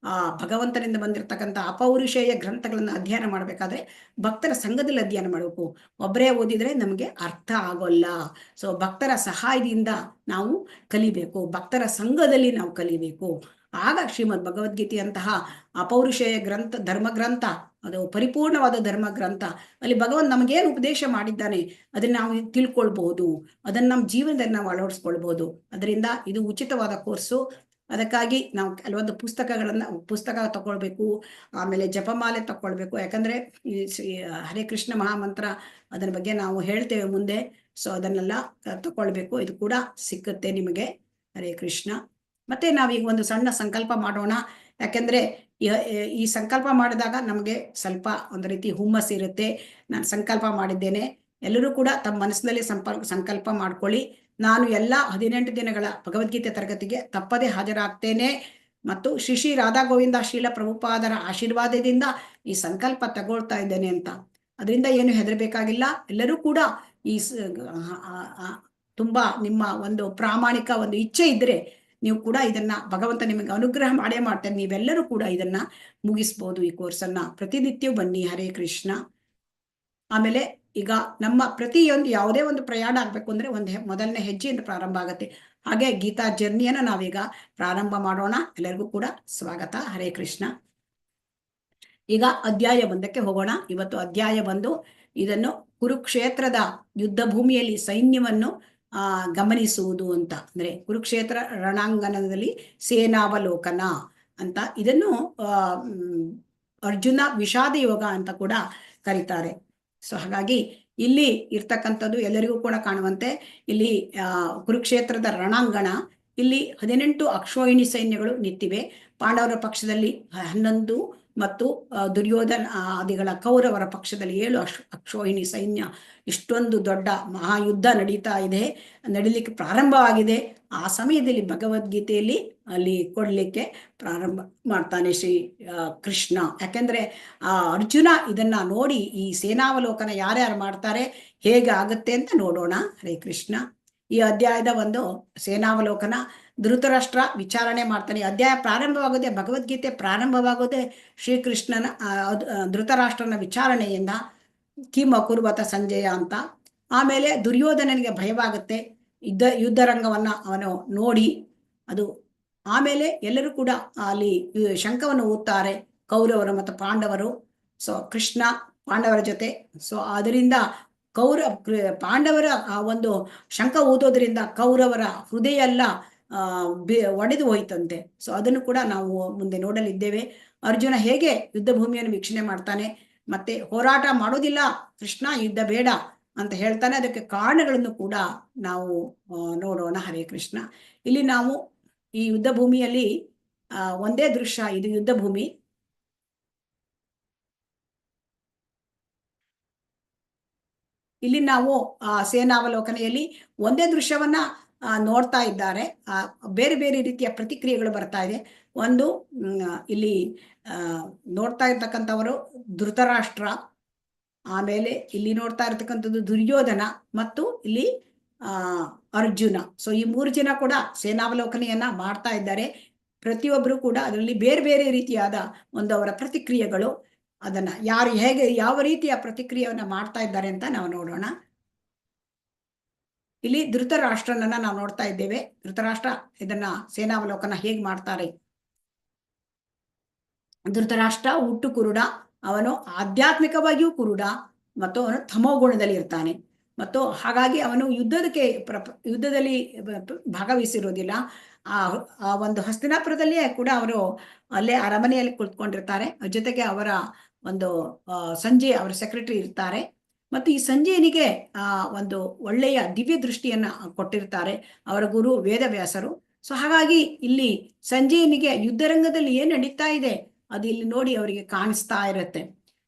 ಭಗವಂತನಿಂದ ಬಂದಿರತಕ್ಕಂಥ ಅಪೌರುಷೇಯ ಗ್ರಂಥಗಳನ್ನ ಅಧ್ಯಯನ ಮಾಡಬೇಕಾದ್ರೆ ಭಕ್ತರ ಸಂಘದಲ್ಲಿ ಅಧ್ಯಯನ ಮಾಡಬೇಕು. ಒಬ್ಬರೇ ಓದಿದ್ರೆ ನಮಗೆ ಅರ್ಥ ಆಗೋಲ್ಲ. ಸೊ ಭಕ್ತರ ಸಹಾಯದಿಂದ ನಾವು ಕಲಿಬೇಕು, ಭಕ್ತರ ಸಂಘದಲ್ಲಿ ನಾವು ಕಲಿಬೇಕು. ಆಗ ಶ್ರೀಮದ್ ಭಗವದ್ಗೀತೆಯಂತಹ ಅಪೌರುಷೇಯ ಧರ್ಮಗ್ರಂಥ, ಅದು ಪರಿಪೂರ್ಣವಾದ ಧರ್ಮ ಗ್ರಂಥ, ಅಲ್ಲಿ ಭಗವಂತ ನಮಗೇನು ಉಪದೇಶ ಮಾಡಿದ್ದಾನೆ ಅದನ್ನ ನಾವು ತಿಳ್ಕೊಳ್ಬಹುದು, ಅದನ್ನ ನಮ್ಮ ಜೀವನದಲ್ಲಿ ನಾವು ಅಳವಡಿಸ್ಕೊಳ್ಬಹುದು. ಅದರಿಂದ ಇದು ಉಚಿತವಾದ ಕೋರ್ಸು. ಅದಕ್ಕಾಗಿ ನಾವು ಕೆಲವೊಂದು ಪುಸ್ತಕ ತಗೊಳ್ಬೇಕು, ಆಮೇಲೆ ಜಪಮಾಲೆ ತಗೊಳ್ಬೇಕು. ಯಾಕಂದ್ರೆ ಈ ಹರೇ ಕೃಷ್ಣ ಮಹಾಮಂತ್ರ ಅದರ ಬಗ್ಗೆ ನಾವು ಹೇಳ್ತೇವೆ ಮುಂದೆ. ಸೊ ಅದನ್ನೆಲ್ಲ ತಗೊಳ್ಬೇಕು. ಇದು ಕೂಡ ಸಿಕ್ಕುತ್ತೆ ನಿಮಗೆ. ಹರೇ ಕೃಷ್ಣ. ಮತ್ತೆ ನಾವೀಗ ಒಂದು ಸಣ್ಣ ಸಂಕಲ್ಪ ಮಾಡೋಣ. ಯಾಕೆಂದ್ರೆ ಈ ಸಂಕಲ್ಪ ಮಾಡಿದಾಗ ನಮಗೆ ಸ್ವಲ್ಪ ಒಂದು ರೀತಿ ಹುಮ್ಮಸ್ ಇರುತ್ತೆ. ನಾನು ಸಂಕಲ್ಪ ಮಾಡಿದ್ದೇನೆ, ಎಲ್ಲರೂ ಕೂಡ ತಮ್ಮ ಮನಸ್ಸಿನಲ್ಲಿ ಸಂಕಲ್ಪ ಮಾಡ್ಕೊಳ್ಳಿ. ನಾನು ಎಲ್ಲ 18 ದಿನಗಳ ಭಗವದ್ಗೀತೆ ತರಗತಿಗೆ ತಪ್ಪದೆ ಹಾಜರಾಗ್ತೇನೆ ಮತ್ತು ಶ್ರೀ ರಾಧಾ ಗೋವಿಂದ ಶೀಲ ಪ್ರಭುಪಾದರ ಆಶೀರ್ವಾದದಿಂದ ಈ ಸಂಕಲ್ಪ ತಗೊಳ್ತಾ ಇದ್ದೇನೆ ಅಂತ. ಅದರಿಂದ ಏನು ಹೆದರಬೇಕಾಗಿಲ್ಲ. ಎಲ್ಲರೂ ಕೂಡ ಈ ತುಂಬಾ ನಿಮ್ಮ ಒಂದು ಪ್ರಾಮಾಣಿಕ ಒಂದು ಇಚ್ಛೆ ಇದ್ರೆ ನೀವು ಕೂಡ ಇದನ್ನ ಭಗವಂತ ನಿಮಗೆ ಅನುಗ್ರಹ ಮಾಡೇ ಮಾಡ್ತಾರೆ. ನೀವೆಲ್ಲರೂ ಕೂಡ ಇದನ್ನ ಮುಗಿಸ್ಬೋದು. ಈ ಕೋರ್ಸನ್ನ ಪ್ರತಿನಿತ್ಯವೂ ಬನ್ನಿ. ಹರೇ ಕೃಷ್ಣ. ಆಮೇಲೆ ಈಗ ನಮ್ಮ ಪ್ರತಿಯೊಂದು ಯಾವುದೇ ಒಂದು ಪ್ರಯಾಣ ಆಗ್ಬೇಕು ಅಂದ್ರೆ ಮೊದಲನೇ ಹೆಜ್ಜೆಯಿಂದ ಪ್ರಾರಂಭ ಆಗುತ್ತೆ. ಹಾಗೆ ಗೀತಾ ಜರ್ನಿಯನ್ನ ನಾವೀಗ ಪ್ರಾರಂಭ ಮಾಡೋಣ. ಎಲ್ಲರಿಗೂ ಕೂಡ ಸ್ವಾಗತ. ಹರೇ ಕೃಷ್ಣ. ಈಗ ಅಧ್ಯಾಯ 1ಕ್ಕೆ ಹೋಗೋಣ. ಇವತ್ತು ಅಧ್ಯಾಯ 1 ಇದನ್ನು ಕುರುಕ್ಷೇತ್ರದ ಯುದ್ಧ ಭೂಮಿಯಲ್ಲಿ ಸೈನ್ಯವನ್ನು ಗಮನಿಸುವುದು ಅಂತ, ಅಂದ್ರೆ ಕುರುಕ್ಷೇತ್ರ ರಣಾಂಗಣದಲ್ಲಿ ಸೇನಾವಲೋಕನ ಅಂತ ಇದನ್ನು ಅರ್ಜುನ ವಿಷಾದ ಯೋಗ ಅಂತ ಕೂಡ ಕರೀತಾರೆ. ಸೊ ಹಾಗಾಗಿ ಇಲ್ಲಿ ಇರ್ತಕ್ಕಂಥದ್ದು ಎಲ್ಲರಿಗೂ ಕೂಡ ಕಾಣುವಂತೆ ಇಲ್ಲಿ ಕುರುಕ್ಷೇತ್ರದ ರಣಾಂಗಣ, ಇಲ್ಲಿ 18 ಅಕ್ಷೋಹಿಣಿ ಸೈನ್ಯಗಳು ನಿಂತಿವೆ. ಪಾಂಡವರ ಪಕ್ಷದಲ್ಲಿ 11 ಮತ್ತು ದುರ್ಯೋಧನ ಆದಿಗಳ ಕೌರವರ ಪಕ್ಷದಲ್ಲಿ 7 ಅಕ್ಷೋಹಿಣಿ ಸೈನ್ಯ. ಇಷ್ಟೊಂದು ದೊಡ್ಡ ಮಹಾಯುದ್ಧ ನಡೀಲಿಕ್ಕೆ ಪ್ರಾರಂಭವಾಗಿದೆ. ಆ ಸಮಯದಲ್ಲಿ ಭಗವದ್ಗೀತೆಯಲ್ಲಿ ಅಲ್ಲಿ ಕೊಡ್ಲಿಕ್ಕೆ ಪ್ರಾರಂಭ ಮಾಡ್ತಾನೆ ಶ್ರೀ ಕೃಷ್ಣ. ಯಾಕೆಂದ್ರೆ ಅರ್ಜುನ ಇದನ್ನ ನೋಡಿ ಈ ಸೇನಾವಲೋಕನ ಯಾರ್ಯಾರು ಮಾಡ್ತಾರೆ, ಹೇಗೆ ಆಗುತ್ತೆ ಅಂತ ನೋಡೋಣ. ಹರೇ ಕೃಷ್ಣ. ಈ ಅಧ್ಯಾಯದ ಒಂದು ಸೇನಾವಲೋಕನ ಧೃತರಾಷ್ಟ್ರ ವಿಚಾರಣೆ ಮಾಡ್ತಾನೆ. ಅಧ್ಯಾಯ ಪ್ರಾರಂಭವಾಗೋದೆ, ಭಗವದ್ಗೀತೆ ಪ್ರಾರಂಭವಾಗೋದೆ ಶ್ರೀಕೃಷ್ಣನ ಧೃತರಾಷ್ಟ್ರನ ವಿಚಾರಣೆಯಿಂದ. ಕಿಮ್ ಅಕುರ್ವತ ಸಂಜಯ ಅಂತ. ಆಮೇಲೆ ದುರ್ಯೋಧನನಿಗೆ ಭಯವಾಗುತ್ತೆ, ಯುದ್ಧ ರಂಗವನ್ನ ಅವನು ನೋಡಿ. ಅದು ಆಮೇಲೆ ಎಲ್ಲರೂ ಕೂಡ ಅಲ್ಲಿ ಶಂಖವನ್ನು ಊದ್ತಾರೆ, ಕೌರವರು ಮತ್ತು ಪಾಂಡವರು. ಸೊ ಕೃಷ್ಣ ಪಾಂಡವರ ಜೊತೆ. ಸೊ ಅದರಿಂದ ಪಾಂಡವರ ಒಂದು ಶಂಖ ಊದೋದ್ರಿಂದ ಕೌರವರ ಹೃದಯ ಎಲ್ಲ ಒಡೆದು ಹೋಯ್ತಂತೆ. ಸೊ ಅದನ್ನು ಕೂಡ ನಾವು ಮುಂದೆ ನೋಡಲಿದ್ದೇವೆ. ಅರ್ಜುನ ಹೇಗೆ ಯುದ್ಧ ಭೂಮಿಯನ್ನು ವೀಕ್ಷಣೆ ಮಾಡ್ತಾನೆ, ಮತ್ತೆ ಹೋರಾಟ ಮಾಡೋದಿಲ್ಲ ಕೃಷ್ಣ, ಯುದ್ಧ ಬೇಡ ಅಂತ ಹೇಳ್ತಾನೆ. ಅದಕ್ಕೆ ಕಾರಣಗಳನ್ನು ಕೂಡ ನಾವು ನೋಡೋಣ. ಹರೇ ಕೃಷ್ಣ. ಇಲ್ಲಿ ನಾವು ಈ ಯುದ್ಧ ಭೂಮಿಯಲ್ಲಿ ಒಂದೇ ದೃಶ್ಯ, ಇದು ಯುದ್ಧ ಭೂಮಿ. ಇಲ್ಲಿ ನಾವು ಸೇನಾವಲೋಕನೆಯಲ್ಲಿ ಒಂದೇ ದೃಶ್ಯವನ್ನ ನೋಡ್ತಾ ಇದ್ದಾರೆ. ಬೇರೆ ಬೇರೆ ರೀತಿಯ ಪ್ರತಿಕ್ರಿಯೆಗಳು ಬರ್ತಾ ಇದೆ. ಒಂದು ಇಲ್ಲಿ ನೋಡ್ತಾ ಇರ್ತಕ್ಕಂಥವರು ಧೃತರಾಷ್ಟ್ರ, ಆಮೇಲೆ ಇಲ್ಲಿ ನೋಡ್ತಾ ಇರ್ತಕ್ಕಂಥದ್ದು ದುರ್ಯೋಧನ ಮತ್ತು ಇಲ್ಲಿ ಅರ್ಜುನ. ಸೊ ಈ 3 ಜನ ಕೂಡ ಸೇನಾವಲೋಕನೆಯನ್ನ ಮಾಡ್ತಾ ಇದ್ದಾರೆ. ಪ್ರತಿಯೊಬ್ಬರು ಕೂಡ ಅದರಲ್ಲಿ ಬೇರೆ ಬೇರೆ ರೀತಿಯಾದ ಒಂದು ಅವರ ಪ್ರತಿಕ್ರಿಯೆಗಳು, ಅದನ್ನ ಯಾರು ಹೇಗೆ ಯಾವ ರೀತಿಯ ಪ್ರತಿಕ್ರಿಯೆಯನ್ನ ಮಾಡ್ತಾ ಇದ್ದಾರೆ ಅಂತ ನಾವು ನೋಡೋಣ. ಇಲ್ಲಿ ಧೃತರಾಷ್ಟ್ರನನ್ನ ನಾವು ನೋಡ್ತಾ ಇದ್ದೇವೆ. ಧೃತರಾಷ್ಟ್ರ ಇದನ್ನ ಸೇನಾವಲೋಕನ ಹೇಗೆ ಮಾಡ್ತಾರೆ. ಧೃತರಾಷ್ಟ್ರ ಹುಟ್ಟು ಕುರುಡ, ಅವನು ಆಧ್ಯಾತ್ಮಿಕವಾಗಿಯೂ ಕುರುಡ ಮತ್ತು ಅವನು ತಮೋಗುಣದಲ್ಲಿ ಇರ್ತಾನೆ. ಮತ್ತು ಹಾಗಾಗಿ ಅವನು ಯುದ್ಧದಲ್ಲಿ ಭಾಗವಹಿಸಿರೋದಿಲ್ಲ. ಆ ಒಂದು ಹಸ್ತಿನಾಪುರದಲ್ಲಿಯೇ ಕೂಡ ಅವರು ಅಲ್ಲೇ ಅರಮನೆಯಲ್ಲಿ ಕುಳಿತುಕೊಂಡಿರ್ತಾರೆ. ಜೊತೆಗೆ ಅವರ ಒಂದು ಸಂಜೆ ಅವರ ಸೆಕ್ರೆಟರಿ ಇರ್ತಾರೆ. ಮತ್ತು ಈ ಸಂಜಯನಿಗೆ ಒಂದು ಒಳ್ಳೆಯ ದಿವ್ಯ ದೃಷ್ಟಿಯನ್ನ ಕೊಟ್ಟಿರ್ತಾರೆ ಅವರ ಗುರು ವೇದವ್ಯಾಸರು. ಸೊ ಹಾಗಾಗಿ ಇಲ್ಲಿ ಸಂಜಯನಿಗೆ ಯುದ್ಧರಂಗದಲ್ಲಿ ಏನ್ ನಡೀತಾ ಇದೆ ಅದು ಇಲ್ಲಿ ನೋಡಿ ಅವರಿಗೆ ಕಾಣಿಸ್ತಾ ಇರುತ್ತೆ.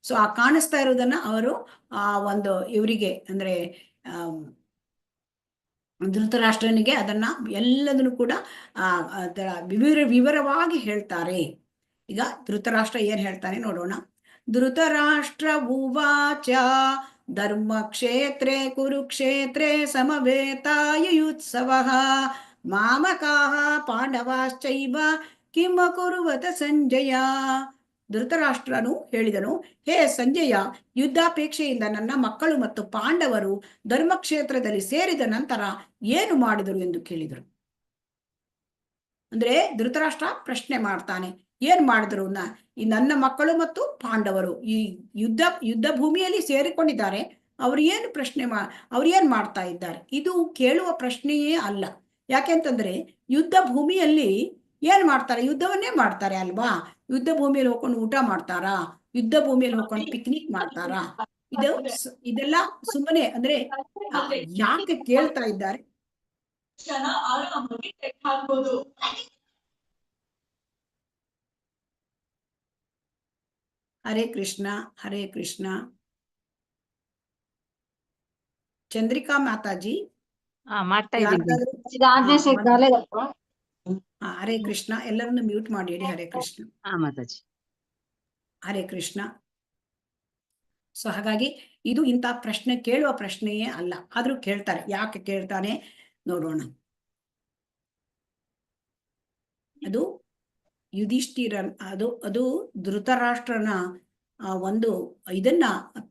ಸೊ ಆ ಕಾಣಿಸ್ತಾ ಇರೋದನ್ನ ಅವರು ಒಂದು ಇವರಿಗೆ ಅಂದ್ರೆ ಧೃತರಾಷ್ಟ್ರನಿಗೆ ಅದನ್ನ ಎಲ್ಲದನ್ನು ಕೂಡ ಅದರ ವಿವರವಾಗಿ ಹೇಳ್ತಾರೆ. ಈಗ ಧೃತರಾಷ್ಟ್ರ ಏನ್ ಹೇಳ್ತಾನೆ ನೋಡೋಣ. ಧೃತರಾಷ್ಟ್ರ ಉವಾಚ ಧರ್ಮಕ್ಷೇತ್ರೇ ಕುರುಕ್ಷೇತ್ರೇ ಸಮವೇತಾಯುತ್ಸವಃ ಮಾಮಕಾಃ ಪಾಂಡವಾಶ್ಚೈವ ಕಿಂ ಅಕುರ್ವತ ಸಂಜಯ. ಧೃತರಾಷ್ಟ್ರನು ಹೇಳಿದನು, ಹೇ ಸಂಜಯ, ಯುದ್ಧಾಪೇಕ್ಷೆಯಿಂದ ನನ್ನ ಮಕ್ಕಳು ಮತ್ತು ಪಾಂಡವರು ಧರ್ಮಕ್ಷೇತ್ರದಲ್ಲಿ ಸೇರಿದ ನಂತರ ಏನು ಮಾಡಿದರು ಎಂದು ಕೇಳಿದರು. ಅಂದ್ರೆ ಧೃತರಾಷ್ಟ್ರ ಪ್ರಶ್ನೆ ಮಾಡ್ತಾನೆ, ಏನ್ ಮಾಡಿದ್ರು ಈ ನನ್ನ ಮಕ್ಕಳು ಮತ್ತು ಪಾಂಡವರು ಈ ಯುದ್ಧ ಭೂಮಿಯಲ್ಲಿ ಸೇರಿಕೊಂಡಿದ್ದಾರೆ, ಅವ್ರು ಏನು ಅವ್ರು ಏನ್ ಮಾಡ್ತಾ ಇದ್ದಾರೆ, ಇದು ಕೇಳುವ ಪ್ರಶ್ನೆಯೇ ಅಲ್ಲ. ಯಾಕೆಂತಂದ್ರೆ ಯುದ್ಧ ಭೂಮಿಯಲ್ಲಿ ಏನ್ ಮಾಡ್ತಾರೆ, ಯುದ್ಧವನ್ನೇ ಮಾಡ್ತಾರೆ ಅಲ್ವಾ. ಯುದ್ಧ ಭೂಮಿಯಲ್ಲಿ ಹೋಗ್ಕೊಂಡು ಊಟ ಮಾಡ್ತಾರಾ, ಯುದ್ಧ ಭೂಮಿಯಲ್ಲಿ ಹೋಗ್ಕೊಂಡು ಪಿಕ್ನಿಕ್ ಮಾಡ್ತಾರಾ, ಇದೆಲ್ಲ ಸುಮ್ಮನೆ ಅಂದ್ರೆ ಯಾಕೆ ಕೇಳ್ತಾ ಇದ್ದಾರೆ. ಹರೇ ಕೃಷ್ಣ ಹರೇ ಕೃಷ್ಣ. ಚಂದ್ರಿಕಾ ಮಾತಾಜಿ ಮಾಡ್ತಾ ಇದ್ದೀನಿ. ಹರೇ ಕೃಷ್ಣ. ಎಲ್ಲರನ್ನು ಮ್ಯೂಟ್ ಮಾಡಿ ಹೇಳಿ. ಹರೇ ಕೃಷ್ಣ. ಮಾತಾಜಿ. ಹರೇ ಕೃಷ್ಣ. ಸೊ ಹಾಗಾಗಿ ಇದು ಇಂಥ ಪ್ರಶ್ನೆ ಕೇಳುವ ಪ್ರಶ್ನೆಯೇ ಅಲ್ಲ, ಆದ್ರೂ ಕೇಳ್ತಾರೆ. ಯಾಕೆ ಕೇಳ್ತಾನೆ ನೋಡೋಣ. ಅದು ಯುಧಿಷ್ಠಿರನ್ ಅದು ಧೃತರಾಷ್ಟ್ರನ ಒಂದು ಇದನ್ನ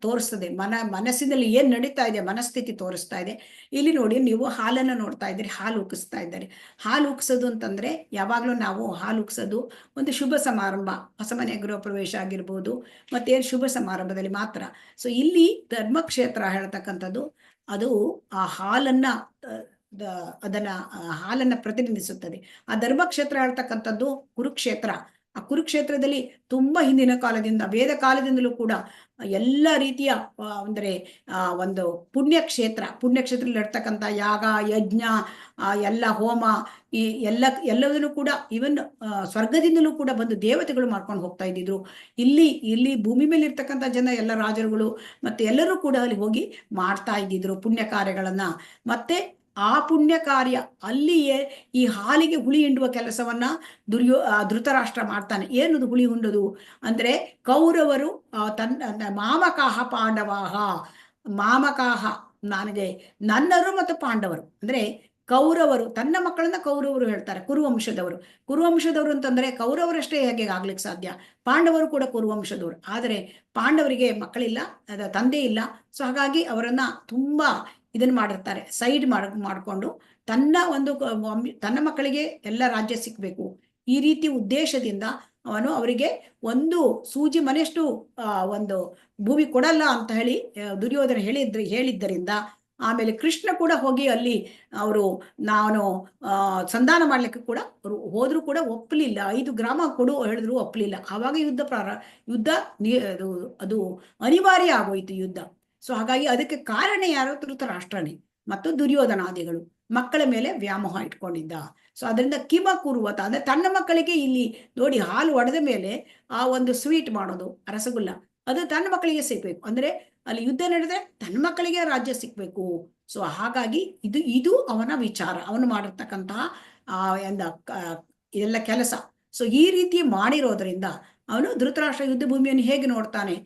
ತೋರಿಸ್ತದೆ. ಮನಸ್ಸಿನಲ್ಲಿ ಏನ್ ನಡೀತಾ ಇದೆ, ಮನಸ್ಥಿತಿ ತೋರಿಸ್ತಾ ಇದೆ. ಇಲ್ಲಿ ನೋಡಿ, ನೀವು ಹಾಲನ್ನು ನೋಡ್ತಾ ಇದ್ದೀರಿ, ಹಾಲು ಉಕ್ಕಿಸ್ತಾ ಇದ್ದಾರೆ. ಹಾಲು ಉಕ್ಸೋದು ಅಂತಂದ್ರೆ ಯಾವಾಗ್ಲೂ ನಾವು ಹಾಲು ಉಕ್ಸೋದು ಒಂದು ಶುಭ ಸಮಾರಂಭ, ಹೊಸಮನೆ ಗೃಹ ಪ್ರವೇಶ ಆಗಿರ್ಬೋದು, ಮತ್ತೆ ಶುಭ ಸಮಾರಂಭದಲ್ಲಿ ಮಾತ್ರ. ಸೊ ಇಲ್ಲಿ ಧರ್ಮಕ್ಷೇತ್ರ ಹೇಳ್ತಕ್ಕಂಥದ್ದು ಅದು ಆ ಹಾಲನ್ನ ಹಾಲನ್ನ ಪ್ರತಿನಿಧಿಸುತ್ತದೆ. ಆ ಧರ್ಮಕ್ಷೇತ್ರ ಹೇಳ್ತಕ್ಕಂಥದ್ದು ಕುರುಕ್ಷೇತ್ರ. ಆ ಕುರುಕ್ಷೇತ್ರದಲ್ಲಿ ತುಂಬಾ ಹಿಂದಿನ ಕಾಲದಿಂದ, ವೇದ ಕಾಲದಿಂದಲೂ ಕೂಡ ಎಲ್ಲ ರೀತಿಯ ಅಂದ್ರೆ ಒಂದು ಪುಣ್ಯಕ್ಷೇತ್ರದಲ್ಲಿ ಇರ್ತಕ್ಕಂಥ ಯಾಗ ಯಜ್ಞ, ಎಲ್ಲ ಹೋಮ, ಈ ಎಲ್ಲದನ್ನು ಕೂಡ ಇವನ್ ಸ್ವರ್ಗದಿಂದಲೂ ಕೂಡ ಬಂದು ದೇವತೆಗಳು ಮಾಡ್ಕೊಂಡು ಹೋಗ್ತಾ ಇದ್ದಿದ್ರು. ಇಲ್ಲಿ ಭೂಮಿ ಮೇಲೆ ಇರ್ತಕ್ಕಂಥ ಜನ, ಎಲ್ಲ ರಾಜರುಗಳು ಮತ್ತೆ ಎಲ್ಲರೂ ಕೂಡ ಅಲ್ಲಿ ಹೋಗಿ ಮಾಡ್ತಾ ಇದ್ದಿದ್ರು ಪುಣ್ಯ ಕಾರ್ಯಗಳನ್ನ. ಮತ್ತೆ ಆ ಪುಣ್ಯ ಕಾರ್ಯ ಅಲ್ಲಿಯೇ ಈ ಹಾಲಿಗೆ ಹುಳಿ ಹಿಂಡುವ ಕೆಲಸವನ್ನ ಧೃತರಾಷ್ಟ್ರ ಮಾಡ್ತಾನೆ. ಏನದು ಹುಳಿ ಹಿಂಡುದು ಅಂದ್ರೆ, ಕೌರವರು ಮಾಮಕಾಹ ಪಾಂಡವಾಹ, ಮಾಮಕಾಹ ನನಗೆ ನನ್ನರು ಮತ್ತು ಪಾಂಡವರು ಅಂದ್ರೆ ಕೌರವರು, ತನ್ನ ಮಕ್ಕಳನ್ನ ಕೌರವರು ಹೇಳ್ತಾರೆ, ಕುರುವಂಶದವರು ಅಂತಂದ್ರೆ ಕೌರವರಷ್ಟೇ ಹೇಗೆ ಆಗ್ಲಿಕ್ಕೆ ಸಾಧ್ಯ, ಪಾಂಡವರು ಕೂಡ ಕುರುವಂಶದವರು. ಆದರೆ ಪಾಂಡವರಿಗೆ ಮಕ್ಕಳಿಲ್ಲ, ತಂದೆ ಇಲ್ಲ. ಸೊ ಹಾಗಾಗಿ ಅವರನ್ನ ತುಂಬಾ ಇದನ್ನ ಮಾಡಿರ್ತಾರೆ, ಸೈಡ್ ಮಾಡ್ಕೊಂಡು ತನ್ನ ಮಕ್ಕಳಿಗೆ ಎಲ್ಲ ರಾಜ್ಯ ಸಿಕ್ಬೇಕು, ಈ ರೀತಿ ಉದ್ದೇಶದಿಂದ ಅವನು ಅವರಿಗೆ ಒಂದು ಸೂಜಿ ಮನೆಯಷ್ಟು ಒಂದು ಭೂಮಿ ಕೊಡಲ್ಲ ಅಂತ ಹೇಳಿ ದುರ್ಯೋಧನ ಹೇಳಿದ್ದರಿಂದ, ಆಮೇಲೆ ಕೃಷ್ಣ ಕೂಡ ಹೋಗಿ ಅಲ್ಲಿ ನಾನು ಸಂಧಾನ ಮಾಡ್ಲಿಕ್ಕೆ ಕೂಡ ಹೋದ್ರು ಕೂಡ ಒಪ್ಪಲಿಲ್ಲ. 5 ಗ್ರಾಮ ಕೊಡು ಹೇಳಿದ್ರು ಒಪ್ಪಲಿಲ್ಲ. ಆವಾಗ ಯುದ್ಧ ಅದು ಅನಿವಾರ್ಯ ಆಗೋಯ್ತು ಯುದ್ಧ. ಸೊ ಹಾಗಾಗಿ ಅದಕ್ಕೆ ಕಾರಣ ಯಾರು? ಧೃತರಾಷ್ಟ್ರನೇ ಮತ್ತು ದುರ್ಯೋಧನಾದಿಗಳು ಮಕ್ಕಳ ಮೇಲೆ ವ್ಯಾಮೋಹ ಇಟ್ಕೊಂಡಿದ್ದ. ಸೊ ಅದರಿಂದ ಕಿಮ ಕುರುವತ ಅಂದ್ರೆ ತನ್ನ ಮಕ್ಕಳಿಗೆ, ಇಲ್ಲಿ ನೋಡಿ ಹಾಲು ಒಡೆದ ಮೇಲೆ ಆ ಒಂದು ಸ್ವೀಟ್ ಮಾಡೋದು, ರಸಗುಲ್ಲ, ಅದು ತನ್ನ ಮಕ್ಕಳಿಗೆ ಸಿಗ್ಬೇಕು. ಅಂದ್ರೆ ಅಲ್ಲಿ ಯುದ್ಧ ನಡೆದ್ರೆ ತನ್ನ ಮಕ್ಕಳಿಗೆ ರಾಜ್ಯ ಸಿಗ್ಬೇಕು. ಸೊ ಹಾಗಾಗಿ ಇದು ಅವನ ವಿಚಾರ, ಅವನು ಮಾಡಿರ್ತಕ್ಕಂತಹ ಇದೆಲ್ಲ ಕೆಲಸ. ಸೊ ಈ ರೀತಿ ಮಾಡಿರೋದ್ರಿಂದ ಅವನು ಧೃತರಾಷ್ಟ್ರ ಯುದ್ಧ ಭೂಮಿಯನ್ನು ಹೇಗೆ ನೋಡ್ತಾನೆ,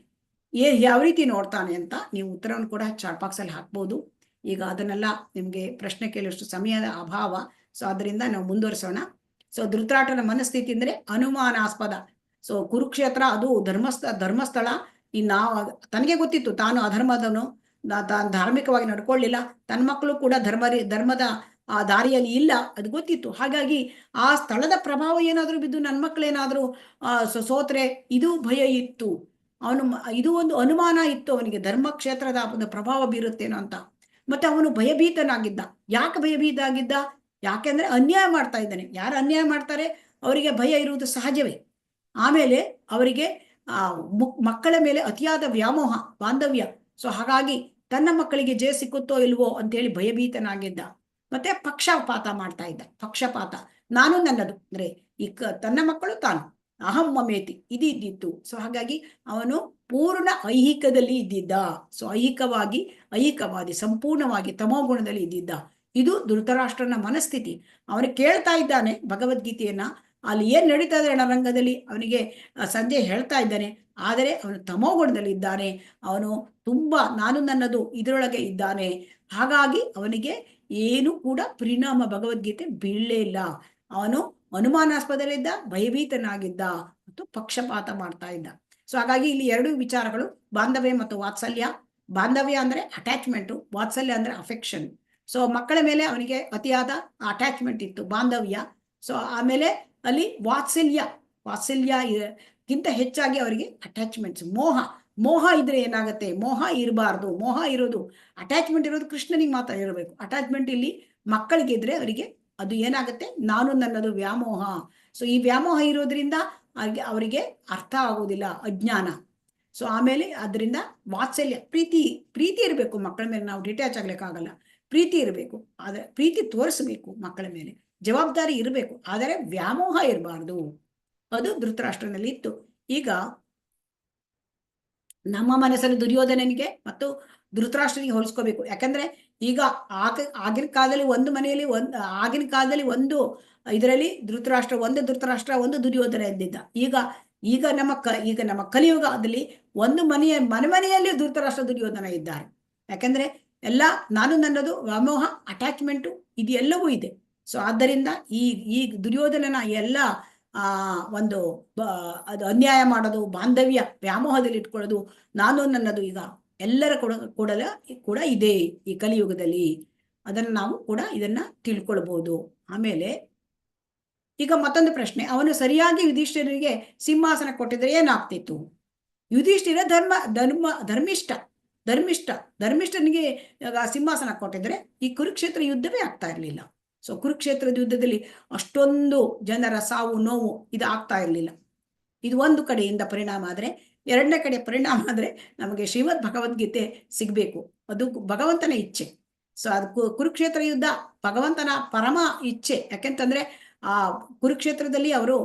ಯಾವ ರೀತಿ ನೋಡ್ತಾನೆ ಅಂತ ನೀವು ಉತ್ತರವನ್ನು ಕೂಡ ಚಾಟ್ ಬಾಕ್ಸ್ ಅಲ್ಲಿ ಹಾಕ್ಬೋದು. ಈಗ ಅದನ್ನೆಲ್ಲ ನಿಮ್ಗೆ ಪ್ರಶ್ನೆ ಕೇಳುವಷ್ಟು ಸಮಯದ ಅಭಾವ. ಸೊ ಅದರಿಂದ ನಾವು ಮುಂದುವರಿಸೋಣ. ಸೊ ಧೃತರಾಷ್ಟ್ರನ ಮನಸ್ಥಿತಿ ಅಂದ್ರೆ ಅನುಮಾನಾಸ್ಪದ. ಸೊ ಕುರುಕ್ಷೇತ್ರ ಅದು ಧರ್ಮಸ್ಥಳ. ತನಗೆ ಗೊತ್ತಿತ್ತು ತಾನು ಅಧರ್ಮದವನು, ತಾನು ಧಾರ್ಮಿಕವಾಗಿ ನಡ್ಕೊಳ್ಳಿಲ್ಲ, ತನ್ನ ಮಕ್ಕಳು ಕೂಡ ಧರ್ಮದ ಆ ದಾರಿಯಲ್ಲಿ ಇಲ್ಲ, ಅದು ಗೊತ್ತಿತ್ತು. ಹಾಗಾಗಿ ಆ ಸ್ಥಳದ ಪ್ರಭಾವ ಏನಾದ್ರೂ ಬಿದ್ದು ನನ್ನ ಮಕ್ಕಳೇನಾದ್ರೂ ಸೋತ್ರೆ ಇದು ಭಯ ಇತ್ತು. ಇದು ಒಂದು ಅನುಮಾನ ಇತ್ತು ಅವನಿಗೆ, ಧರ್ಮಕ್ಷೇತ್ರದ ಒಂದು ಪ್ರಭಾವ ಬೀರುತ್ತೇನೋ ಅಂತ. ಮತ್ತೆ ಅವನು ಭಯಭೀತನಾಗಿದ್ದ. ಯಾಕೆ ಭಯಭೀತ ಆಗಿದ್ದ? ಯಾಕೆಂದ್ರೆ ಅನ್ಯಾಯ ಮಾಡ್ತಾ ಇದ್ದಾನೆ. ಯಾರು ಅನ್ಯಾಯ ಮಾಡ್ತಾರೆ ಅವರಿಗೆ ಭಯ ಇರುವುದು ಸಹಜವೇ. ಆಮೇಲೆ ಅವರಿಗೆ ಮಕ್ಕಳ ಮೇಲೆ ಅತಿಯಾದ ವ್ಯಾಮೋಹ, ಬಾಂಧವ್ಯ. ಸೊ ಹಾಗಾಗಿ ತನ್ನ ಮಕ್ಕಳಿಗೆ ಜಯ ಸಿಕ್ಕುತ್ತೋ ಇಲ್ವೋ ಅಂತೇಳಿ ಭಯಭೀತನಾಗಿದ್ದ. ಮತ್ತೆ ಪಕ್ಷಪಾತ ಮಾಡ್ತಾ ಇದ್ದ. ಪಕ್ಷಪಾತ, ನಾನು ನನ್ನದು ಅಂದ್ರೆ ತನ್ನ ಮಕ್ಕಳು ತಾನು, ಅಹಂ ಮಮೇತಿ ಇದ್ದಿತ್ತು. ಸೊ ಹಾಗಾಗಿ ಅವನು ಪೂರ್ಣ ಐಹಿಕದಲ್ಲಿ ಇದ್ದಿದ್ದ. ಸೊ ಐಹಿಕವಾದಿ, ಸಂಪೂರ್ಣವಾಗಿ ತಮೋಗುಣದಲ್ಲಿ ಇದ್ದಿದ್ದ. ಇದು ಧೃತರಾಷ್ಟ್ರನ ಮನಸ್ಥಿತಿ. ಅವನು ಕೇಳ್ತಾ ಇದ್ದಾನೆ ಭಗವದ್ಗೀತೆಯನ್ನ, ಅಲ್ಲಿ ಏನ್ ನಡೀತಾ ಇದೆ ರಣರಂಗದಲ್ಲಿ ಅವನಿಗೆ ಸಂಜಯ್ ಹೇಳ್ತಾ ಇದ್ದಾನೆ. ಆದರೆ ಅವನು ತಮೋಗುಣದಲ್ಲಿ ಇದ್ದಾನೆ. ಅವನು ತುಂಬಾ ನಾನು ನನ್ನದು ಇದರೊಳಗೆ ಇದ್ದಾನೆ. ಹಾಗಾಗಿ ಅವನಿಗೆ ಏನು ಕೂಡ ಪರಿಣಾಮ ಭಗವದ್ಗೀತೆ ಬೀಳಲೇ ಇಲ್ಲ. ಅವನು ಅನುಮಾನಾಸ್ಪದಲ್ಲಿದ್ದ, ಭಯಭೀತನಾಗಿದ್ದ ಮತ್ತು ಪಕ್ಷಪಾತ ಮಾಡ್ತಾ ಇದ್ದ. ಸೊ ಹಾಗಾಗಿ ಇಲ್ಲಿ 2 ವಿಚಾರಗಳು, ಬಾಂಧವ್ಯ ಮತ್ತು ವಾತ್ಸಲ್ಯ. ಬಾಂಧವ್ಯ ಅಂದ್ರೆ ಅಟ್ಯಾಚ್ಮೆಂಟು, ವಾತ್ಸಲ್ಯ ಅಂದ್ರೆ ಅಫೆಕ್ಷನ್. ಸೊ ಮಕ್ಕಳ ಮೇಲೆ ಅವನಿಗೆ ಅತಿಯಾದ ಅಟ್ಯಾಚ್ಮೆಂಟ್ ಇತ್ತು, ಬಾಂಧವ್ಯ. ಸೊ ಆಮೇಲೆ ಅಲ್ಲಿ ವಾತ್ಸಲ್ಯಕ್ಕಿಂತ ಹೆಚ್ಚಾಗಿ ಅವರಿಗೆ ಅಟ್ಯಾಚ್ಮೆಂಟ್ಸ್, ಮೋಹ ಇದ್ರೆ ಏನಾಗತ್ತೆ? ಮೋಹ ಇರಬಾರ್ದು. ಮೋಹ ಇರೋದು, ಅಟ್ಯಾಚ್ಮೆಂಟ್ ಇರೋದು ಕೃಷ್ಣನಿಗೆ ಮಾತ್ರ ಇರಬೇಕು. ಅಟ್ಯಾಚ್ಮೆಂಟ್ ಇಲ್ಲಿ ಮಕ್ಕಳಿಗೆ ಇದ್ರೆ ಅವರಿಗೆ ಅದು ಏನಾಗುತ್ತೆ? ನಾನು ನನ್ನದು ವ್ಯಾಮೋಹ. ಸೊ ಈ ವ್ಯಾಮೋಹ ಇರೋದ್ರಿಂದ ಅವರಿಗೆ ಅರ್ಥ ಆಗೋದಿಲ್ಲ, ಅಜ್ಞಾನ. ಸೊ ಆಮೇಲೆ ಅದರಿಂದ ವಾತ್ಸಲ್ಯ, ಪ್ರೀತಿ ಇರಬೇಕು ಮಕ್ಕಳ ಮೇಲೆ. ನಾವು ಡಿಟ್ಯಾಚ್ ಆಗ್ಲಿಕ್ಕಾಗಲ್ಲ, ಪ್ರೀತಿ ಇರಬೇಕು. ಆದ್ರೆ ಪ್ರೀತಿ ತೋರಿಸ್ಬೇಕು ಮಕ್ಕಳ ಮೇಲೆ, ಜವಾಬ್ದಾರಿ ಇರಬೇಕು, ಆದರೆ ವ್ಯಾಮೋಹ ಇರಬಾರ್ದು. ಅದು ಧೃತರಾಷ್ಟ್ರನಲ್ಲಿ ಇತ್ತು. ಈಗ ನಮ್ಮ ಮನಸ್ಸಲ್ಲಿ ದುರ್ಯೋಧನನಿಗೆ ಮತ್ತು ಧೃತರಾಷ್ಟ್ರನಿಗೆ ಹೋಲಿಸ್ಕೋಬೇಕು. ಯಾಕಂದ್ರೆ ಈಗ ಆಗಿನ ಕಾಲದಲ್ಲಿ ಒಂದು ಮನೆಯಲ್ಲಿ ಆಗಿನ ಕಾಲದಲ್ಲಿ ಒಂದು ಇದರಲ್ಲಿ ಒಂದು ಧೃತರಾಷ್ಟ್ರ ಒಂದು ದುರ್ಯೋಧನ ಇದ್ದಿದ್ದ. ಈಗ ನಮ್ಮ ಕಲಿಯುಗದಲ್ಲಿ ಒಂದು ಮನೆಯಲ್ಲಿ ಧೃತರಾಷ್ಟ್ರ ದುರ್ಯೋಧನ ಇದ್ದಾರೆ. ಯಾಕಂದ್ರೆ ಎಲ್ಲ ನಾನು ನನ್ನದು ವ್ಯಾಮೋಹ, ಅಟ್ಯಾಚ್ಮೆಂಟು ಇದೆಲ್ಲವೂ ಇದೆ. ಸೊ ಆದ್ದರಿಂದ ಈ ದುರ್ಯೋಧನನ ಎಲ್ಲ ಒಂದು ಅದು ಅನ್ಯಾಯ ಮಾಡೋದು, ಬಾಂಧವ್ಯ ವ್ಯಾಮೋಹದಲ್ಲಿ ಇಟ್ಕೊಳ್ಳೋದು, ನಾನು ನನ್ನದು ಈಗ ಎಲ್ಲರ ಕೂಡ ಇದೆ ಈ ಕಲಿಯುಗದಲ್ಲಿ. ಅದನ್ನು ನಾವು ಕೂಡ ಇದನ್ನ ತಿಳ್ಕೊಳ್ಬಹುದು. ಆಮೇಲೆ ಈಗ ಮತ್ತೊಂದು ಪ್ರಶ್ನೆ, ಅವನು ಸರಿಯಾಗಿ ಯುಧಿಷ್ಠಿರನಿಗೆ ಸಿಂಹಾಸನ ಕೊಟ್ಟಿದ್ರೆ ಏನಾಗ್ತಿತ್ತು? ಯುಧಿಷ್ಠಿರ ಧರ್ಮಿಷ್ಠನಿಗೆ ಸಿಂಹಾಸನ ಕೊಟ್ಟಿದ್ರೆ ಈ ಕುರುಕ್ಷೇತ್ರ ಯುದ್ಧವೇ ಆಗ್ತಾ ಇರಲಿಲ್ಲ. ಸೊ ಕುರುಕ್ಷೇತ್ರದ ಯುದ್ಧದಲ್ಲಿ ಅಷ್ಟೊಂದು ಜನರ ಸಾವು ನೋವು ಇದು ಆಗ್ತಾ ಇರಲಿಲ್ಲ. ಇದು ಒಂದು ಕಡೆಯಿಂದ ಪರಿಣಾಮ ಆದ್ರೆ, ಎರಡನೇ ಕಡೆ ಪರಿಣಾಮ ಆದ್ರೆ ನಮಗೆ ಶ್ರೀಮದ್ ಭಗವದ್ಗೀತೆ ಸಿಗ್ಬೇಕು. ಅದು ಭಗವಂತನ ಇಚ್ಛೆ. ಸೊ ಅದು ಕುರುಕ್ಷೇತ್ರ ಯುದ್ಧ ಭಗವಂತನ ಪರಮ ಇಚ್ಛೆ. ಯಾಕೆಂತಂದ್ರೆ ಆ ಕುರುಕ್ಷೇತ್ರದಲ್ಲಿ ಅವರು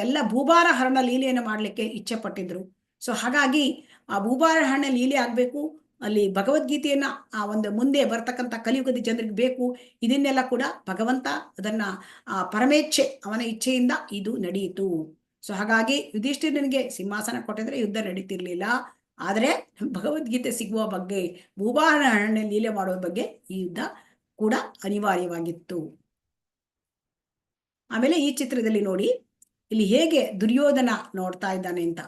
ಎಲ್ಲ ಭೂಭಾರ ಹರಣ ಲೀಲೆಯನ್ನು ಮಾಡ್ಲಿಕ್ಕೆ ಇಚ್ಛೆ ಪಟ್ಟಿದ್ರು. ಸೊ ಹಾಗಾಗಿ ಆ ಭೂಭಾರ ಹರಣ ಲೀಲೆ ಆಗ್ಬೇಕು, ಅಲ್ಲಿ ಭಗವದ್ಗೀತೆಯನ್ನ ಒಂದು ಮುಂದೆ ಬರ್ತಕ್ಕಂಥ ಕಲಿಯುಗದ ಜನರಿಗೆ ಬೇಕು. ಇದನ್ನೆಲ್ಲ ಕೂಡ ಭಗವಂತ ಅದನ್ನ ಪರಮೇಚ್ಛೆ, ಅವನ ಇಚ್ಛೆಯಿಂದ ಇದು ನಡೆಯಿತು. ಸೊ ಹಾಗಾಗಿ ಯುಧಿಷ್ಠಿರನಿಗೆ ಸಿಂಹಾಸನ ಕೊಟ್ಟಿದ್ರೆ ಯುದ್ಧ ನಡೀತಿರ್ಲಿಲ್ಲ. ಆದರೆ ಭಗವದ್ಗೀತೆ ಸಿಗುವ ಬಗ್ಗೆ, ಭೂಭಾರ ಹರಣ ಲೀಲೆ ಮಾಡುವ ಬಗ್ಗೆ ಈ ಯುದ್ಧ ಕೂಡ ಅನಿವಾರ್ಯವಾಗಿತ್ತು. ಆಮೇಲೆ ಈ ಚಿತ್ರದಲ್ಲಿ ನೋಡಿ, ಇಲ್ಲಿ ಹೇಗೆ ದುರ್ಯೋಧನ ನೋಡ್ತಾ ಇದ್ದಾನೆ ಅಂತ.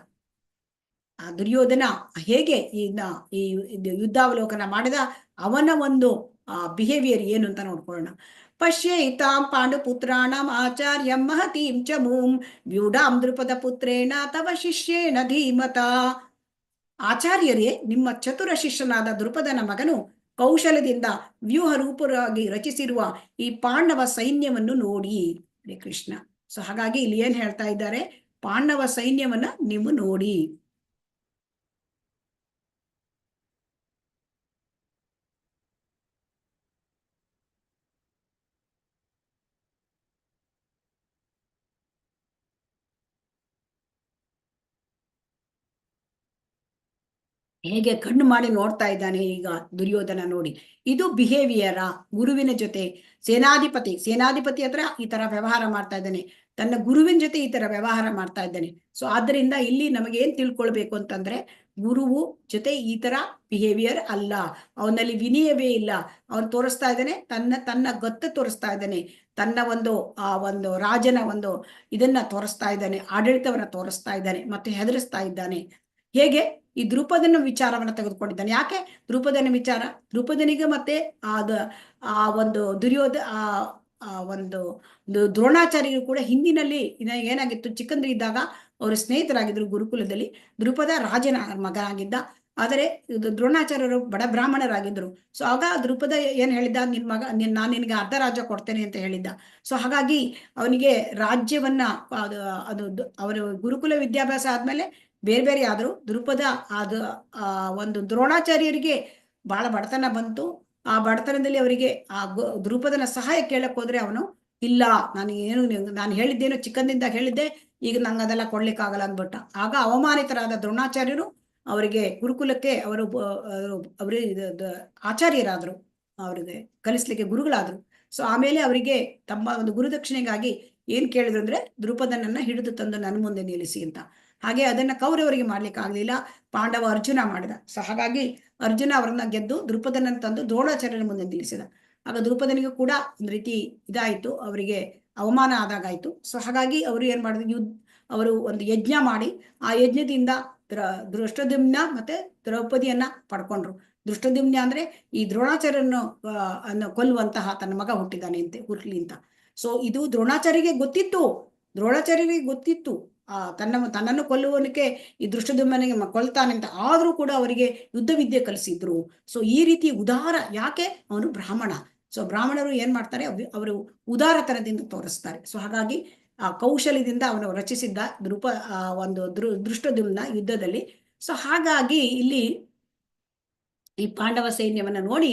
ಆ ದುರ್ಯೋಧನ ಹೇಗೆ ಈ ಯುದ್ಧಾವಲೋಕನ ಮಾಡಿದ, ಅವನ ಒಂದು ಬಿಹೇವಿಯರ್ ಏನು ಅಂತ ನೋಡ್ಕೊಳ್ಳೋಣ. ಪಶ್ಯೈತಾಂ ಪಾಂಡುಪುತ್ರಾಣಂ ಆಚಾರ್ಯಂ ಮಹತೀಂ ಚ ಮೂಂ ವ್ಯೂಢಾಂ ದ್ರುಪದ ಪುತ್ರೇಣ ತವ ಶಿಷ್ಯೇಣ ಧೀಮತ. ಆಚಾರ್ಯರೇ, ನಿಮ್ಮ ಚತುರ ಶಿಷ್ಯನಾದ ದ್ರುಪದನ ಮಗನು ಕೌಶಲದಿಂದ ವ್ಯೂಹ ರೂಪರಾಗಿ ರಚಿಸಿರುವ ಈ ಪಾಂಡವ ಸೈನ್ಯವನ್ನು ನೋಡಿ. ಹರೇ ಕೃಷ್ಣ. ಸೊ ಹಾಗಾಗಿ ಇಲ್ಲಿ ಏನ್ ಹೇಳ್ತಾ ಇದ್ದಾರೆ, ಪಾಂಡವ ಸೈನ್ಯವನ್ನ ನೀವು ನೋಡಿ. ಹೇಗೆ ಕಣ್ಣು ಮಾಡಿ ನೋಡ್ತಾ ಇದ್ದಾನೆ ಈಗ ದುರ್ಯೋಧನ ನೋಡಿ. ಇದು ಬಿಹೇವಿಯರ ಗುರುವಿನ ಜೊತೆ ಸೇನಾಧಿಪತಿ ಹತ್ರ ಈ ತರ ವ್ಯವಹಾರ ಮಾಡ್ತಾ ಇದ್ದಾನೆ, ತನ್ನ ಗುರುವಿನ ಜೊತೆ ಈ ತರ ವ್ಯವಹಾರ ಮಾಡ್ತಾ ಇದ್ದಾನೆ. ಸೊ ಆದ್ರಿಂದ ಇಲ್ಲಿ ನಮಗೆ ಏನ್ ತಿಳ್ಕೊಳ್ಬೇಕು ಅಂತಂದ್ರೆ, ಗುರುವು ಜೊತೆ ಈ ತರ ಬಿಹೇವಿಯರ್ ಅಲ್ಲ, ಅವನಲ್ಲಿ ವಿನಯವೇ ಇಲ್ಲ. ಅವನು ತೋರಿಸ್ತಾ ಇದ್ದಾನೆ ತನ್ನ ಗತ್ತು ತೋರಿಸ್ತಾ ಇದ್ದಾನೆ, ತನ್ನ ಒಂದು ರಾಜನ ಒಂದು ಇದನ್ನ ತೋರಿಸ್ತಾ ಇದ್ದಾನೆ, ಆಡಳಿತವನ್ನ ತೋರಿಸ್ತಾ ಇದ್ದಾನೆ, ಮತ್ತೆ ಹೆದರಿಸ್ತಾ ಇದ್ದಾನೆ. ಹೇಗೆ ಈ ದ್ರುಪದನ ವಿಚಾರವನ್ನ ತೆಗೆದುಕೊಂಡಿದ್ದಾನೆ. ಯಾಕೆ ದ್ರುಪದನ ವಿಚಾರ? ದ್ರುಪದನಿಗೆ ಮತ್ತೆ ಒಂದು ಒಂದು ದ್ರೋಣಾಚಾರ್ಯರು ಕೂಡ ಹಿಂದಿನಲ್ಲಿ ಏನಾಗಿತ್ತು, ಚಿಕ್ಕಂದ್ರಿದ್ದಾಗ ಅವರು ಸ್ನೇಹಿತರಾಗಿದ್ರು ಗುರುಕುಲದಲ್ಲಿ. ದ್ರುಪದ ರಾಜನ ಮಗನಾಗಿದ್ದ, ಆದರೆ ದ್ರೋಣಾಚಾರ್ಯರು ಬಡ ಬ್ರಾಹ್ಮಣರಾಗಿದ್ರು. ಸೊ ಆಗ ದ್ರುಪದ ಏನ್ ಹೇಳಿದ್ದ, ನಾನು ನಿನಗೆ ಅರ್ಧ ರಾಜ್ಯ ಕೊಡ್ತೇನೆ ಅಂತ ಹೇಳಿದ್ದ. ಸೊ ಹಾಗಾಗಿ ಅವನಿಗೆ ರಾಜ್ಯವನ್ನ ಅದು ಅವರು ಗುರುಕುಲ ವಿದ್ಯಾಭ್ಯಾಸ ಆದ್ಮೇಲೆ ಬೇರೆ ಬೇರೆ ಆದ್ರು. ದ್ರುಪದ ಒಂದು ದ್ರೋಣಾಚಾರ್ಯರಿಗೆ ಬಹಳ ಬಡತನ ಬಂತು. ಆ ಬಡತನದಲ್ಲಿ ಅವರಿಗೆ ದ್ರುಪದನ ಸಹಾಯ ಕೇಳಕ್ ಹೋದ್ರೆ ಅವನು ಇಲ್ಲ, ನಾನು ಹೇಳಿದ್ದೇನು ಚಿಕ್ಕಂದಿಂದ ಹೇಳಿದ್ದೆ, ಈಗ ನಂಗೆ ಅದೆಲ್ಲ ಕೊಡ್ಲಿಕ್ಕಾಗಲ್ಲ ಅಂದ್ಬಿಟ್ಟ. ಆಗ ಅವಮಾನಿತರಾದ ದ್ರೋಣಾಚಾರ್ಯರು ಅವರಿಗೆ ಗುರುಕುಲಕ್ಕೆ ಅವರು ಆಚಾರ್ಯರಾದ್ರು, ಅವರಿಗೆ ಕಲಿಸ್ಲಿಕ್ಕೆ ಗುರುಗಳಾದ್ರು. ಸೊ ಆಮೇಲೆ ಅವರಿಗೆ ತಮ್ಮ ಒಂದು ಗುರುದಕ್ಷಿಣೆಗಾಗಿ ಏನ್ ಕೇಳಿದ್ರು ಅಂದ್ರೆ, ದ್ರುಪದನನ್ನ ಹಿಡಿದು ತಂದು ನನ್ನ ಮುಂದೆ ನಿಲ್ಲಿಸಿ ಅಂತ. ಹಾಗೆ ಅದನ್ನ ಕೌರವರಿಗೆ ಮಾಡ್ಲಿಕ್ಕೆ ಆಗ್ಲಿಲ್ಲ, ಪಾಂಡವ ಅರ್ಜುನ ಮಾಡಿದ. ಸೊ ಹಾಗಾಗಿ ಅರ್ಜುನ ಅವರನ್ನ ಗೆದ್ದು ದ್ರುಪದನನ್ನು ತಂದು ದ್ರೋಣಾಚಾರ್ಯನ ಮುಂದೆ ನಿಲ್ಲಿಸಿದ. ಆಗ ದ್ರುಪದನಿಗೂ ಕೂಡ ಒಂದು ರೀತಿ ಇದಾಯ್ತು, ಅವರಿಗೆ ಅವಮಾನ ಆದಾಗಾಯ್ತು. ಸೊ ಹಾಗಾಗಿ ಅವರು ಏನ್ ಮಾಡಿದ್ರು, ಅವರು ಒಂದು ಯಜ್ಞ ಮಾಡಿ ಆ ಯಜ್ಞದಿಂದ ದೃಷ್ಟದ್ಯುಮ್ನ ಮತ್ತೆ ದ್ರೌಪದಿಯನ್ನ ಪಡ್ಕೊಂಡ್ರು. ದೃಷ್ಟದ್ಯುಮ್ನ ಅಂದ್ರೆ ಈ ದ್ರೋಣಾಚಾರ್ಯರನ್ನು ಕೊಲ್ಲುವಂತಹ ತನ್ನ ಮಗ ಹುಟ್ಟಲಿ ಅಂತ. ಸೊ ಇದು ದ್ರೋಣಾಚಾರ್ಯರಿಗೆ ಗೊತ್ತಿತ್ತು ತನ್ನನ್ನು ಕೊಲ್ಲುವನಿಗೆ ಈ ದೃಷ್ಟದ್ಯುಮ್ನಿಗೆ ಕೊಲ್ತಾನೆ ಅಂತ. ಆದ್ರೂ ಕೂಡ ಅವರಿಗೆ ಯುದ್ಧ ವಿದ್ಯೆ ಕಲಿಸಿದ್ರು. ಸೊ ಈ ರೀತಿ ಉದಾರ, ಯಾಕೆ ಅವನು ಬ್ರಾಹ್ಮಣ. ಸೊ ಬ್ರಾಹ್ಮಣರು ಏನ್ ಮಾಡ್ತಾರೆ, ಅವರು ಉದಾರತನದಿಂದ ತೋರಿಸ್ತಾರೆ. ಸೊ ಹಾಗಾಗಿ ಆ ಕೌಶಲ್ಯದಿಂದ ಅವನು ರಚಿಸಿದ್ದ ದೃಷ್ಟದ್ಯುಮ್ನ ಯುದ್ಧದಲ್ಲಿ. ಸೊ ಹಾಗಾಗಿ ಇಲ್ಲಿ ಈ ಪಾಂಡವ ಸೈನ್ಯವನ್ನ ನೋಡಿ,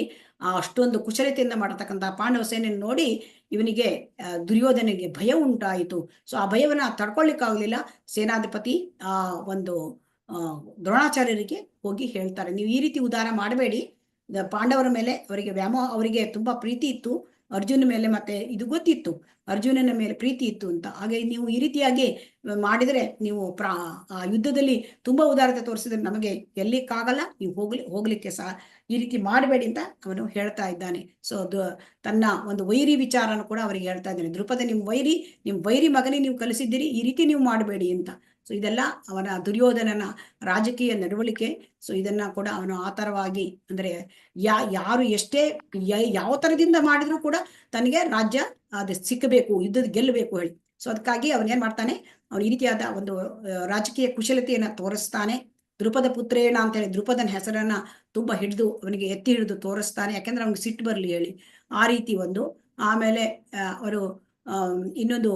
ಅಷ್ಟೊಂದು ಕುಶಲತೆಯಿಂದ ಮಾಡತಕ್ಕಂಥ ಪಾಂಡವ ಸೈನ್ಯ ನೋಡಿ ಇವನಿಗೆ ದುರ್ಯೋಧನಿಗೆ ಭಯ ಉಂಟಾಯಿತು. ಸೊ ಆ ಭಯವನ್ನ ತಡ್ಕೊಳ್ಳಿಕ್ಕಾಗಲಿಲ್ಲ. ಸೇನಾಧಿಪತಿ ಒಂದು ದ್ರೋಣಾಚಾರ್ಯರಿಗೆ ಹೋಗಿ ಹೇಳ್ತಾರೆ, ನೀವು ಈ ರೀತಿ ಉದಾರ ಮಾಡಬೇಡಿ, ಪಾಂಡವರ ಮೇಲೆ ಅವರಿಗೆ ತುಂಬಾ ಪ್ರೀತಿ ಇತ್ತು, ಅರ್ಜುನ ಮೇಲೆ ಮತ್ತೆ ಇದು ಗೊತ್ತಿತ್ತು, ಅರ್ಜುನನ ಮೇಲೆ ಪ್ರೀತಿ ಇತ್ತು ಅಂತ. ಹಾಗೆ ನೀವು ಈ ರೀತಿಯಾಗಿ ಮಾಡಿದರೆ ನೀವು ಆ ಯುದ್ಧದಲ್ಲಿ ತುಂಬಾ ಉದಾರತೆ ತೋರಿಸಿದ್ರೆ ನಮಗೆ ಗೆಲ್ಲಿಕ್ಕಾಗಲ್ಲ, ನೀವು ಹೋಗ್ಲಿಕ್ಕೆ ಸಹ ಈ ರೀತಿ ಮಾಡಬೇಡಿ ಅಂತ ಅವನು ಹೇಳ್ತಾ ಇದ್ದಾನೆ. ಸೊ ತನ್ನ ಒಂದು ವೈರಿ ವಿಚಾರನ ಕೂಡ ಅವರಿಗೆ ಹೇಳ್ತಾ ಇದ್ದಾನೆ. ದ್ರುಪದ ನಿಮ್ ವೈರಿ ಮಗನೇ ನೀವು ಕಲಿಸಿದ್ದೀರಿ, ಈ ರೀತಿ ನೀವು ಮಾಡಬೇಡಿ ಅಂತ. ಸೊ ಇದೆಲ್ಲ ಅವನ ದುರ್ಯೋಧನನ ರಾಜಕೀಯ ನಡವಳಿಕೆ. ಸೊ ಇದನ್ನ ಕೂಡ ಅವನು ಆ ತರವಾಗಿ ಅಂದ್ರೆ ಯಾರು ಎಷ್ಟೇ ಯಾವ ತರದಿಂದ ಮಾಡಿದ್ರು ಕೂಡ ತನಗೆ ರಾಜ್ಯ ಅದು ಸಿಕ್ಕಬೇಕು, ಯುದ್ಧದ ಗೆಲ್ಲಬೇಕು ಹೇಳಿ. ಸೊ ಅದಕ್ಕಾಗಿ ಅವನೇನ್ ಮಾಡ್ತಾನೆ, ಅವನು ಈ ರೀತಿಯಾದ ಒಂದು ರಾಜಕೀಯ ಕುಶಲತೆಯನ್ನ ತೋರಿಸ್ತಾನೆ. ದ್ರುಪದ ಪುತ್ರೇಣ ಅಂತ ಹೇಳಿ ದ್ರುಪದನ ಹೆಸರನ್ನ ತುಂಬಾ ಹಿಡಿದು ಅವನಿಗೆ ಎತ್ತಿ ಹಿಡಿದು ತೋರಿಸ್ತಾನೆ, ಯಾಕೆಂದ್ರೆ ಅವ್ನಿಗೆ ಸಿಟ್ಟು ಬರ್ಲಿ ಹೇಳಿ ಆ ರೀತಿ ಒಂದು. ಆಮೇಲೆ ಅವರು ಇನ್ನೊಂದು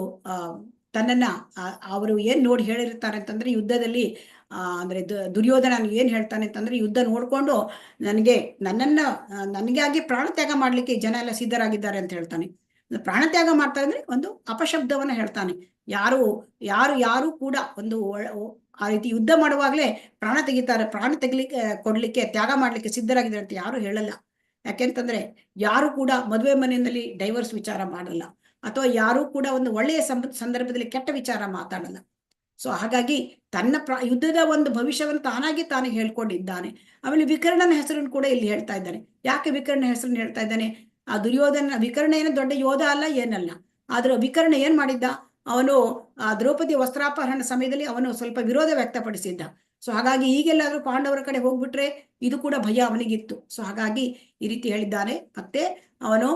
ತನ್ನನ್ನ ಅವರು ಏನ್ ನೋಡಿ ಹೇಳಿರ್ತಾರೆ ಅಂತಂದ್ರೆ ಯುದ್ಧದಲ್ಲಿ ಅಂದ್ರೆ ದುರ್ಯೋಧನ ಏನ್ ಹೇಳ್ತಾನೆ ಅಂತಂದ್ರೆ, ಯುದ್ಧ ನೋಡ್ಕೊಂಡು ನನಗಾಗಿ ಪ್ರಾಣ ತ್ಯಾಗ ಮಾಡ್ಲಿಕ್ಕೆ ಜನ ಎಲ್ಲ ಸಿದ್ಧರಾಗಿದ್ದಾರೆ ಅಂತ ಹೇಳ್ತಾನೆ. ಪ್ರಾಣ ತ್ಯಾಗ ಮಾಡ್ತಾ ಇದ್ರೆ ಒಂದು ಅಪಶಬ್ದವನ್ನ ಹೇಳ್ತಾನೆ. ಯಾರು ಕೂಡ ಒಂದು ಆ ರೀತಿ ಯುದ್ಧ ಮಾಡುವಾಗ್ಲೇ ಪ್ರಾಣ ಕೊಡ್ಲಿಕ್ಕೆ ತ್ಯಾಗ ಮಾಡ್ಲಿಕ್ಕೆ ಸಿದ್ಧರಾಗಿದ್ದಾರೆ ಅಂತ ಯಾರು ಹೇಳಲ್ಲ. ಯಾಕೆಂತಂದ್ರೆ ಯಾರು ಕೂಡ ಮದುವೆ ಮನೆಯಲ್ಲಿ ಡೈವರ್ಸ್ ವಿಚಾರ ಮಾಡಲ್ಲ, ಅಥವಾ ಯಾರು ಕೂಡ ಒಂದು ಒಳ್ಳೆಯ ಸಂದರ್ಭದಲ್ಲಿ ಕೆಟ್ಟ ವಿಚಾರ ಮಾತಾಡಲ್ಲ. ಸೊ ಹಾಗಾಗಿ ತನ್ನ ಯುದ್ಧದ ಒಂದು ಭವಿಷ್ಯವನ್ನು ತಾನೇ ಹೇಳ್ಕೊಂಡಿದ್ದಾನೆ. ಆಮೇಲೆ ವಿಕರ್ಣನ ಹೆಸರನ್ನು ಕೂಡ ಇಲ್ಲಿ ಹೇಳ್ತಾ ಇದ್ದಾನೆ. ಯಾಕೆ ವಿಕರ್ಣ ಹೆಸರನ್ನು ಹೇಳ್ತಾ ಇದ್ದಾನೆ? ಆ ವಿಕರ್ಣ ಏನು ದೊಡ್ಡ ಯೋಧ ಅಲ್ಲ, ಏನಲ್ಲ. ಆದ್ರೆ ವಿಕರ್ಣ ಏನ್ ಮಾಡಿದ್ದ, ಅವನು ಆ ದ್ರೌಪದಿ ವಸ್ತ್ರಾಪಹರಣ ಸಮಯದಲ್ಲಿ ಅವನು ಸ್ವಲ್ಪ ವಿರೋಧ ವ್ಯಕ್ತಪಡಿಸಿದ್ದ. ಸೊ ಹಾಗಾಗಿ ಈಗೆಲ್ಲಾದ್ರೂ ಪಾಂಡವರ ಕಡೆ ಹೋಗ್ಬಿಟ್ರೆ ಇದು ಕೂಡ ಭಯ ಅವನಿಗಿತ್ತು. ಸೊ ಹಾಗಾಗಿ ಈ ರೀತಿ ಹೇಳಿದ್ದಾನೆ. ಮತ್ತೆ ಅವನು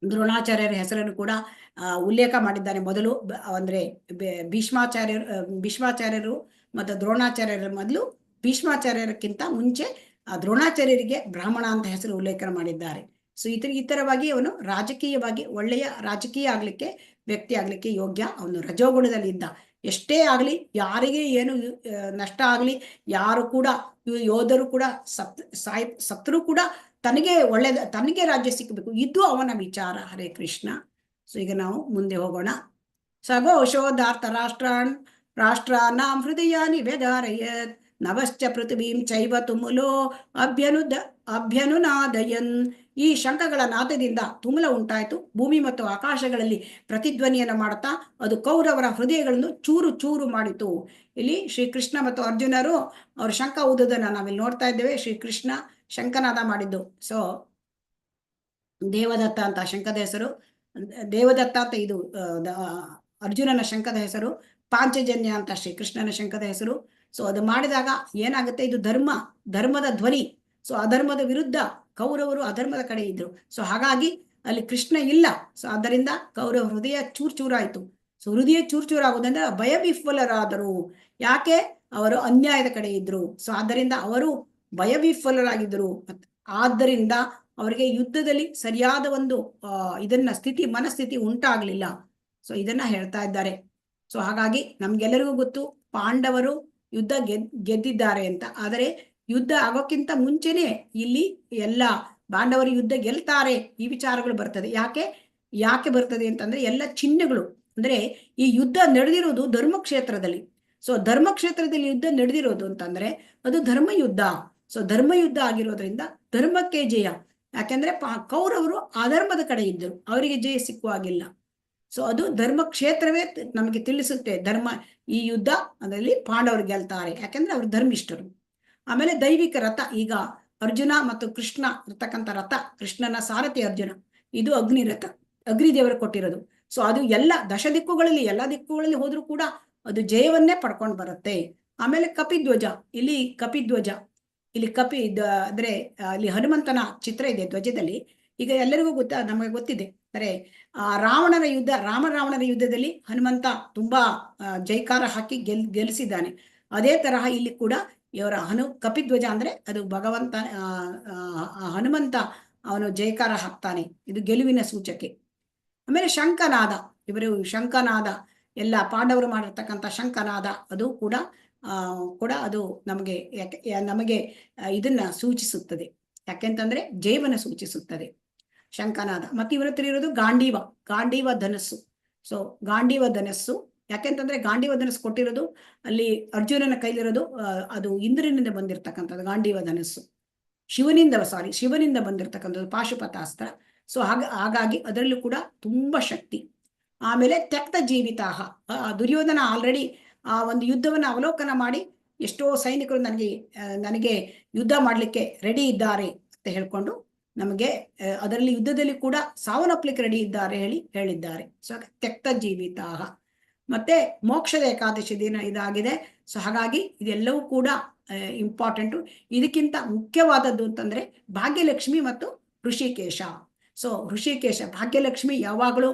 ದ್ರೋಣಾಚಾರ್ಯರ ಹೆಸರನ್ನು ಕೂಡ ಉಲ್ಲೇಖ ಮಾಡಿದ್ದಾನೆ. ಮೊದಲು ಅಂದ್ರೆ ಭೀಷ್ಮಾಚಾರ್ಯರು ಮತ್ತು ದ್ರೋಣಾಚಾರ್ಯರ ಮೊದಲು, ಭೀಷ್ಮಾಚಾರ್ಯರಕ್ಕಿಂತ ಮುಂಚೆ ದ್ರೋಣಾಚಾರ್ಯರಿಗೆ ಬ್ರಾಹ್ಮಣ ಅಂತ ಹೆಸರು ಉಲ್ಲೇಖ ಮಾಡಿದ್ದಾರೆ. ಸೊ ಇತರವಾಗಿ ಅವನು ರಾಜಕೀಯವಾಗಿ ಒಳ್ಳೆಯ ರಾಜಕೀಯ ಆಗ್ಲಿಕ್ಕೆ, ವ್ಯಕ್ತಿ ಆಗ್ಲಿಕ್ಕೆ ಯೋಗ್ಯ. ಅವನು ರಜೋಗುಣದಲ್ಲಿ ಇದ್ದ. ಎಷ್ಟೇ ಆಗ್ಲಿ, ಯಾರಿಗೆ ಏನು ನಷ್ಟ ಆಗ್ಲಿ, ಯಾರು ಕೂಡ ಯೋಧರು ಕೂಡ ಸತ್ರು ಕೂಡ ತನಗೆ ರಾಜ್ಯ ಸಿಕ್ಕಬೇಕು, ಇದು ಅವನ ವಿಚಾರ. ಹರೇ ಕೃಷ್ಣ. ಸೊ ಈಗ ನಾವು ಮುಂದೆ ಹೋಗೋಣ. ಸಘೋಷೋದಾರ್ಥ ರಾಷ್ಟ್ರಾನಾಂ ಹೃದಯಾನಿ ವ್ಯಧಾರಯತ್ ನವಶ್ಚ ಪೃಥ್ವೀಂ ಚೈವ ತುಮುಲೋ ಅಭ್ಯನುನಾದಯನ್. ಈ ಶಂಖಗಳ ನಾದದಿಂದ ತುಮುಲ ಉಂಟಾಯಿತು, ಭೂಮಿ ಮತ್ತು ಆಕಾಶಗಳಲ್ಲಿ ಪ್ರತಿಧ್ವನಿಯನ್ನು ಮಾಡುತ್ತಾ ಅದು ಕೌರವರ ಹೃದಯಗಳನ್ನು ಚೂರು ಚೂರು ಮಾಡಿತು. ಇಲ್ಲಿ ಶ್ರೀಕೃಷ್ಣ ಮತ್ತು ಅರ್ಜುನರು ಅವ್ರ ಶಂಖ ಊದುವುದನ್ನ ನಾವಿಲ್ಲಿ ನೋಡ್ತಾ ಇದ್ದೇವೆ. ಶ್ರೀಕೃಷ್ಣ ಶಂಖನಾದ ಮಾಡಿದ್ದು. ಸೊ ದೇವದತ್ತ ಅಂತ ಶಂಖದ ಹೆಸರು, ದೇವದತ್ತ ಅಂತ ಇದು ಅರ್ಜುನನ ಶಂಖದ ಹೆಸರು, ಪಾಂಚಜನ್ಯ ಅಂತ ಶ್ರೀಕೃಷ್ಣನ ಶಂಖದ ಹೆಸರು. ಸೊ ಅದು ಮಾಡಿದಾಗ ಏನಾಗುತ್ತೆ, ಇದು ಧರ್ಮದ ಧ್ವನಿ. ಸೊ ಅಧರ್ಮದ ವಿರುದ್ಧ ಕೌರವರು ಅಧರ್ಮದ ಕಡೆ ಇದ್ರು. ಸೊ ಹಾಗಾಗಿ ಅಲ್ಲಿ ಕೃಷ್ಣ ಇಲ್ಲ. ಸೊ ಆದ್ದರಿಂದ ಕೌರವ ಹೃದಯ ಚೂರಾಯಿತು. ಸೊ ಹೃದಯ ಚೂರಾಗುವುದಂದ್ರೆ ಭಯವಿಫಲರಾದರು. ಯಾಕೆ? ಅವರು ಅನ್ಯಾಯದ ಕಡೆ ಇದ್ರು. ಸೊ ಆದ್ದರಿಂದ ಅವರು ಭಯವಿಫಲರಾಗಿದ್ರು. ಆದ್ದರಿಂದ ಅವರಿಗೆ ಯುದ್ಧದಲ್ಲಿ ಸರಿಯಾದ ಒಂದು ಮನಸ್ಥಿತಿ ಉಂಟಾಗ್ಲಿಲ್ಲ. ಸೊ ಇದನ್ನ ಹೇಳ್ತಾ ಇದ್ದಾರೆ. ಸೊ ಹಾಗಾಗಿ ನಮ್ಗೆಲ್ಲರಿಗೂ ಗೊತ್ತು ಪಾಂಡವರು ಯುದ್ಧ ಗೆದ್ದಿದ್ದಾರೆ ಅಂತ. ಆದರೆ ಯುದ್ಧ ಆಗೋಕ್ಕಿಂತ ಮುಂಚೆನೆ ಇಲ್ಲಿ ಎಲ್ಲ ಪಾಂಡವರು ಯುದ್ಧ ಗೆಲ್ತಾರೆ ಈ ವಿಚಾರಗಳು ಬರ್ತದೆ. ಯಾಕೆ ಬರ್ತದೆ ಅಂತಂದ್ರೆ, ಎಲ್ಲ ಚಿಹ್ನೆಗಳು ಅಂದ್ರೆ ಈ ಯುದ್ಧ ನಡೆದಿರೋದು ಧರ್ಮಕ್ಷೇತ್ರದಲ್ಲಿ. ಸೊ ಧರ್ಮಕ್ಷೇತ್ರದಲ್ಲಿ ಯುದ್ಧ ನಡೆದಿರೋದು ಅಂತಂದ್ರೆ ಅದು ಧರ್ಮಯುದ್ಧ. ಸೊ ಧರ್ಮಯುದ್ಧ ಆಗಿರೋದ್ರಿಂದ ಧರ್ಮಕ್ಕೆ ಜಯ. ಯಾಕೆಂದ್ರೆ ಕೌರವರು ಅಧರ್ಮದ ಕಡೆ ಇದ್ದರು, ಅವರಿಗೆ ಜಯ ಸಿಕ್ಕುವಾಗಿಲ್ಲ. ಸೊ ಅದು ಧರ್ಮ ಕ್ಷೇತ್ರವೇ ನಮಗೆ ತಿಳಿಸುತ್ತೆ ಈ ಯುದ್ಧ ಅದರಲ್ಲಿ ಪಾಂಡವರು ಗೆಲ್ತಾರೆ, ಯಾಕೆಂದ್ರೆ ಅವರು ಧರ್ಮಿಷ್ಠರು. ಆಮೇಲೆ ದೈವಿಕ ರಥ, ಈಗ ಅರ್ಜುನ ಮತ್ತು ಕೃಷ್ಣ ಇರ್ತಕ್ಕಂಥ ರಥ, ಕೃಷ್ಣನ ಸಾರಥಿ ಅರ್ಜುನ, ಇದು ಅಗ್ನಿದೇವರು ಕೊಟ್ಟಿರೋದು. ಸೊ ಅದು ಎಲ್ಲ ಎಲ್ಲ ದಿಕ್ಕುಗಳಲ್ಲಿ ಹೋದ್ರೂ ಕೂಡ ಅದು ಜಯವನ್ನೇ ಪಡ್ಕೊಂಡು ಬರುತ್ತೆ. ಆಮೇಲೆ ಕಪಿಧ್ವಜ, ಇಲ್ಲಿ ಅಂದ್ರೆ ಅಲ್ಲಿ ಹನುಮಂತನ ಚಿತ್ರ ಇದೆ ಧ್ವಜದಲ್ಲಿ. ಈಗ ಎಲ್ಲರಿಗೂ ನಮಗೆ ಗೊತ್ತಿದೆ, ಅಂದ್ರೆ ರಾವಣನ ಯುದ್ಧದಲ್ಲಿ ಹನುಮಂತ ತುಂಬಾ ಜೈಕಾರ ಹಾಕಿ ಗೆಲ್ಲಿಸಿದ್ದಾನೆ. ಅದೇ ತರಹ ಇಲ್ಲಿ ಕೂಡ ಇವರ ಕಪಿಧ್ವಜ ಅಂದ್ರೆ ಅದು ಭಗವಂತ ಹನುಮಂತ ಅವನು ಜೈಕಾರ ಹಾಕ್ತಾನೆ, ಇದು ಗೆಲುವಿನ ಸೂಚಕೆ. ಆಮೇಲೆ ಶಂಖನಾದ ಎಲ್ಲ ಪಾಂಡವರು ಮಾಡಿರ್ತಕ್ಕಂಥ ಶಂಖನಾದ, ಅದು ಕೂಡ ಅದು ನಮಗೆ ಇದನ್ನ ಸೂಚಿಸುತ್ತದೆ. ಯಾಕೆಂತಂದ್ರೆ ಜೈವನ ಸೂಚಿಸುತ್ತದೆ ಶಂಖನಾದ. ಮತ್ತೆ ಇವರ ಹತ್ರ ಇರೋದು ಗಾಂಡೀವ ಧನಸ್ಸು. ಸೊ ಗಾಂಡೀವ ಧನಸ್ಸು ಯಾಕೆಂತಂದ್ರೆ ಗಾಂಡೀವ ಧನಸ್ಸು ಕೊಟ್ಟಿರೋದು ಅಲ್ಲಿ ಅರ್ಜುನನ ಕೈಲಿರೋದು ಅದು ಇಂದ್ರನಿಂದ ಬಂದಿರತಕ್ಕಂಥದ್ದು ಗಾಂಡೀವ ಧನಸ್ಸು. ಶಿವನಿಂದ ಬಂದಿರತಕ್ಕಂಥದ್ದು ಪಾಶುಪತಾಸ್ತ್ರ. ಸೊ ಹಾಗಾಗಿ ಅದರಲ್ಲೂ ಕೂಡ ತುಂಬಾ ಶಕ್ತಿ. ಆಮೇಲೆ ತ್ಯಕ್ತ ಜೀವಿತಾಹ, ದುರ್ಯೋಧನ ಆಲ್ರೆಡಿ ಆ ಒಂದು ಯುದ್ಧವನ್ನು ಅವಲೋಕನ ಮಾಡಿ ಎಷ್ಟೋ ಸೈನಿಕರು ನನಗೆ ಯುದ್ಧ ಮಾಡಲಿಕ್ಕೆ ರೆಡಿ ಇದ್ದಾರೆ ಅಂತ ಹೇಳ್ಕೊಂಡು ನಮಗೆ ಅದರಲ್ಲಿ ಯುದ್ಧದಲ್ಲಿ ಕೂಡ ಸಾವನ್ನಪ್ಪಲಿಕ್ಕೆ ರೆಡಿ ಇದ್ದಾರೆ ಹೇಳಿದ್ದಾರೆ. ಸೊ ತ್ಯಕ್ತ ಜೀವಿತಾಹ. ಮತ್ತೆ ಮೋಕ್ಷದ ಏಕಾದಶಿ ದಿನ ಇದಾಗಿದೆ. ಸೊ ಹಾಗಾಗಿ ಇದೆಲ್ಲವೂ ಕೂಡ ಇಂಪಾರ್ಟೆಂಟು. ಇದಕ್ಕಿಂತ ಮುಖ್ಯವಾದದ್ದು ಅಂತಂದ್ರೆ ಭಾಗ್ಯಲಕ್ಷ್ಮಿ ಮತ್ತು ಋಷಿಕೇಶ. ಸೊ ಋಷಿಕೇಶ, ಭಾಗ್ಯಲಕ್ಷ್ಮಿ ಯಾವಾಗಲೂ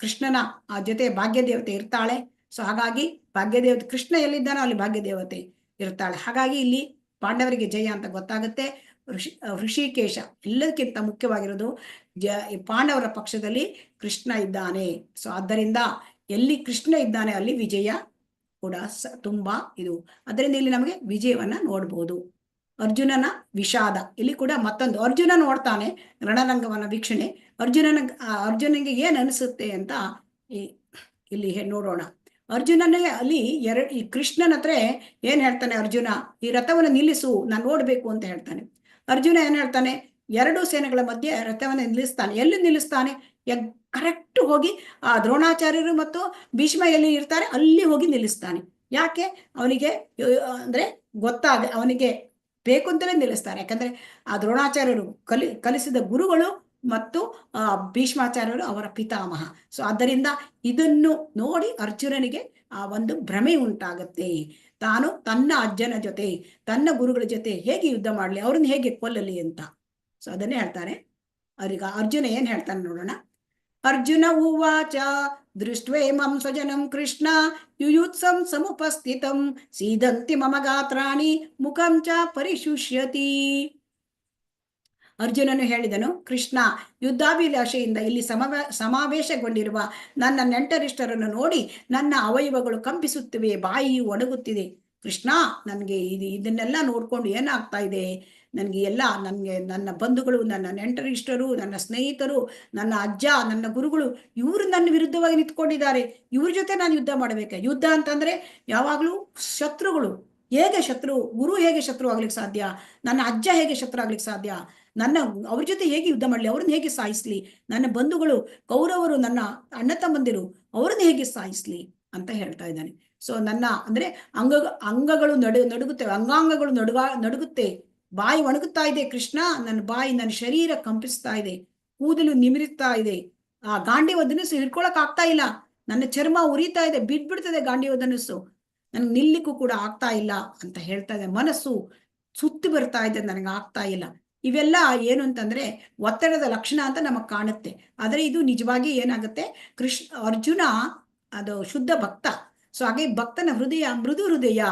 ಕೃಷ್ಣನ ಜೊತೆ ಭಾಗ್ಯ ದೇವತೆ ಇರ್ತಾಳೆ. ಸೊ ಹಾಗಾಗಿ ಭಾಗ್ಯದೇವತೆ ಕೃಷ್ಣ ಎಲ್ಲಿದ್ದಾನೋ ಅಲ್ಲಿ ಭಾಗ್ಯ ದೇವತೆ ಇರ್ತಾಳೆ. ಹಾಗಾಗಿ ಇಲ್ಲಿ ಪಾಂಡವರಿಗೆ ಜಯ ಅಂತ ಗೊತ್ತಾಗುತ್ತೆ. ಋಷಿಕೇಶ ಎಲ್ಲದಕ್ಕಿಂತ ಮುಖ್ಯವಾಗಿರೋದು, ಪಾಂಡವರ ಪಕ್ಷದಲ್ಲಿ ಕೃಷ್ಣ ಇದ್ದಾನೆ. ಸೊ ಆದ್ದರಿಂದ ಎಲ್ಲಿ ಕೃಷ್ಣ ಇದ್ದಾನೆ ಅಲ್ಲಿ ವಿಜಯ ಕೂಡ ತುಂಬಾ ಇದು. ಅದರಿಂದ ಇಲ್ಲಿ ನಮಗೆ ವಿಜಯವನ್ನ ನೋಡ್ಬೋದು. ಅರ್ಜುನನ ವಿಷಾದ, ಇಲ್ಲಿ ಕೂಡ ಮತ್ತೊಂದು, ಅರ್ಜುನ ನೋಡ್ತಾನೆ ರಣರಂಗವನ್ನ ವೀಕ್ಷಣೆ. ಅರ್ಜುನನಿಗೆ ಏನ್ ಅನಿಸುತ್ತೆ ಅಂತ ಇಲ್ಲಿ ನೋಡೋಣ. ಅರ್ಜುನನಿಗೆ ಅಲ್ಲಿ ಈ ಕೃಷ್ಣನ ಹತ್ರ ಏನ್ ಹೇಳ್ತಾನೆ ಅರ್ಜುನ, ಈ ರಥವನ್ನು ನಿಲ್ಲಿಸು, ನಾನು ನೋಡ್ಬೇಕು ಅಂತ ಹೇಳ್ತಾನೆ. ಅರ್ಜುನ ಏನ್ ಹೇಳ್ತಾನೆ, 2 ಸೇನೆಗಳ ಮಧ್ಯೆ ರಥವನ್ನು ನಿಲ್ಲಿಸ್ತಾನೆ. ಎಲ್ಲಿ ನಿಲ್ಲಿಸ್ತಾನೆ? ಕರೆಕ್ಟ್ ಹೋಗಿ ಆ ದ್ರೋಣಾಚಾರ್ಯರು ಮತ್ತು ಭೀಷ್ಮ ಎಲ್ಲಿ ಇರ್ತಾರೆ ಅಲ್ಲಿ ಹೋಗಿ ನಿಲ್ಲಿಸ್ತಾನೆ. ಯಾಕೆ? ಅವನಿಗೆ ಅಂದ್ರೆ ಅವನಿಗೆ ಬೇಕು ಅಂತಲೇ ನಿಲ್ಲಿಸ್ತಾರೆ. ಯಾಕಂದ್ರೆ ಆ ದ್ರೋಣಾಚಾರ್ಯರು ಕಲಿಸಿದ ಗುರುಗಳು ಮತ್ತು ಭೀಷ್ಮಾಚಾರ್ಯರು ಅವರ ಪಿತಾಮಹ. ಸೊ ಆದ್ದರಿಂದ ಇದನ್ನು ನೋಡಿ ಅರ್ಜುನನಿಗೆ ಆ ಒಂದು ಭ್ರಮೆ ಉಂಟಾಗತ್ತೆ. ತಾನು ತನ್ನ ಅಜ್ಜನ ಜೊತೆ ತನ್ನ ಗುರುಗಳ ಜೊತೆ ಹೇಗೆ ಯುದ್ಧ ಮಾಡ್ಲಿ, ಅವ್ರನ್ನ ಹೇಗೆ ಕೊಲ್ಲಲಿ ಅಂತ. ಸೊ ಅದನ್ನೇ ಹೇಳ್ತಾರೆ. ಅವ್ರೀಗ ಅರ್ಜುನ ಏನ್ ಹೇಳ್ತಾನೆ ನೋಡೋಣ. ಅರ್ಜುನ ಉವಾಚ ದೃಷ್ಟ್ವೇಮಂ ಸ್ವಜನಂ ಕೃಷ್ಣ ಯುಯುತ್ಸಂ ಸಮುಪಸ್ಥಿತಂ ಸೀದಂತಿ ಮಮ ಗಾತ್ರಾಣಿ ಮುಖಂ ಚ ಪರಿಶುಷ್ಯತಿ. ಅರ್ಜುನನು ಹೇಳಿದನು, ಕೃಷ್ಣ ಯುದ್ಧಾಭಿಲಾಷೆಯಿಂದ ಇಲ್ಲಿ ಸಮಾವೇಶಗೊಂಡಿರುವ ನನ್ನ ನೆಂಟರಿಷ್ಟರನ್ನು ನೋಡಿ ನನ್ನ ಅವಯವಗಳು ಕಂಪಿಸುತ್ತಿವೆ, ಬಾಯಿಯು ಒಣಗುತ್ತಿದೆ. ಕೃಷ್ಣ, ನನಗೆ ಇದನ್ನೆಲ್ಲ ನೋಡ್ಕೊಂಡು ಏನಾಗ್ತಾ ಇದೆ, ನನಗೆ ನನ್ನ ಬಂಧುಗಳು, ನನ್ನ ನೆಂಟರಿಷ್ಟರು, ನನ್ನ ಸ್ನೇಹಿತರು, ನನ್ನ ಅಜ್ಜ, ನನ್ನ ಗುರುಗಳು ಇವರು ನನ್ನ ವಿರುದ್ಧವಾಗಿ ನಿಂತ್ಕೊಂಡಿದ್ದಾರೆ. ಇವ್ರ ಜೊತೆ ನಾನು ಯುದ್ಧ ಮಾಡಬೇಕು. ಯುದ್ಧ ಅಂತಂದ್ರೆ ಯಾವಾಗ್ಲೂ ಶತ್ರುಗಳು. ಹೇಗೆ ಶತ್ರು? ಗುರು ಹೇಗೆ ಶತ್ರು ಆಗ್ಲಿಕ್ಕೆ ಸಾಧ್ಯ? ನನ್ನ ಅಜ್ಜ ಹೇಗೆ ಶತ್ರು ಆಗ್ಲಿಕ್ಕೆ ಸಾಧ್ಯ? ಅವ್ರ ಜೊತೆ ಹೇಗೆ ಯುದ್ಧ ಮಾಡ್ಲಿ? ಅವ್ರನ್ನ ಹೇಗೆ ಸಾಯಿಸ್ಲಿ? ನನ್ನ ಬಂಧುಗಳು ಕೌರವರು, ನನ್ನ ಅಣ್ಣ ತಮ್ಮಂದಿರು, ಅವ್ರನ್ನ ಹೇಗೆ ಸಾಯಿಸ್ಲಿ ಅಂತ ಹೇಳ್ತಾ ಇದ್ದಾನೆ. ಸೊ ಅಂದ್ರೆ ಅಂಗಗಳು ನಡುಗುತ್ತವೆ, ಅಂಗಾಂಗಗಳು ನಡುಗುತ್ತೆ, ಬಾಯಿ ಒಣಗುತ್ತಾ ಇದೆ. ಕೃಷ್ಣ, ನನ್ನ ಶರೀರ ಕಂಪಿಸ್ತಾ ಇದೆ, ಕೂದಲು ನಿಮಿರುತ್ತಾ ಇದೆ, ಆ ಗಾಂಡೀವ ಧನುಸ್ಸು ಹಿಡ್ಕೊಳಕ್ ಆಗ್ತಾ ಇಲ್ಲ, ನನ್ನ ಚರ್ಮ ಉರಿತಾ ಇದೆ, ಬಿಡ್ಬಿಡ್ತದೆ ಗಾಂಡೀವ ಧನುಸ್ಸು, ನನ್ಗೆ ನಿಲ್ಲಿಕ್ಕೂ ಕೂಡ ಆಗ್ತಾ ಇಲ್ಲ ಅಂತ ಹೇಳ್ತಾ ಇದೆ. ಮನಸ್ಸು ಸುತ್ತಿ ಬರ್ತಾ ಇದೆ, ನನಗೆ ಆಗ್ತಾ ಇಲ್ಲ. ಇವೆಲ್ಲ ಏನು ಅಂತಂದ್ರೆ ಒತ್ತಡದ ಲಕ್ಷಣ ಅಂತ ನಮಗ್ ಕಾಣುತ್ತೆ. ಆದ್ರೆ ಇದು ನಿಜವಾಗಿ ಏನಾಗುತ್ತೆ, ಅರ್ಜುನ ಅದು ಶುದ್ಧ ಭಕ್ತ. ಸೊ ಹಾಗೆ ಭಕ್ತನ ಹೃದಯ ಮೃದು ಹೃದಯ.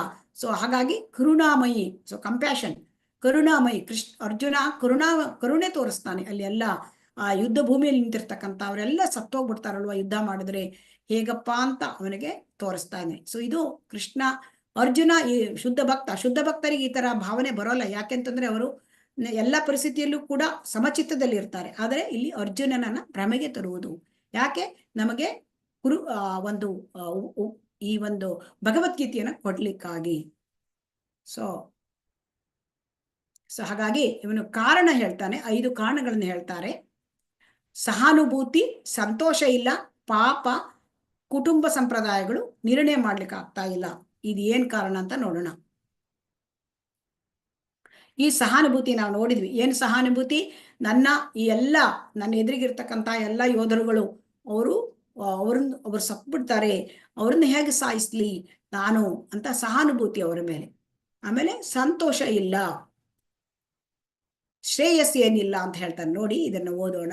ಸೊ ಹಾಗಾಗಿ ಕರುಣಾಮಯಿ, ಸೊ ಕಂಪ್ಯಾಷನ್, ಕರುಣಾಮಯಿ. ಅರ್ಜುನ ಕರುಣೆ ತೋರಿಸ್ತಾನೆ. ಅಲ್ಲಿ ಎಲ್ಲ ಆ ಯುದ್ಧ ಭೂಮಿಯಲ್ಲಿ ನಿಂತಿರ್ತಕ್ಕಂಥ ಅವರೆಲ್ಲ ಸತ್ತೋಗ್ಬಿಡ್ತಾರಲ್ವ ಯುದ್ಧ ಮಾಡಿದ್ರೆ, ಹೇಗಪ್ಪ ಅಂತ ಅವನಿಗೆ ತೋರಿಸ್ತಾನೆ. ಸೊ ಇದು ಅರ್ಜುನ ಈ ಶುದ್ಧ ಭಕ್ತರಿಗೆ ಈ ತರ ಭಾವನೆ ಬರೋಲ್ಲ. ಯಾಕೆಂತಂದ್ರೆ ಅವರು ಎಲ್ಲ ಪರಿಸ್ಥಿತಿಯಲ್ಲೂ ಕೂಡ ಸಮಚಿತ್ತದಲ್ಲಿ ಇರ್ತಾರೆ. ಆದರೆ ಇಲ್ಲಿ ಅರ್ಜುನನನ್ನ ಭ್ರಮೆಗೆ ತರುವುದು ಯಾಕೆ? ನಮಗೆ ಈ ಒಂದು ಭಗವದ್ಗೀತೆಯನ್ನು ಕೊಡ್ಲಿಕ್ಕಾಗಿ. ಸೊ ಹಾಗಾಗಿ ಇವನು ಕಾರಣ ಹೇಳ್ತಾನೆ, 5 ಕಾರಣಗಳನ್ನು ಹೇಳ್ತಾರೆ. ಸಹಾನುಭೂತಿ, ಸಂತೋಷ ಇಲ್ಲ, ಪಾಪ, ಕುಟುಂಬ ಸಂಪ್ರದಾಯಗಳು, ನಿರ್ಣಯ ಮಾಡ್ಲಿಕ್ಕೆ ಆಗ್ತಾ ಇಲ್ಲ. ಇದು ಏನ್ ಕಾರಣ ಅಂತ ನೋಡೋಣ. ಈ ಸಹಾನುಭೂತಿ ನಾವು ನೋಡಿದ್ವಿ. ಏನು ಸಹಾನುಭೂತಿ? ನನ್ನ ಎದುರಿಗಿರ್ತಕ್ಕಂಥ ಎಲ್ಲ ಯೋಧರುಗಳು ಅವ್ರು ಸತ್ಬಿಡ್ತಾರೆ, ಅವ್ರನ್ನ ಹೇಗೆ ಸಾಯಿಸ್ಲಿ ನಾನು ಅಂತ ಸಹಾನುಭೂತಿ ಅವರ ಮೇಲೆ. ಆಮೇಲೆ ಸಂತೋಷ ಇಲ್ಲ, ಶ್ರೇಯಸ್ಸು ಏನಿಲ್ಲ ಅಂತ ಹೇಳ್ತಾರೆ. ನೋಡಿ, ಇದನ್ನು ಓದೋಣ.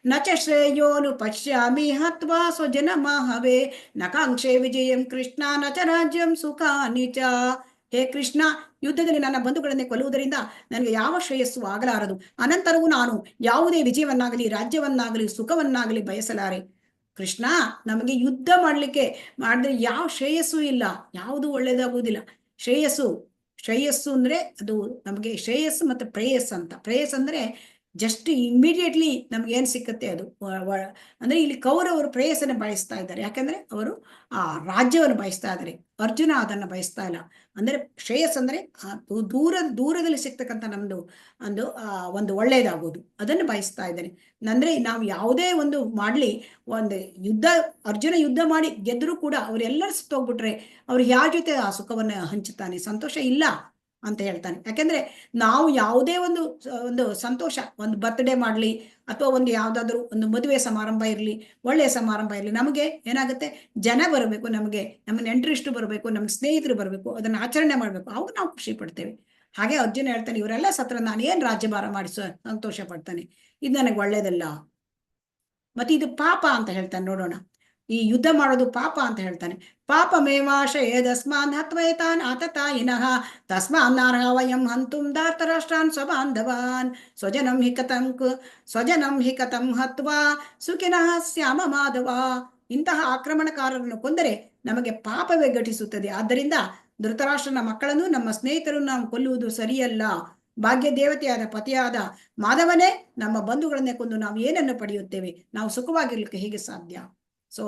ನಚ ಶ್ರೇಯೋನು ಪಶ್ಯಾಮಿ ಹತ್ವಾ ಸ್ವಜನ ಮಾಹವೇ ನಕಾಂಕ್ಷೆ ವಿಜಯಂ ಕೃಷ್ಣ ನಚ ರಾಜ್ಯಂ ಸುಖಾನಿ ಚ. ಹೇ ಕೃಷ್ಣ, ಯುದ್ಧದಲ್ಲಿ ನನ್ನ ಬಂಧುಗಳನ್ನೇ ಕೊಲ್ಲುವುದರಿಂದ ನನಗೆ ಯಾವ ಶ್ರೇಯಸ್ಸು ಆಗಲಾರದು. ಅನಂತರವೂ ನಾನು ಯಾವುದೇ ವಿಜಯವನ್ನಾಗಲಿ ರಾಜ್ಯವನ್ನಾಗಲಿ ಸುಖವನ್ನಾಗಲಿ ಬಯಸಲಾರೆ. ಕೃಷ್ಣ, ನಮಗೆ ಯುದ್ಧ ಮಾಡಿದ್ರೆ ಯಾವ ಶ್ರೇಯಸ್ಸು ಇಲ್ಲ, ಯಾವುದು ಒಳ್ಳೇದಾಗುವುದಿಲ್ಲ. ಶ್ರೇಯಸ್ಸು ಅಂದ್ರೆ ಅದು ನಮಗೆ ಶ್ರೇಯಸ್ಸು ಮತ್ತು ಪ್ರೇಯಸ್ ಅಂತ. ಪ್ರೇಯಸ್ ಅಂದ್ರೆ ಜಸ್ಟ್ ಇಮಿಡಿಯೇಟ್ಲಿ ನಮ್ಗೆ ಏನ್ ಸಿಕ್ಕತ್ತೆ ಅದು ಅಂದ್ರೆ ಇಲ್ಲಿ ಕೌರವರು ಪ್ರೇಯಸನ್ನು ಬಯಸ್ತಾ ಇದ್ದಾರೆ. ಯಾಕಂದ್ರೆ ಅವರು ಆ ರಾಜ್ಯವನ್ನು ಬಯಸ್ತಾ ಇದ್ದಾರೆ, ಅರ್ಜುನ ಅದನ್ನ ಬಯಸ್ತಾ ಇಲ್ಲ. ಅಂದ್ರೆ ಶ್ರೇಯಸ್ ಅಂದ್ರೆ ದೂರದಲ್ಲಿ ಸಿಗ್ತಕ್ಕಂಥ ನಮ್ದು ಒಂದು ಒಳ್ಳೇದಾಗೋದು, ಅದನ್ನು ಬಯಸ್ತಾ ಇದ್ದಾನೆ. ಅಂದ್ರೆ ನಾವು ಯಾವುದೇ ಒಂದು ಮಾಡ್ಲಿ, ಒಂದು ಅರ್ಜುನ ಯುದ್ಧ ಮಾಡಿ ಗೆದ್ರೂ ಕೂಡ ಅವರೆಲ್ಲರೂ ಸುತ್ತೋಗ್ಬಿಟ್ರೆ ಅವ್ರು ಯಾರ ಜೊತೆ ಆ ಸುಖವನ್ನ ಹಂಚುತ್ತಾನೆ? ಸಂತೋಷ ಇಲ್ಲ ಅಂತ ಹೇಳ್ತಾನೆ. ಯಾಕೆಂದ್ರೆ ನಾವು ಯಾವುದೇ ಒಂದು ಸಂತೋಷ, ಒಂದು ಬರ್ತ್ಡೇ ಮಾಡ್ಲಿ ಅಥವಾ ಒಂದು ಯಾವ್ದಾದ್ರು ಒಂದು ಮದುವೆ ಸಮಾರಂಭ ಇರಲಿ, ಒಳ್ಳೆಯ ಸಮಾರಂಭ ಇರಲಿ, ನಮಗೆ ಏನಾಗುತ್ತೆ, ಜನ ಬರಬೇಕು, ನಮಗೆ ನಮ್ಮ ನೆಂಟರಿಷ್ಟು ಬರಬೇಕು, ನಮ್ಮ ಸ್ನೇಹಿತರು ಬರಬೇಕು, ಅದನ್ನ ಆಚರಣೆ ಮಾಡ್ಬೇಕು, ಅವಾಗ ನಾವು ಖುಷಿ ಪಡ್ತೇವೆ. ಹಾಗೆ ಅರ್ಜುನ ಹೇಳ್ತಾನೆ, ಇವರೆಲ್ಲ ಸತ್ರ ನಾನು ಏನ್ ರಾಜ್ಯಭಾರ ಮಾಡಿಸೋ ಸಂತೋಷ ಪಡ್ತಾನೆ? ಇದು ನನಗೆ ಒಳ್ಳೇದಲ್ಲ. ಮತ್ತೆ ಇದು ಪಾಪ ಅಂತ ಹೇಳ್ತಾನೆ. ನೋಡೋಣ, ಈ ಯುದ್ಧ ಮಾಡೋದು ಪಾಪ ಅಂತ ಹೇಳ್ತಾನೆ. ಪಾಪಮೇವಾಶಯೇದಸ್ಮಾನ್ ಹತ್ವೈತಾನ್ ಆತತಾಯಿನಃ ತಸ್ಮಾನ್ನರ್ಹ ವಯಂ ಹಂತುಂ ಧಾರ್ತರಾಷ್ಟ್ರಾನ್ ಸ್ವಬಾಂಧವಾನ್ ಸ್ವಜನಂ ಹಿ ಕಥಂ ಹತ್ವಾ ಸುಖಿನಃ ಸ್ಯಾಮ ಮಾಧವ. ಇಂತಹ ಆಕ್ರಮಣಕಾರರನ್ನು ಕೊಂದರೆ ನಮಗೆ ಪಾಪವೇ ಘಟಿಸುತ್ತದೆ. ಆದ್ದರಿಂದ ಧೃತರಾಷ್ಟ್ರನ ಮಕ್ಕಳನ್ನು, ನಮ್ಮ ಸ್ನೇಹಿತರನ್ನು ನಾವು ಕೊಲ್ಲುವುದು ಸರಿಯಲ್ಲ. ಭಾಗ್ಯ ದೇವತೆಯಾದ ಪತಿಯಾದ ಮಾಧವನೇ ನಮ್ಮ ಬಂಧುಗಳನ್ನೇ ಕೊಂದು ನಾವು ಏನನ್ನು ಪಡೆಯುತ್ತೇವೆ? ನಾವು ಸುಖವಾಗಿರ್ಲಿಕ್ಕೆ ಹೇಗೆ ಸಾಧ್ಯ? ಸೊ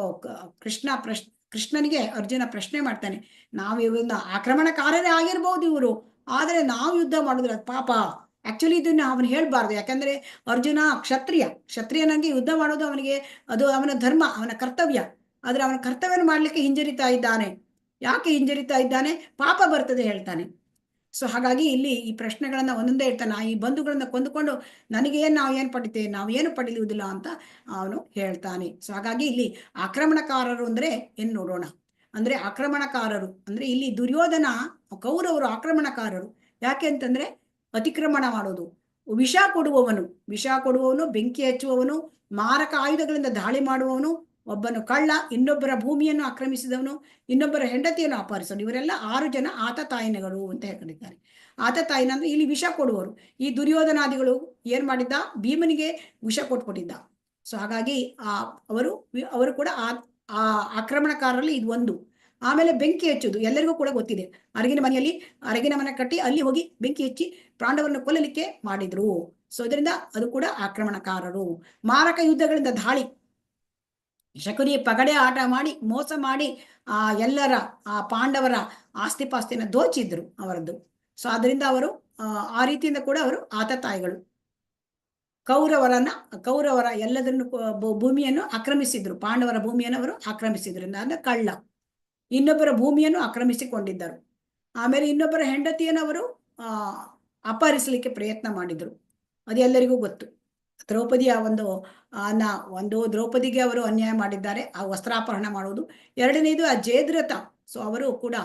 ಕೃಷ್ಣನಿಗೆ ಅರ್ಜುನ ಪ್ರಶ್ನೆ ಮಾಡ್ತಾನೆ, ನಾವು ಇವನ್ನ ಆಕ್ರಮಣಕಾರರೇ ಆಗಿರ್ಬೋದು ಇವರು, ಆದರೆ ನಾವು ಯುದ್ಧ ಮಾಡಿದ್ರೆ ಅದು ಪಾಪ. ಆಕ್ಚುಲಿ ಇದನ್ನ ಅವನು ಹೇಳ್ಬಾರ್ದು. ಯಾಕಂದ್ರೆ ಅರ್ಜುನ ಕ್ಷತ್ರಿಯನಿಗೆ ಯುದ್ಧ ಮಾಡೋದು ಅದು ಅವನ ಧರ್ಮ, ಅವನ ಕರ್ತವ್ಯ. ಆದ್ರೆ ಅವನ ಕರ್ತವ್ಯನ ಮಾಡ್ಲಿಕ್ಕೆ ಹಿಂಜರಿತಾ ಇದ್ದಾನೆ. ಯಾಕೆ ಹಿಂಜರಿತಾ ಇದ್ದಾನೆ? ಪಾಪ ಬರ್ತದೆ ಹೇಳ್ತಾನೆ. ಸೊ ಹಾಗಾಗಿ ಇಲ್ಲಿ ಈ ಪ್ರಶ್ನೆಗಳನ್ನ ಒಂದೊಂದೇ ಇರ್ತಾನೆ. ಈ ಬಂಧುಗಳನ್ನ ಕೊಂದುಕೊಂಡು ನಾವು ಏನು ಪಡಿತೇವೆ? ನಾವು ಏನು ಪಡೆಯುವುದಿಲ್ಲ ಅಂತ ಅವನು ಹೇಳ್ತಾನೆ. ಸೊ ಹಾಗಾಗಿ ಇಲ್ಲಿ ಆಕ್ರಮಣಕಾರರು ಅಂದ್ರೆ ಏನ್ ನೋಡೋಣ. ಅಂದ್ರೆ ಆಕ್ರಮಣಕಾರರು ಅಂದ್ರೆ ಇಲ್ಲಿ ದುರ್ಯೋಧನ, ಕೌರವರು ಆಕ್ರಮಣಕಾರರು. ಯಾಕೆ ಅಂತಂದ್ರೆ ಅತಿಕ್ರಮಣ ಮಾಡೋದು, ವಿಷ ಕೊಡುವವನು, ಬೆಂಕಿ ಹಚ್ಚುವವನು, ಮಾರಕ ಆಯುಧಗಳಿಂದ ದಾಳಿ ಮಾಡುವವನು, ಒಬ್ಬನು ಕಳ್ಳ, ಇನ್ನೊಬ್ಬರ ಭೂಮಿಯನ್ನು ಆಕ್ರಮಿಸಿದವನು, ಇನ್ನೊಬ್ಬರ ಹೆಂಡತಿಯನ್ನು ಅಪಹರಿಸೋನು. ಇವರೆಲ್ಲ 6 ಜನ ಆತತಾಯಿನಗಳು ಅಂತ ಹೇಳಿದ್ದಾರೆ. ಆತತಾಯಿನ ಅಂದ್ರೆ ಇಲ್ಲಿ ವಿಷ ಕೊಡುವರು. ಈ ದುರ್ಯೋಧನಾದಿಗಳು ಏನ್ ಮಾಡಿದ್ದ? ಭೀಮನಿಗೆ ವಿಷ ಕೊಟ್ಬಿಟ್ಟಿದ್ದ. ಸೊ ಹಾಗಾಗಿ ಅವರು ಕೂಡ ಆ ಆಕ್ರಮಣಕಾರರಲ್ಲಿ ಇದು ಒಂದು. ಆಮೇಲೆ ಬೆಂಕಿ ಹಚ್ಚುದು ಎಲ್ಲರಿಗೂ ಕೂಡ ಗೊತ್ತಿದೆ. ಅರಗಿನ ಮನೆ ಕಟ್ಟಿ ಅಲ್ಲಿ ಹೋಗಿ ಬೆಂಕಿ ಹಚ್ಚಿ ಪಾಂಡವರನ್ನು ಕೊಲ್ಲಲಿಕ್ಕೆ ಮಾಡಿದ್ರು. ಸೊ ಇದರಿಂದ ಅದು ಕೂಡ ಆಕ್ರಮಣಕಾರರು. ಮಾರಕ ಯುದ್ಧಗಳಿಂದ ದಾಳಿ, ಶಕುನಿ ಪಗಡೆ ಆಟ ಮಾಡಿ ಮೋಸ ಮಾಡಿ ಎಲ್ಲರ ಪಾಂಡವರ ಆಸ್ತಿ ಪಾಸ್ತಿನ ದೋಚಿದ್ರು ಅವರದ್ದು. ಸೊ ಅದರಿಂದ ಅವರು ಆ ರೀತಿಯಿಂದ ಕೂಡ ಅವರು ಆತತಾಯಿಗಳು. ಕೌರವರ ಎಲ್ಲದನ್ನು ಭೂಮಿಯನ್ನು ಆಕ್ರಮಿಸಿದ್ರು. ಪಾಂಡವರ ಭೂಮಿಯನ್ನು ಅವರು ಆಕ್ರಮಿಸಿದ್ರಿಂದ ಅಂದ್ರೆ ಕಳ್ಳ. ಇನ್ನೊಬ್ಬರ ಭೂಮಿಯನ್ನು ಆಕ್ರಮಿಸಿಕೊಂಡಿದ್ದರು. ಆಮೇಲೆ ಇನ್ನೊಬ್ಬರ ಹೆಂಡತಿಯನ್ನು ಅವರು ಅಪಹರಿಸಲಿಕ್ಕೆ ಪ್ರಯತ್ನ ಮಾಡಿದ್ರು. ಅದು ಎಲ್ಲರಿಗೂ ಗೊತ್ತು. ದ್ರೌಪದಿಯ ದ್ರೌಪದಿಗೆ ಅವರು ಅನ್ಯಾಯ ಮಾಡಿದ್ದಾರೆ, ಆ ವಸ್ತ್ರಾಪಹರಣ ಮಾಡುವುದು. ಎರಡನೇದು ಆ ಜಯದ್ರಥ. ಸೊ ಅವರು ಕೂಡ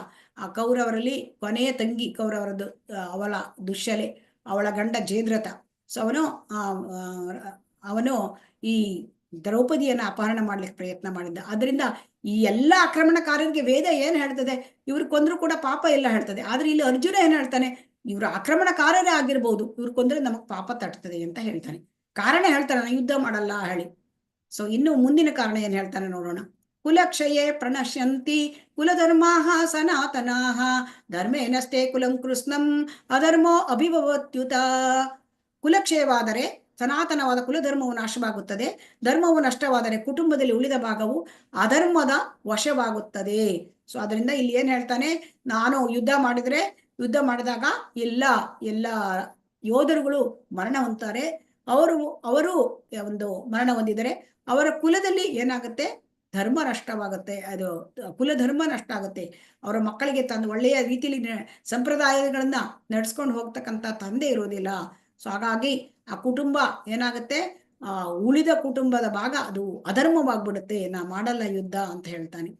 ಆ ಕೌರವರಲ್ಲಿ ಕೊನೆಯ ತಂಗಿ ಕೌರವರದ್ದು, ಅವಳ ದುಶ್ಯಲೆ, ಅವಳ ಗಂಡ ಜಯದ್ರಥ. ಸೊ ಅವನು ಈ ದ್ರೌಪದಿಯನ್ನ ಅಪಹರಣ ಮಾಡ್ಲಿಕ್ಕೆ ಪ್ರಯತ್ನ ಮಾಡಿದ್ದ. ಅದರಿಂದ ಈ ಎಲ್ಲ ಆಕ್ರಮಣಕಾರರಿಗೆ ವೇದ ಏನ್ ಹೇಳ್ತದೆ? ಇವ್ರು ಕೊಂದ್ರು ಕೂಡ ಪಾಪ ಎಲ್ಲ ಹೇಳ್ತದೆ. ಆದ್ರೆ ಇಲ್ಲಿ ಅರ್ಜುನ ಏನ್ ಹೇಳ್ತಾನೆ? ಇವ್ರು ಆಕ್ರಮಣಕಾರರೇ ಆಗಿರ್ಬೋದು, ಇವ್ರು ಕೊಂದ್ರೆ ನಮಗ್ ಪಾಪ ತಟ್ತದೆ ಅಂತ ಹೇಳ್ತಾನೆ. ಕಾರಣ ಹೇಳ್ತಾನೆ, ನಾನು ಯುದ್ಧ ಮಾಡಲ್ಲ ಹೇಳಿ. ಸೊ ಇನ್ನು ಮುಂದಿನ ಕಾರಣ ಏನ್ ಹೇಳ್ತಾನೆ ನೋಡೋಣ. ಕುಲಕ್ಷಯೇ ಪ್ರಣಶ್ಯಂತಿ ಕುಲಧರ್ಮಾಃ ಸನಾತನಾಃ ಧರ್ಮೇನಸ್ತೆ ಕುಲಂ ಕೃಷ್ಣಂ ಅಧರ್ಮೋ ಅಭಿಭವತ್ಯುತ. ಕುಲಕ್ಷಯವಾದರೆ ಸನಾತನವಾದ ಕುಲಧರ್ಮವು ನಾಶವಾಗುತ್ತದೆ. ಧರ್ಮವು ನಷ್ಟವಾದರೆ ಕುಟುಂಬದಲ್ಲಿ ಉಳಿದ ಭಾಗವು ಅಧರ್ಮದ ವಶವಾಗುತ್ತದೆ. ಸೊ ಅದರಿಂದ ಇಲ್ಲಿ ಏನ್ ಹೇಳ್ತಾನೆ? ನಾನು ಯುದ್ಧ ಮಾಡಿದಾಗ ಎಲ್ಲ ಯೋಧರುಗಳು ಮರಣ ಹೊಂದ್ತಾರೆ. ಅವರು ಒಂದು ಮರಣ ಹೊಂದಿದರೆ ಅವರ ಕುಲದಲ್ಲಿ ಏನಾಗುತ್ತೆ? ಧರ್ಮ ನಷ್ಟವಾಗುತ್ತೆ. ಅದು ಕುಲಧರ್ಮ ನಷ್ಟ ಆಗುತ್ತೆ. ಅವರ ಮಕ್ಕಳಿಗೆ ಒಳ್ಳೆಯ ರೀತಿಯಲ್ಲಿ ಸಂಪ್ರದಾಯಗಳನ್ನ ನಡ್ಸ್ಕೊಂಡು ಹೋಗ್ತಕ್ಕಂಥ ತಂದೆ ಇರೋದಿಲ್ಲ. ಸೊ ಹಾಗಾಗಿ ಆ ಕುಟುಂಬ ಏನಾಗುತ್ತೆ? ಉಳಿದ ಕುಟುಂಬದ ಭಾಗ ಅದು ಅಧರ್ಮವಾಗ್ಬಿಡುತ್ತೆ. ನಾ ಮಾಡಲ್ಲ ಯುದ್ಧ ಅಂತ ಹೇಳ್ತಾನೆ.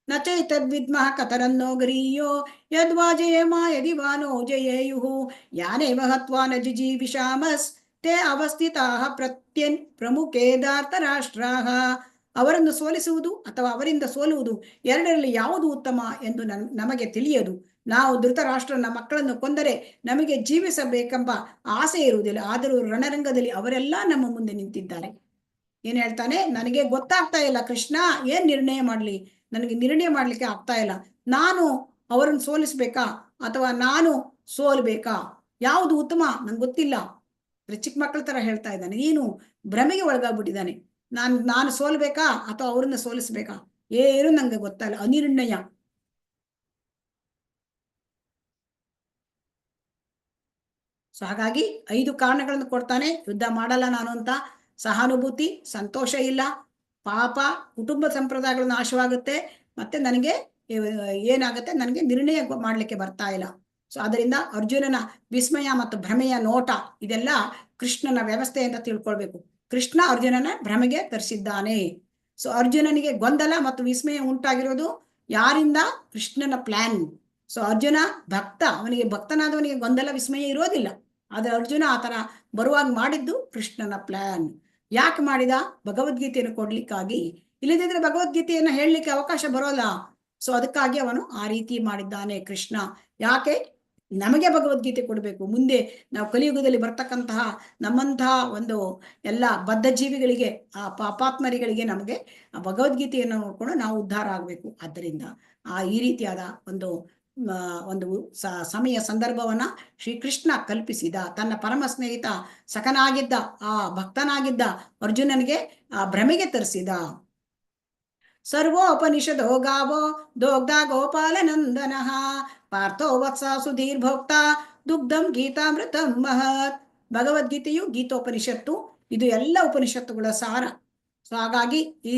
ನಚೈತದ್ವಿದ್ಮಃ ಕತರನ್ನೋ ಗರೀಯೋ ಯದ್ವಾ ಜಯೇಮ ಯದಿ ವಾನೋ ಜಯೇಯುಃ ಯಾನೇವ ಹತ್ವಾ ನ ಜಿಜೀವಿಷಾಮಸ್ ತೇ ಅವಸ್ಥಿತಾಃ ಪ್ರಮುಖೇ ಧಾರ್ತರಾಷ್ಟ್ರಾಃ. ಅವರನ್ನು ಸೋಲಿಸುವುದು ಅಥವಾ ಅವರಿಂದ ಸೋಲುವುದು, ಎರಡರಲ್ಲಿ ಯಾವುದು ಉತ್ತಮ ಎಂದು ನಮಗೆ ತಿಳಿಯದು. ನಾವು ಧೃತರಾಷ್ಟ್ರನ ಮಕ್ಕಳನ್ನು ಕೊಂದರೆ ನಮಗೆ ಜೀವಿಸಬೇಕೆಂಬ ಆಸೆ ಇರುವುದಿಲ್ಲ. ಆದರೂ ರಣರಂಗದಲ್ಲಿ ಅವರೆಲ್ಲ ನಮ್ಮ ಮುಂದೆ ನಿಂತಿದ್ದಾರೆ. ಏನ್ ಹೇಳ್ತಾನೆ? ನನಗೆ ಗೊತ್ತಾಗ್ತಾ ಇಲ್ಲ ಕೃಷ್ಣ, ಏನ್ ನಿರ್ಣಯ ಮಾಡ್ಲಿ? ನನಗೆ ನಿರ್ಣಯ ಮಾಡ್ಲಿಕ್ಕೆ ಆಗ್ತಾ ಇಲ್ಲ. ನಾನು ಅವರನ್ನು ಸೋಲಿಸ್ಬೇಕಾ ಅಥವಾ ನಾನು ಸೋಲ್ಬೇಕಾ? ಯಾವುದು ಉತ್ತಮ ನಂಗೆ ಗೊತ್ತಿಲ್ಲ. ಚಿಕ್ಕ ಮಕ್ಕಳ ತರ ಹೇಳ್ತಾ ಇದ್ದಾನೆ. ನೀನು ಭ್ರಮೆಗೆ ಒಳಗಾಗ್ಬಿಟ್ಟಿದ್ದಾನೆ. ನಾನು ಸೋಲ್ಬೇಕಾ ಅಥವಾ ಅವ್ರನ್ನ ಸೋಲಿಸ್ಬೇಕಾ ಏನು ನಂಗೆ ಗೊತ್ತಲ್ಲ, ಅನಿರ್ಣಯ. ಸೊ ಹಾಗಾಗಿ 5 ಕಾರಣಗಳನ್ನು ಕೊಡ್ತಾನೆ. ಯುದ್ಧ ಮಾಡಲ್ಲ ನಾನು ಅಂತ. ಸಹಾನುಭೂತಿ, ಸಂತೋಷ ಇಲ್ಲ, ಪಾಪ, ಕುಟುಂಬ ಸಂಪ್ರದಾಯಗಳು ನಾಶವಾಗುತ್ತೆ, ಮತ್ತೆ ನನಗೆ ಏನಾಗುತ್ತೆ, ನನಗೆ ನಿರ್ಣಯ ಮಾಡ್ಲಿಕ್ಕೆ ಬರ್ತಾ ಇಲ್ಲ. ಸೊ ಅದರಿಂದ ಅರ್ಜುನನ ವಿಸ್ಮಯ ಮತ್ತು ಭ್ರಮೆಯ ನೋಟ ಇದೆಲ್ಲ ಕೃಷ್ಣನ ವ್ಯವಸ್ಥೆ ಅಂತ ತಿಳ್ಕೊಳ್ಬೇಕು. ಕೃಷ್ಣ ಅರ್ಜುನನ ಭ್ರಮೆಗೆ ತರಿಸಿದ್ದಾನೆ. ಸೊ ಅರ್ಜುನನಿಗೆ ಗೊಂದಲ ಮತ್ತು ವಿಸ್ಮಯ ಉಂಟಾಗಿರೋದು ಯಾರಿಂದ? ಕೃಷ್ಣನ ಪ್ಲಾನ್. ಸೊ ಅರ್ಜುನ ಭಕ್ತ, ಅವನಿಗೆ ಭಕ್ತನಾದವನಿಗೆ ಗೊಂದಲ ವಿಸ್ಮಯ ಇರೋದಿಲ್ಲ. ಆದ್ರೆ ಅರ್ಜುನ ಆತರ ಬರುವಾಗ ಮಾಡಿದ್ದು ಕೃಷ್ಣನ ಪ್ಲಾನ್. ಯಾಕೆ ಮಾಡಿದ? ಭಗವದ್ಗೀತೆಯನ್ನು ಕೊಡ್ಲಿಕ್ಕಾಗಿ. ಇಲ್ಲದಿದ್ರೆ ಭಗವದ್ಗೀತೆಯನ್ನು ಹೇಳಲಿಕ್ಕೆ ಅವಕಾಶ ಬರೋಲ್ಲ. ಸೊ ಅದಕ್ಕಾಗಿ ಅವನು ಆ ರೀತಿ ಮಾಡಿದ್ದಾನೆ ಕೃಷ್ಣ. ಯಾಕೆ? ನಮಗೆ ಭಗವದ್ಗೀತೆ ಕೊಡಬೇಕು. ಮುಂದೆ ನಾವು ಕಲಿಯುಗದಲ್ಲಿ ಬರ್ತಕ್ಕಂತಹ ನಮ್ಮಂತಹ ಒಂದು ಎಲ್ಲ ಬದ್ಧ ಜೀವಿಗಳಿಗೆ, ಆ ಪಾಪಾತ್ಮರಿಗಳಿಗೆ ನಮಗೆ ಆ ಭಗವದ್ಗೀತೆಯನ್ನು ನೋಡ್ಕೊಂಡು ನಾವು ಉದ್ಧಾರ ಆಗ್ಬೇಕು. ಆದ್ದರಿಂದ ಈ ರೀತಿಯಾದ ಒಂದು ಸಮಯ ಸಂದರ್ಭವನ್ನ ಶ್ರೀಕೃಷ್ಣ ಕಲ್ಪಿಸಿದ. ತನ್ನ ಪರಮ ಸ್ನೇಹಿತ, ಸಖನಾಗಿದ್ದ, ಆ ಭಕ್ತನಾಗಿದ್ದ ಅರ್ಜುನನಿಗೆ ಆ ಭ್ರಮೆಗೆ ತರಿಸಿದ. ಸರ್ವೋಪನಿಷದೋ ಗಾವೋ ದೋಗ್ಧ ಗೋಪಾಲ ನಂದನಃ ಪಾರ್ಥೋ ವತ್ಸ ಸುಧೀರ್ ಭೋಕ್ತ ದುಗ್ಧಂ ಗೀತಾಮೃತಂ ಮಹತ್. ಭಗವದ್ಗೀತೆಯು ಗೀತೋಪನಿಷತ್ತು. ಇದು ಎಲ್ಲ ಉಪನಿಷತ್ತುಗಳ ಸಾರ. ಸೊ ಹಾಗಾಗಿ ಈ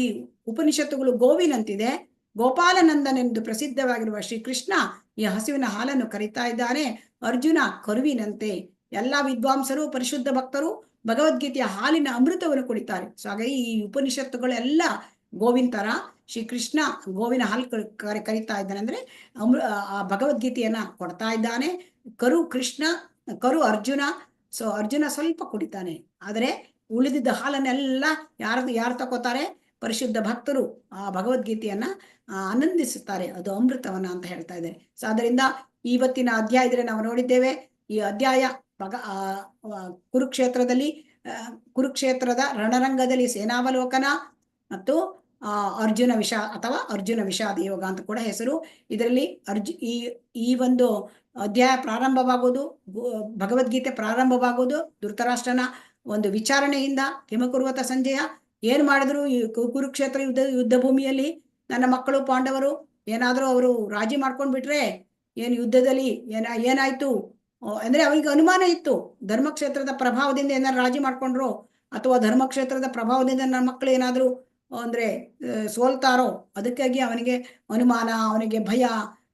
ಉಪನಿಷತ್ತುಗಳು ಗೋವಿನಂತಿದೆ. ಗೋಪಾಲನಂದನೆಂದು ಪ್ರಸಿದ್ಧವಾಗಿರುವ ಶ್ರೀಕೃಷ್ಣ ಈ ಹಸುವಿನ ಹಾಲನ್ನು ಕರಿತಾ ಇದ್ದಾನೆ. ಅರ್ಜುನ ಕರುವಿನಂತೆ. ಎಲ್ಲ ವಿದ್ವಾಂಸರು, ಪರಿಶುದ್ಧ ಭಕ್ತರು ಭಗವದ್ಗೀತೆಯ ಹಾಲಿನ ಅಮೃತವನ್ನು ಕುಡಿತಾರೆ. ಸೊ ಹಾಗಾಗಿ ಈ ಉಪನಿಷತ್ತುಗಳೆಲ್ಲ ಗೋವಿನ ತರ. ಶ್ರೀಕೃಷ್ಣ ಗೋವಿನ ಹಾಲು ಕರಿತಾ ಇದ್ದಾನೆ ಅಂದ್ರೆ ಆ ಭಗವದ್ಗೀತೆಯನ್ನ ಕೊಡ್ತಾ ಇದ್ದಾನೆ. ಕರು ಅರ್ಜುನ. ಸೊ ಅರ್ಜುನ ಸ್ವಲ್ಪ ಕುಡಿತಾನೆ, ಆದರೆ ಉಳಿದಿದ್ದ ಹಾಲನ್ನೆಲ್ಲ ಯಾರು ತಗೋತಾರೆ? ಪರಿಶುದ್ಧ ಭಕ್ತರು ಆ ಭಗವದ್ಗೀತೆಯನ್ನ ಆನಂದಿಸುತ್ತಾರೆ. ಅದು ಅಮೃತವನ್ನ ಅಂತ ಹೇಳ್ತಾ ಇದ್ದಾರೆ. ಸೊ ಅದರಿಂದ ಇವತ್ತಿನ ಅಧ್ಯಾಯದಲ್ಲಿ ನಾವು ನೋಡಿದ್ದೇವೆ. ಈ ಅಧ್ಯಾಯ ಕುರುಕ್ಷೇತ್ರದ ರಣರಂಗದಲ್ಲಿ ಸೇನಾವಲೋಕನ ಮತ್ತು ಅರ್ಜುನ ಅರ್ಜುನ ವಿಷಾದ ಯೋಗ ಅಂತ ಕೂಡ ಹೆಸರು. ಇದರಲ್ಲಿ ಈ ಒಂದು ಅಧ್ಯಾಯ ಪ್ರಾರಂಭವಾಗುವುದು, ಭಗವದ್ಗೀತೆ ಪ್ರಾರಂಭವಾಗುವುದು ಧೃತರಾಷ್ಟ್ರನ ಒಂದು ವಿಚಾರಣೆಯಿಂದ. ಹಿಮಕುರ್ವತ ಸಂಜಯ ಏನ್ ಮಾಡಿದ್ರು ಈ ಕುರುಕ್ಷೇತ್ರ ಯುದ್ಧ ಭೂಮಿಯಲ್ಲಿ? ನನ್ನ ಮಕ್ಕಳು ಪಾಂಡವರು ಏನಾದ್ರೂ ಅವರು ರಾಜಿ ಮಾಡ್ಕೊಂಡ್ಬಿಟ್ರೆ ಏನು ಯುದ್ಧದಲ್ಲಿ ಏನಾಯ್ತು ಅಂದ್ರೆ ಅವರಿಗೆ ಅನುಮಾನ ಇತ್ತು. ಧರ್ಮಕ್ಷೇತ್ರದ ಪ್ರಭಾವದಿಂದ ಏನಾದ್ರು ರಾಜಿ ಮಾಡ್ಕೊಂಡ್ರು, ಅಥವಾ ಧರ್ಮಕ್ಷೇತ್ರದ ಪ್ರಭಾವದಿಂದ ನನ್ನ ಮಕ್ಕಳು ಏನಾದ್ರು ಅಂದ್ರೆ ಸೋಲ್ತಾರೋ, ಅದಕ್ಕಾಗಿ ಅವನಿಗೆ ಅನುಮಾನ, ಅವನಿಗೆ ಭಯ,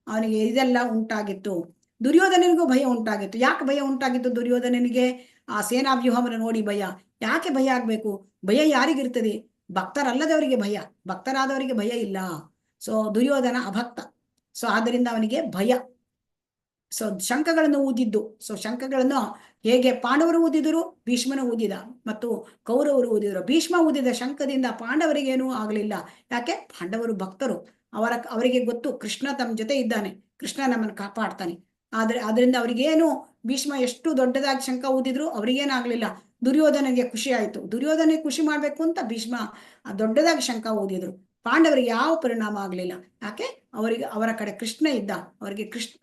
ಅವನಿಗೆ ಇದೆಲ್ಲ ಉಂಟಾಗಿತ್ತು. ದುರ್ಯೋಧನನಿಗೂ ಭಯ ಉಂಟಾಗಿತ್ತು. ಯಾಕೆ ಭಯ ಉಂಟಾಗಿತ್ತು ದುರ್ಯೋಧನನಿಗೆ? ಆ ಸೇನಾ ವ್ಯೂಹವನ್ನು ನೋಡಿ ಭಯ. ಯಾಕೆ ಭಯ ಆಗ್ಬೇಕು? ಭಯ ಯಾರಿಗಿರ್ತದೆ? ಭಕ್ತರಲ್ಲದವರಿಗೆ ಭಯ, ಭಕ್ತರಾದವರಿಗೆ ಭಯ ಇಲ್ಲ. ಸೊ ದುರ್ಯೋಧನ ಅಭಕ್ತ. ಸೊ ಆದ್ದರಿಂದ ಅವನಿಗೆ ಭಯ. ಸೊ ಶಂಖಗಳನ್ನು ಊದಿದ್ದು. ಸೊ ಶಂಖಗಳನ್ನು ಹೇಗೆ ಪಾಂಡವರು ಊದಿದರು, ಭೀಷ್ಮನ ಊದಿದ, ಮತ್ತು ಕೌರವರು ಊದಿದರು. ಭೀಷ್ಮ ಊದಿದ ಶಂಖದಿಂದ ಪಾಂಡವರಿಗೇನೂ ಆಗಲಿಲ್ಲ. ಯಾಕೆ? ಪಾಂಡವರು ಭಕ್ತರು. ಅವರಿಗೆ ಗೊತ್ತು ಕೃಷ್ಣ ತಮ್ಮ ಜೊತೆ ಇದ್ದಾನೆ, ಕೃಷ್ಣ ನಮ್ಮನ್ನು ಕಾಪಾಡ್ತಾನೆ. ಅದರಿಂದ ಅವರಿಗೇನು, ಭೀಷ್ಮ ಎಷ್ಟು ದೊಡ್ಡದಾಗಿ ಶಂಖ ಊದಿದ್ರು ಅವರಿಗೇನಾಗ್ಲಿಲ್ಲ. ದುರ್ಯೋಧನಿಗೆ ಖುಷಿ ಆಯ್ತು. ದುರ್ಯೋಧನಿಗೆ ಖುಷಿ ಮಾಡ್ಬೇಕು ಅಂತ ಭೀಷ್ಮ ದೊಡ್ಡದಾಗಿ ಶಂಖ ಊದಿದ್ರು. ಪಾಂಡವರಿಗೆ ಯಾವ ಪರಿಣಾಮ ಆಗ್ಲಿಲ್ಲ. ಯಾಕೆ? ಅವರ ಕಡೆ ಕೃಷ್ಣ ಇದ್ದ.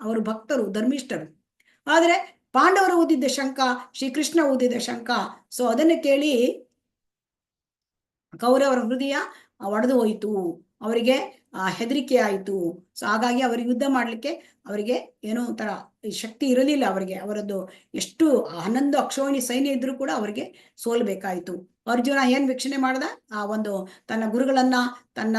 ಅವರು ಭಕ್ತರು, ಧರ್ಮಿಷ್ಠರು. ಆದ್ರೆ ಪಾಂಡವರು ಊದಿದ್ದ ಶಂಖ, ಶ್ರೀಕೃಷ್ಣ ಊದಿದ ಶಂಖ. ಸೊ ಅದನ್ನು ಕೇಳಿ ಕೌರವರ ಹೃದಯ ಒಡೆದು ಹೋಯಿತು. ಅವರಿಗೆ ಹೆದರಿಕೆ ಆಯಿತು. ಸೊ ಹಾಗಾಗಿ ಅವರಿಗೆ ಯುದ್ಧ ಮಾಡ್ಲಿಕ್ಕೆ ಅವರಿಗೆ ಏನೋ ಒಂಥರ ಶಕ್ತಿ ಇರಲಿಲ್ಲ. ಅವರದ್ದು ಎಷ್ಟು 11 ಅಕ್ಷೋಹಿಣಿ ಸೈನ್ಯ ಇದ್ರೂ ಕೂಡ ಅವರಿಗೆ ಸೋಲ್ಬೇಕಾಯ್ತು. ಅರ್ಜುನ ಏನ್ ವೀಕ್ಷಣೆ ಮಾಡ್ದ? ಆ ಒಂದು ತನ್ನ ಗುರುಗಳನ್ನ, ತನ್ನ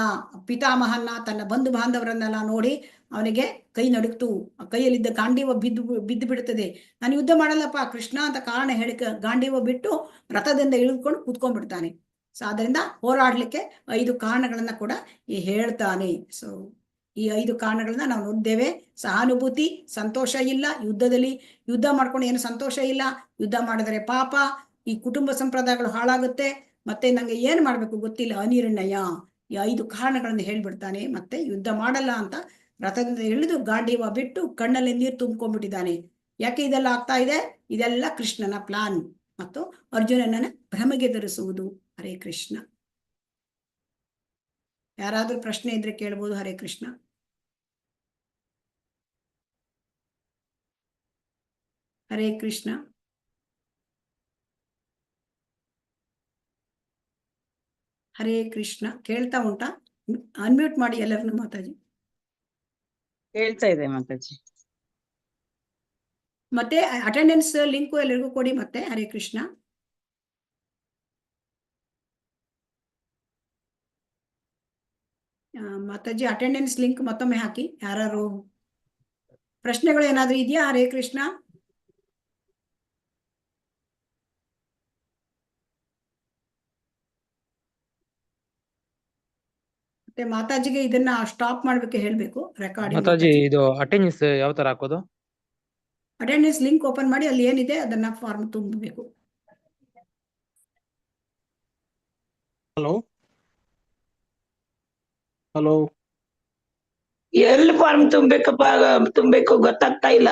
ಪಿತಾಮಹನ್ನ, ತನ್ನ ಬಂಧು ಬಾಂಧವರನ್ನೆಲ್ಲ ನೋಡಿ ಅವನಿಗೆ ಕೈ ನಡುಕ್ತು. ಕೈಯಲ್ಲಿದ್ದ ಗಾಂಡೀವ ಬಿದ್ದು ಬಿಡುತ್ತದೆ. ನಾನು ಯುದ್ಧ ಮಾಡಲ್ಲಪ್ಪ ಕೃಷ್ಣ ಅಂತ ಕಾರಣ ಹೇಳಿ ಗಾಂಡೀವ ಬಿಟ್ಟು ರಥದಿಂದ ಇಳಿದುಕೊಂಡು ಕೂತ್ಕೊಂಡ್ಬಿಡ್ತಾನೆ. ಸೊ ಅದರಿಂದ ಹೋರಾಡ್ಲಿಕ್ಕೆ 5 ಕಾರಣಗಳನ್ನ ಕೂಡ ಹೇಳ್ತಾನೆ. ಸೊ ಈ 5 ಕಾರಣಗಳನ್ನ ನಾವು ನೋಡಿದ್ದೇವೆ. ಸಹಾನುಭೂತಿ, ಸಂತೋಷ ಇಲ್ಲ ಯುದ್ಧದಲ್ಲಿ. ಯುದ್ಧ ಮಾಡ್ಕೊಂಡು ಏನು ಸಂತೋಷ ಇಲ್ಲ. ಯುದ್ಧ ಮಾಡಿದರೆ ಪಾಪ, ಈ ಕುಟುಂಬ ಸಂಪ್ರದಾಯಗಳು ಹಾಳಾಗುತ್ತೆ, ಮತ್ತೆ ನಂಗೆ ಏನ್ ಮಾಡ್ಬೇಕು ಗೊತ್ತಿಲ್ಲ, ಅನಿರ್ಣಯ. ಈ 5 ಕಾರಣಗಳನ್ನು ಹೇಳ್ಬಿಡ್ತಾನೆ. ಮತ್ತೆ ಯುದ್ಧ ಮಾಡಲ್ಲ ಅಂತ ರಥದಿಂದ ಇಳಿದು ಗಾಂಡೀವ ಬಿಟ್ಟು ಕಣ್ಣಲ್ಲಿ ನೀರು ತುಂಬ್ಕೊಂಡ್ಬಿಟ್ಟಿದ್ದಾನೆ. ಯಾಕೆ ಇದೆಲ್ಲ ಆಗ್ತಾ ಇದೆ? ಇದೆಲ್ಲ ಕೃಷ್ಣನ ಪ್ಲಾನ್ ಮತ್ತು ಅರ್ಜುನನ ಭ್ರಮೆಗೆ ಧರಿಸುವುದು. ಹರೇ ಕೃಷ್ಣ. ಯಾರಾದ್ರೂ ಪ್ರಶ್ನೆ ಇದ್ರೆ ಕೇಳ್ಬೋದು. ಹರೇ ಕೃಷ್ಣ. ಹರೇ ಕೃಷ್ಣ. ಹರೇ ಕೃಷ್ಣ. ಕೇಳ್ತಾ ಉಂಟಾ? ಅನ್ಮ್ಯೂಟ್ ಮಾಡಿ ಎಲ್ಲರನ್ನು ಮಾತಾಜಿ. ಹೇಳ್ತಾ ಇದೆ ಮಾತಾಜಿ. ಮತ್ತೆ ಅಟೆಂಡೆನ್ಸ್ ಲಿಂಕು ಎಲ್ಲರಿಗೂ ಕೊಡಿ ಮತ್ತೆ. ಹರೇ ಕೃಷ್ಣ. ಮಾತಾಜಿ ಅಟೆಂಡೆನ್ಸ್ ಲಿಂಕ್ ಮತ್ತೊಮ್ಮೆ ಹಾಕಿ. ಯಾರು ಪ್ರಶ್ನೆಗಳು ಏನಾದ್ರೂ ಇದೆಯಾ? ಹರೇ ಕೃಷ್ಣ. ಮತ್ತೆ ಮಾತಾಜಿಗೆ ಇದನ್ನ ಸ್ಟಾಪ್ ಮಾಡ್ಬೇಕು, ಹೇಳ್ಬೇಕು ರೆಕಾರ್ಡಿಂಗ್. ಮಾತಾಜಿ ಇದು ಅಟೆಂಡೆನ್ಸ್ ಯಾವ ತರ ಹಾಕೋದು? ಅಟೆಂಡೆನ್ಸ್ ಲಿಂಕ್ ಓಪನ್ ಮಾಡಿ, ಅಲ್ಲಿ ಏನಿದೆ ಅದನ್ನ ಫಾರ್ಮ್ ತುಂಬಬೇಕು. ಹಲೋ ಹಲೋ ಎಲ್ಲಿ ಫಾರ್ಮ್ ತುಂಬಬೇಕು ಗೊತ್ತಾಗ್ತಾ ಇಲ್ಲ.